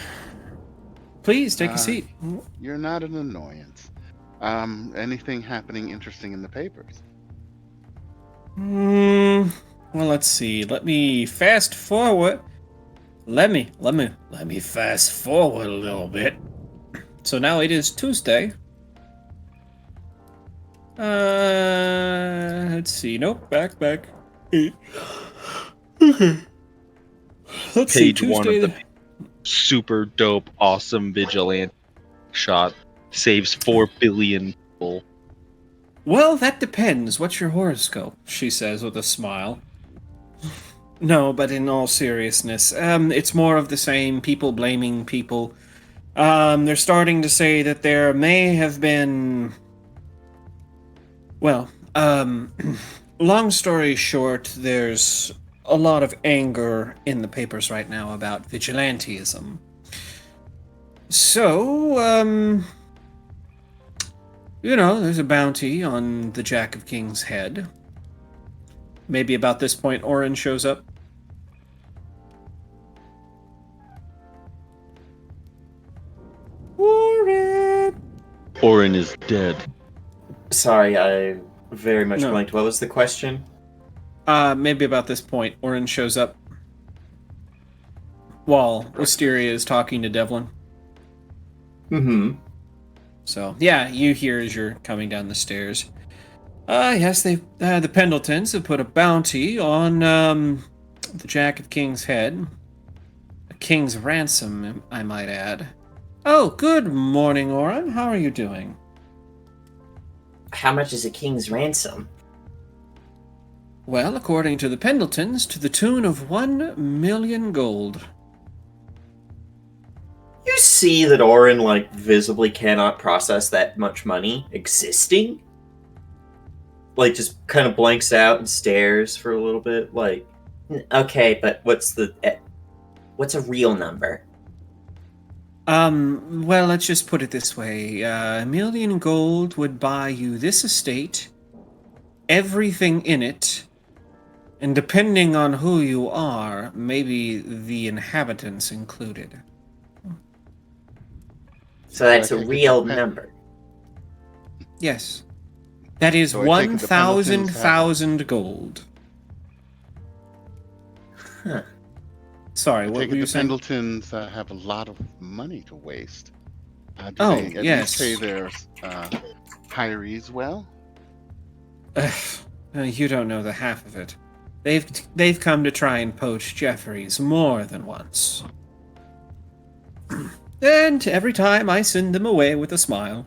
Please take a seat. You're not an annoyance. Anything happening interesting in the papers? Well, let's see. Let me fast forward. Let me fast forward a little bit. So now it is Tuesday. Let's see. Nope, back. Okay. Let's see. Page one of Tuesday. the super dope, awesome vigilante shot saves 4 billion people. Well, that depends. What's your horoscope? She says with a smile. No, but in all seriousness, it's more of the same. People blaming people. They're starting to say that there may have been... Well, long story short, there's a lot of anger in the papers right now about vigilantism. So, there's a bounty on the Jack of Kings' head. Maybe about this point, Orin shows up. Orin is dead. Sorry, I very much No. blanked. What was the question? Maybe about this point, Orin shows up. While Wisteria is talking to Devlin. Mm-hmm. So, yeah, you hear as you're coming down the stairs. Yes, the Pendletons have put a bounty on, the Jack of King's head. A king's ransom, I might add. Oh, good morning, Orin. How are you doing? How much is a king's ransom? Well, according to the Pendletons, to the tune of 1 million gold. You see that Orin, visibly cannot process that much money existing? Just kind of blanks out and stares for a little bit, okay, but what's a real number? Well, let's just put it this way. 1 million gold would buy you this estate, everything in it, and depending on who you are, maybe the inhabitants included. So that's I a take it real the number. Yes. That is So I take it the Pendletons 1,000 gold. Huh. Sorry, I what take were it you the saying? Pendletons have a lot of money to waste. Do Oh, they at yes. least pay their hirees well? You don't know the half of it. They've come to try and poach Jeffries more than once. And every time I send them away with a smile.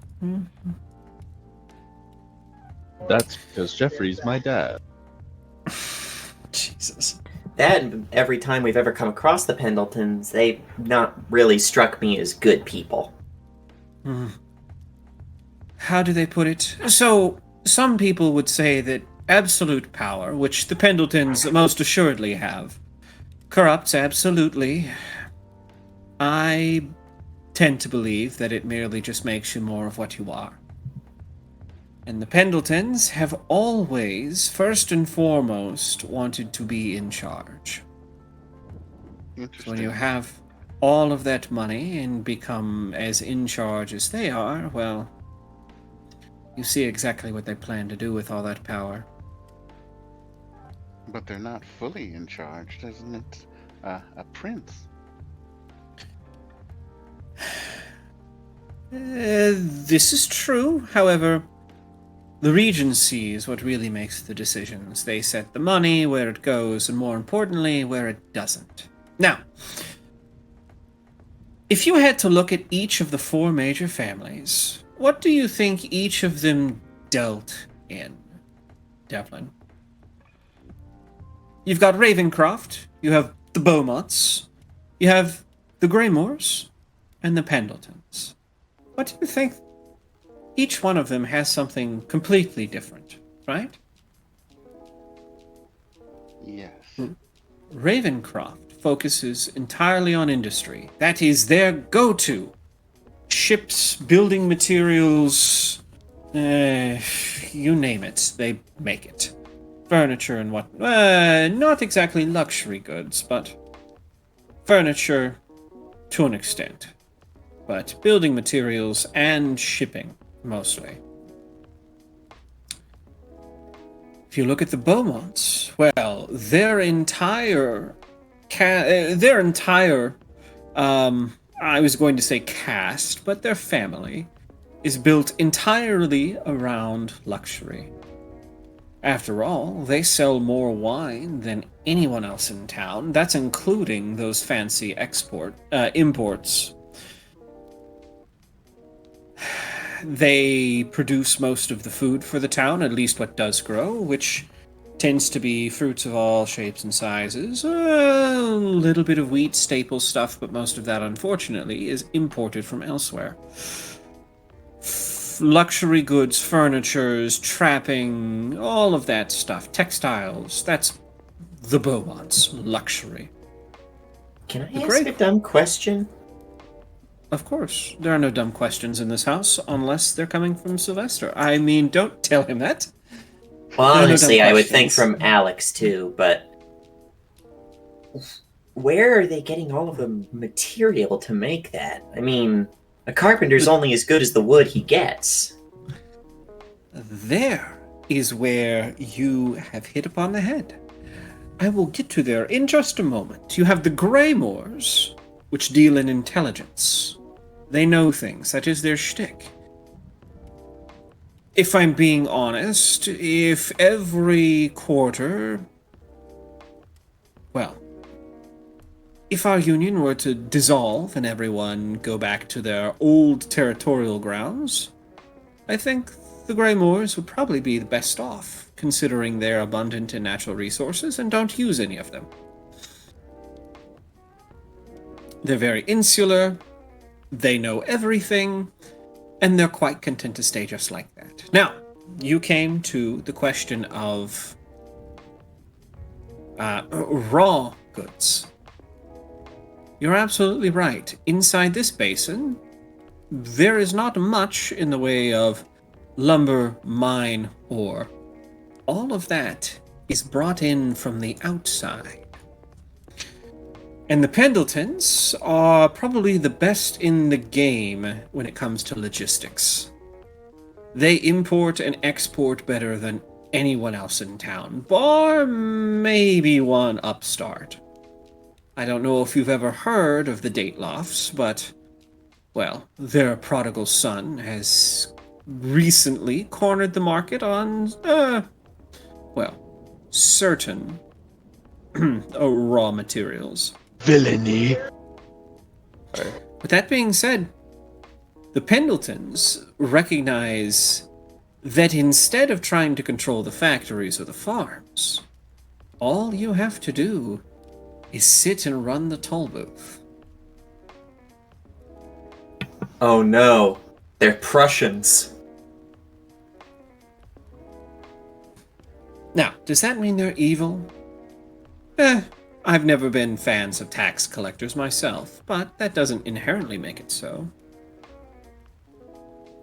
That's because Jeffrey's my dad. Jesus. That and every time we've ever come across the Pendletons, they've not really struck me as good people. How do they put it? So, some people would say that absolute power, which the Pendletons most assuredly have, corrupts absolutely. I tend to believe that it merely just makes you more of what you are. And the Pendletons have always, first and foremost, wanted to be in charge. So Interesting. when you have all of that money and become as in charge as they are, well, you see exactly what they plan to do with all that power. But they're not fully in charge, isn't it? A prince. This is true. However, the Regency is what really makes the decisions. They set the money, where it goes, and more importantly, where it doesn't. Now, if you had to look at each of the 4 major families, what do you think each of them dealt in, Devlin? You've got Ravencroft, you have the Beaumonts, you have the Greymores, and the Pendletons. What do you think? Each one of them has something completely different, right? Yes. Ravencroft focuses entirely on industry. That is their go-to. Ships, building materials, you name it, they make it. Furniture and what... not exactly luxury goods, but furniture to an extent. But building materials and shipping, mostly. If you look at the Beaumonts, well, their entire... I was going to say caste, but their family is built entirely around luxury. After all, they sell more wine than anyone else in town. That's including those fancy imports. They produce most of the food for the town, at least what does grow, which tends to be fruits of all shapes and sizes. A little bit of wheat, staple stuff, but most of that, unfortunately, is imported from elsewhere. Luxury goods, furnitures, trapping, all of that stuff. Textiles, that's the Beaumonts' luxury. Can I ask a dumb question? Of course. There are no dumb questions in this house, unless they're coming from Sylvester. I mean, don't tell him that. Well, There are no honestly, dumb I would think questions. from Alex, too, but... Where are they getting all of the material to make that? I mean, a carpenter's only as good as the wood he gets. There is where you have hit upon the head. I will get to there in just a moment. You have the Greymores, which deal in intelligence. They know things. That is their shtick. If I'm being honest, if every quarter... Well, if our union were to dissolve and everyone go back to their old territorial grounds, I think the Greymores would probably be the best off, considering they're abundant in natural resources and don't use any of them. They're very insular, they know everything, and they're quite content to stay just like that. Now, you came to the question of raw goods. You're absolutely right. Inside this basin, there is not much in the way of lumber, mine, ore. All of that is brought in from the outside. And the Pendletons are probably the best in the game when it comes to logistics. They import and export better than anyone else in town, bar maybe one upstart. I don't know if you've ever heard of the Datelofts, but, well, their prodigal son has recently cornered the market on, certain raw materials. Villainy. With that being said, the Pendletons recognize that instead of trying to control the factories or the farms, all you have to do is sit and run the toll booth. Oh no, they're Prussians. Now, does that mean they're evil? I've never been fans of tax collectors myself, but that doesn't inherently make it so.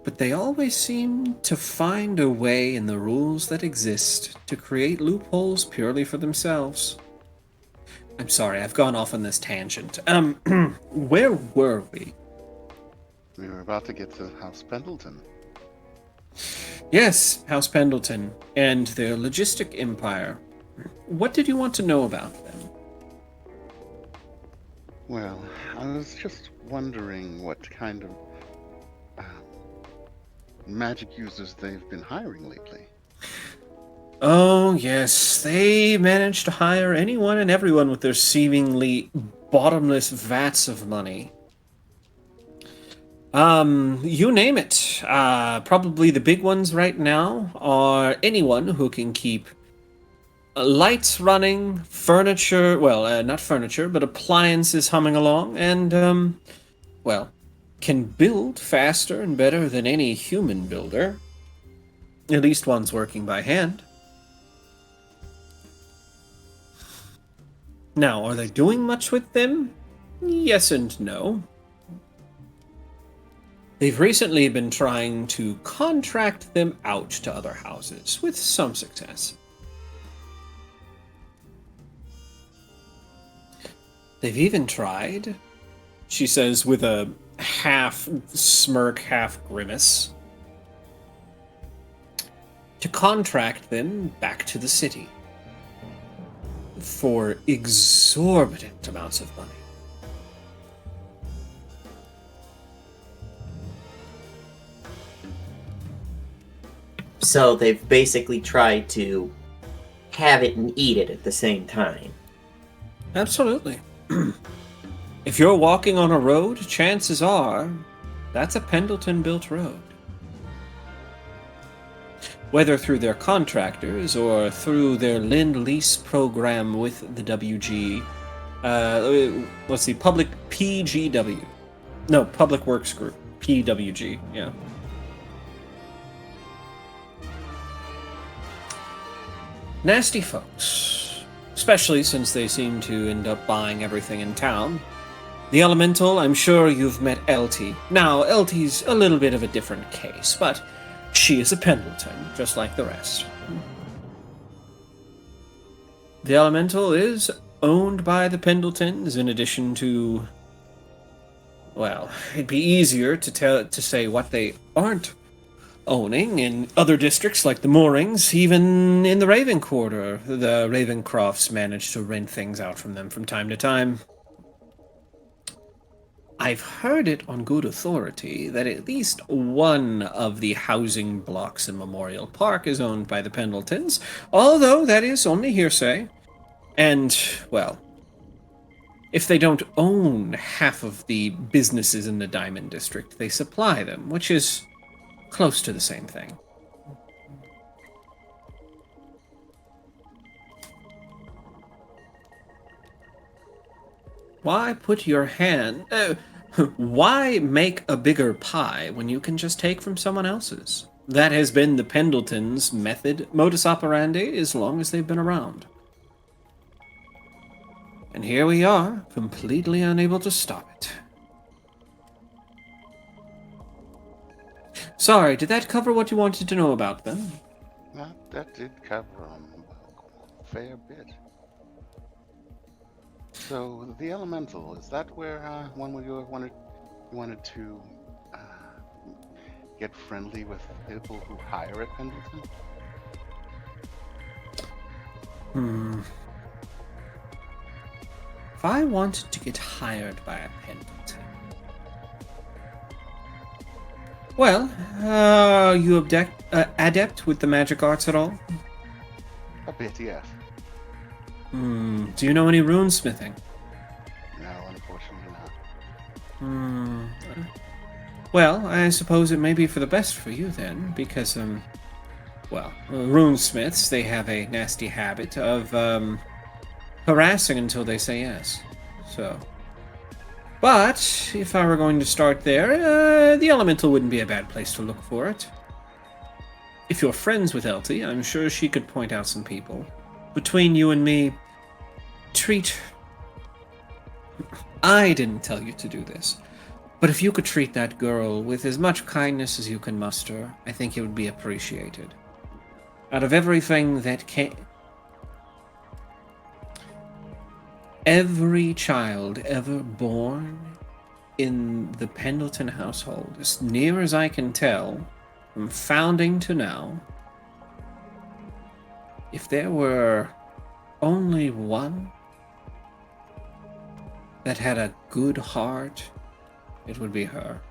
but they always seem to find a way in the rules that exist to create loopholes purely for themselves. I'm sorry, I've gone off on this tangent. Where were we? We were about to get to House Pendleton. Yes, House Pendleton and their logistic empire. What did you want to know about them? Well, I was just wondering what kind of magic users they've been hiring lately. Oh, yes, they managed to hire anyone and everyone with their seemingly bottomless vats of money. You name it. Probably the big ones right now are anyone who can keep lights running, furniture, well, not furniture, but appliances humming along, and, well, can build faster and better than any human builder. At least one's working by hand. Now, are they doing much with them? Yes and no. They've recently been trying to contract them out to other houses, with some success. They've even tried, she says with a half smirk, half grimace, to contract them back to the city for exorbitant amounts of money. So they've basically tried to have it and eat it at the same time. Absolutely. If you're walking on a road, chances are that's a Pendleton-built road. Whether through their contractors or through their Lend-Lease program with the WG, Public PGW. No, Public Works Group. PWG, yeah. Nasty folks, especially since they seem to end up buying everything in town. The Elemental, I'm sure you've met Elty. Now, Elty's a little bit of a different case, but she is a Pendleton, just like the rest. The Elemental is owned by the Pendletons, in addition to... Well, it'd be easier to say what they aren't owning in other districts like the Moorings. Even in the Raven Quarter, the Ravencrofts manage to rent things out from them from time to time. I've heard it on good authority that at least one of the housing blocks in Memorial Park is owned by the Pendletons, although that is only hearsay. And, well, if they don't own half of the businesses in the Diamond District, they supply them, which is close to the same thing. Why put your hand... why make a bigger pie when you can just take from someone else's? That has been the Pendletons' modus operandi, as long as they've been around. And here we are, completely unable to stop it. Sorry, did that cover what you wanted to know about them? That did cover a fair bit. So, the Elemental, is that where one where you wanted to get friendly with people who hire at Pendleton? If I wanted to get hired by a Pendleton... Well, are you adept with the magic arts at all? A bit, yes. Do you know any runesmithing? No, unfortunately not. Well, I suppose it may be for the best for you then, because, runesmiths, they have a nasty habit of, harassing until they say yes. So... But, if I were going to start there, the Elemental wouldn't be a bad place to look for it. If you're friends with Elty, I'm sure she could point out some people. Between you and me, I didn't tell you to do this, But if you could treat that girl with as much kindness as you can muster, I think it would be appreciated. Out of everything that came... Every child ever born in the Pendleton household, as near as I can tell, from founding to now, if there were only one that had a good heart, it would be her.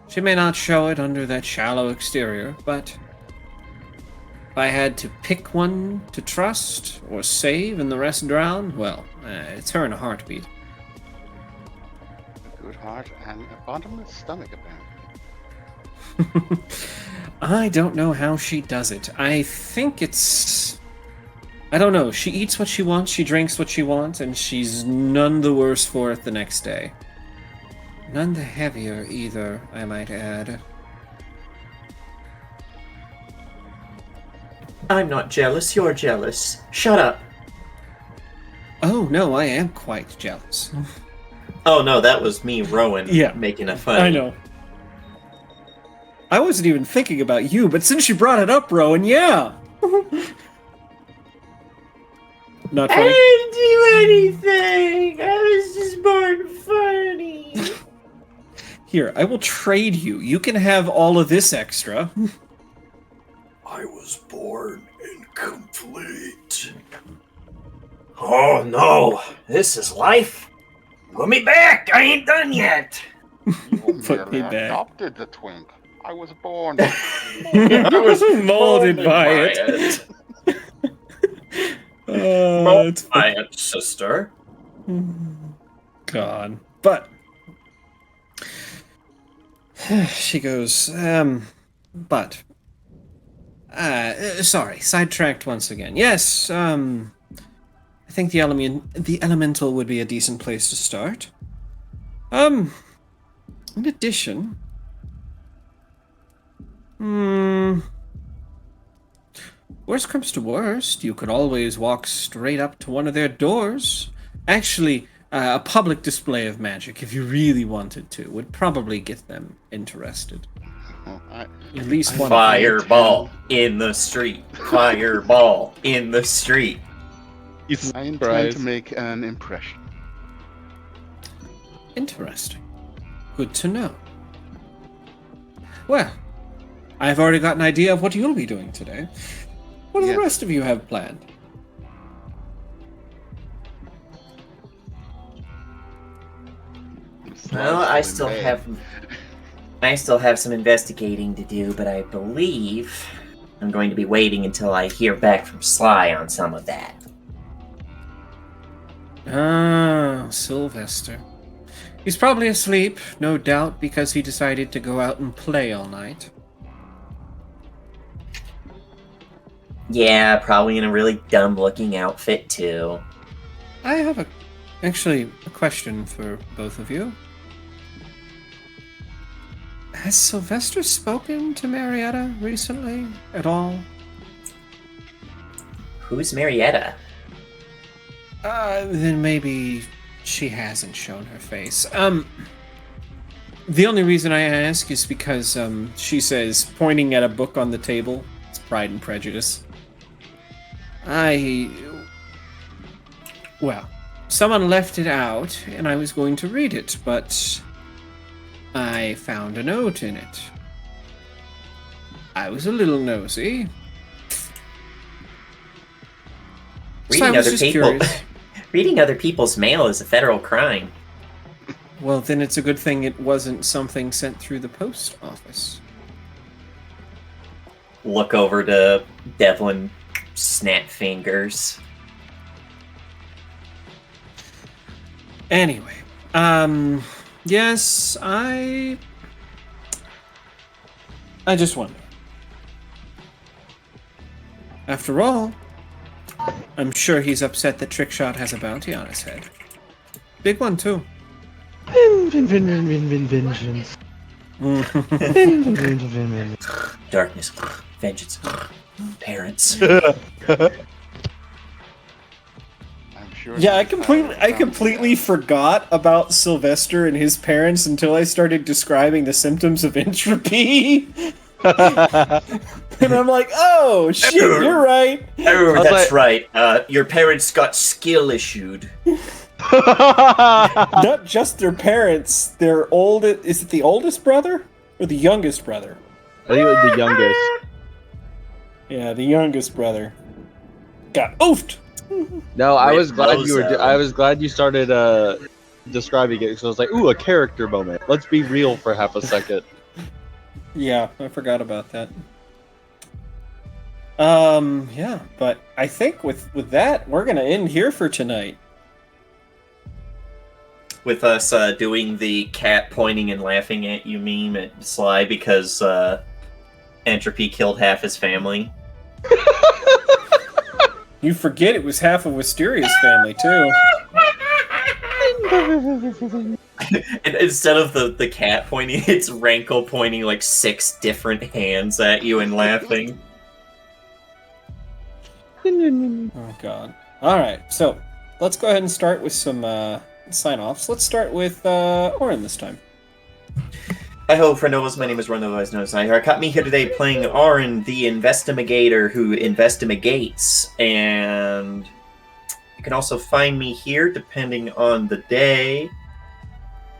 She may not show it under that shallow exterior, but if I had to pick one to trust or save and the rest drown, well, it's her in a heartbeat. A good heart and a bottomless stomach, apparently. I don't know how she does it. I think it's... I don't know. She eats what she wants, she drinks what she wants, and she's none the worse for it the next day. None the heavier either, I might add. I'm not jealous, you're jealous. Shut up. Oh, no, I am quite jealous. Oh no, that was me, Rowan, Yeah. making a funny. I know. I wasn't even thinking about you, but since you brought it up, Rowan, yeah! Not I funny? didn't do anything! I was just born funny! Here, I will trade you. You can have all of this extra. I was born incomplete. Oh no, this is life. Put me back, I ain't done yet. You Put me merely back. adopted the twink. I was born. I was molded by it. It's My sister. God. But she goes, sorry, sidetracked once again. Yes, I think the elemental would be a decent place to start. In addition, worst comes to worst, you could always walk straight up to one of their doors. Actually, a public display of magic, if you really wanted to, would probably get them interested. At least one. Fireball in the street. Fireball in the street. He's I intend surprised. to make an impression. Interesting. Good to know. Well, I've already got an idea of what you'll be doing today. What do Yes. the rest of you have planned? Well, I Slice still in have some investigating to do, but I believe I'm going to be waiting until I hear back from Sly on some of that. Ah, Sylvester. He's probably asleep, no doubt, because he decided to go out and play all night. Yeah, probably in a really dumb-looking outfit too. I have actually a question for both of you. Has Sylvester spoken to Marietta recently at all? Who's Marietta? Then maybe she hasn't shown her face. The only reason I ask is because, she says, pointing at a book on the table, it's Pride and Prejudice. Well, someone left it out, and I was going to read it, but I found a note in it. I was a little nosy. So I Reading was other just people. curious. Reading other people's mail is a federal crime. Well, then it's a good thing it wasn't something sent through the post office. Look over to Devlin, snap fingers. Anyway, yes, I just wonder. After all, I'm sure he's upset that Trickshot has a bounty on his head. Big one, too. Vengeance. Darkness, vengeance, parents. I'm sure sure. Yeah, I he's highly completely forgot about Sylvester and his parents until I started describing the symptoms of entropy. And I'm like, oh shit, you're right. Oh, was that's like- right. Your parents got skill issued. Not just their parents, their old. Is it the oldest brother or the youngest brother? I think it was the youngest. Yeah, the youngest brother got oofed. No, I was With glad you were. Mozo. I was glad you started describing it because I was like, ooh, a character moment. Let's be real for half a second. Yeah, I forgot about that. Yeah, but I think with that, we're gonna end here for tonight. With us doing the cat pointing and laughing at you meme at Sly because entropy killed half his family. You forget it was half of Wisteria's family too. And instead of the cat pointing, it's Rankle pointing like 6 different hands at you and laughing. Oh god. Alright, so let's go ahead and start with some sign-offs. Let's start with Orin this time. Hi ho, friendos. My name is Ron, otherwise known as I. Caught me here today playing Arin, the investigator who investigates, and you can also find me here, depending on the day,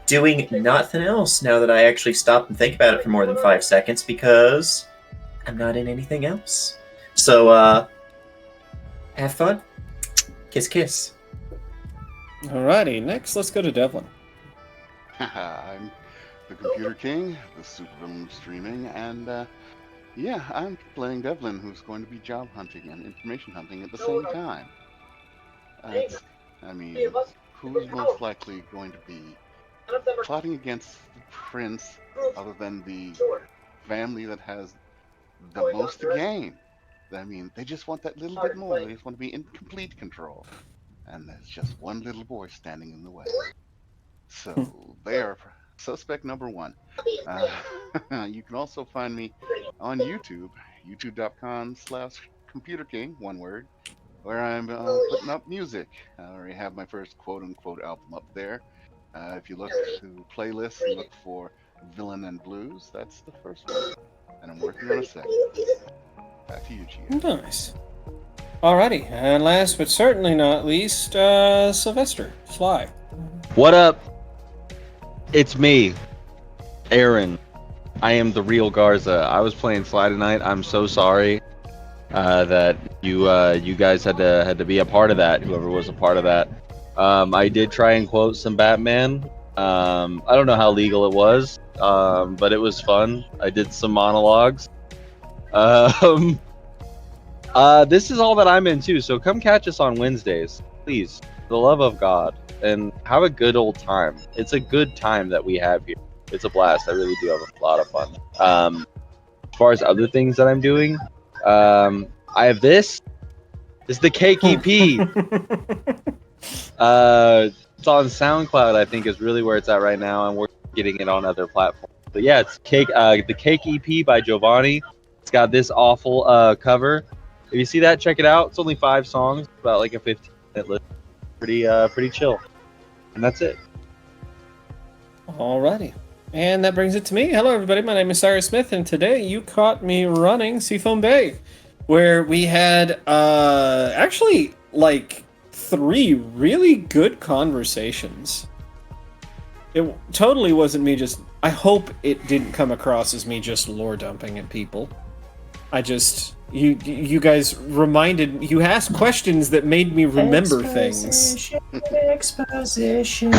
doing nothing else now that I actually stop and think about it for more than 5 seconds, because I'm not in anything else. So, have fun. Kiss, kiss. Alrighty, next let's go to Devlin. I'm the Computer King, the supervillain of streaming, and yeah, I'm playing Devlin, who's going to be job hunting and information hunting at the same time. I mean, who is most likely going to be plotting against the prince, other than the family that has the most to gain? I mean, they just want that little bit more. They just want to be in complete control. And there's just one little boy standing in the way. So they are suspect number 1. You can also find me on YouTube, youtube.com/computerking, one word, where I'm putting up music. I already have my first quote-unquote album up there. If you look to playlists and look for Villain and Blues, that's the first one. And I'm working on a second. Back to you, Gia. Nice. Alrighty, and last but certainly not least, Sylvester, Sly. What up? It's me, Aaron. I am the real Garza. I was playing Sly tonight. I'm so sorry that you guys had to be a part of that. Whoever was a part of that. I did try and quote some Batman. I don't know how legal it was, but it was fun. I did some monologues. This is all that I'm into, so come catch us on Wednesdays, please, for the love of God, and have a good old time. It's a good time that we have here. It's a blast. I really do have a lot of fun. As far as other things that I'm doing, I have this. This is the Cake EP. It's on SoundCloud, I think, is really where it's at right now, and we're getting it on other platforms. But yeah, it's the Cake EP by Giovanni. It's got this awful cover. If you see that, check it out. It's only 5 songs, about like a 15-minute list. Pretty chill. And that's it. Alrighty. And that brings it to me. Hello, everybody. My name is Cyrus Smith, and today you caught me running Seafoam Bay, where we had actually like 3 really good conversations. It totally wasn't me just... I hope it didn't come across as me just lore dumping at people. I just... You guys reminded... You asked questions that made me remember things. Exposition.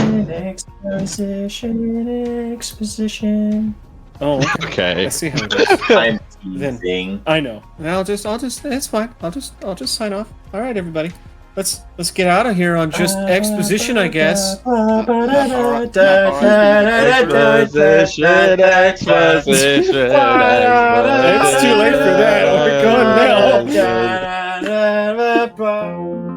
Oh, Okay. I see how it is. I'm teasing. I know. I'll just. It's fine. I'll just sign off. All right, everybody. Let's get out of here on just exposition, I guess. Exposition. It's too late for that. We're gone now.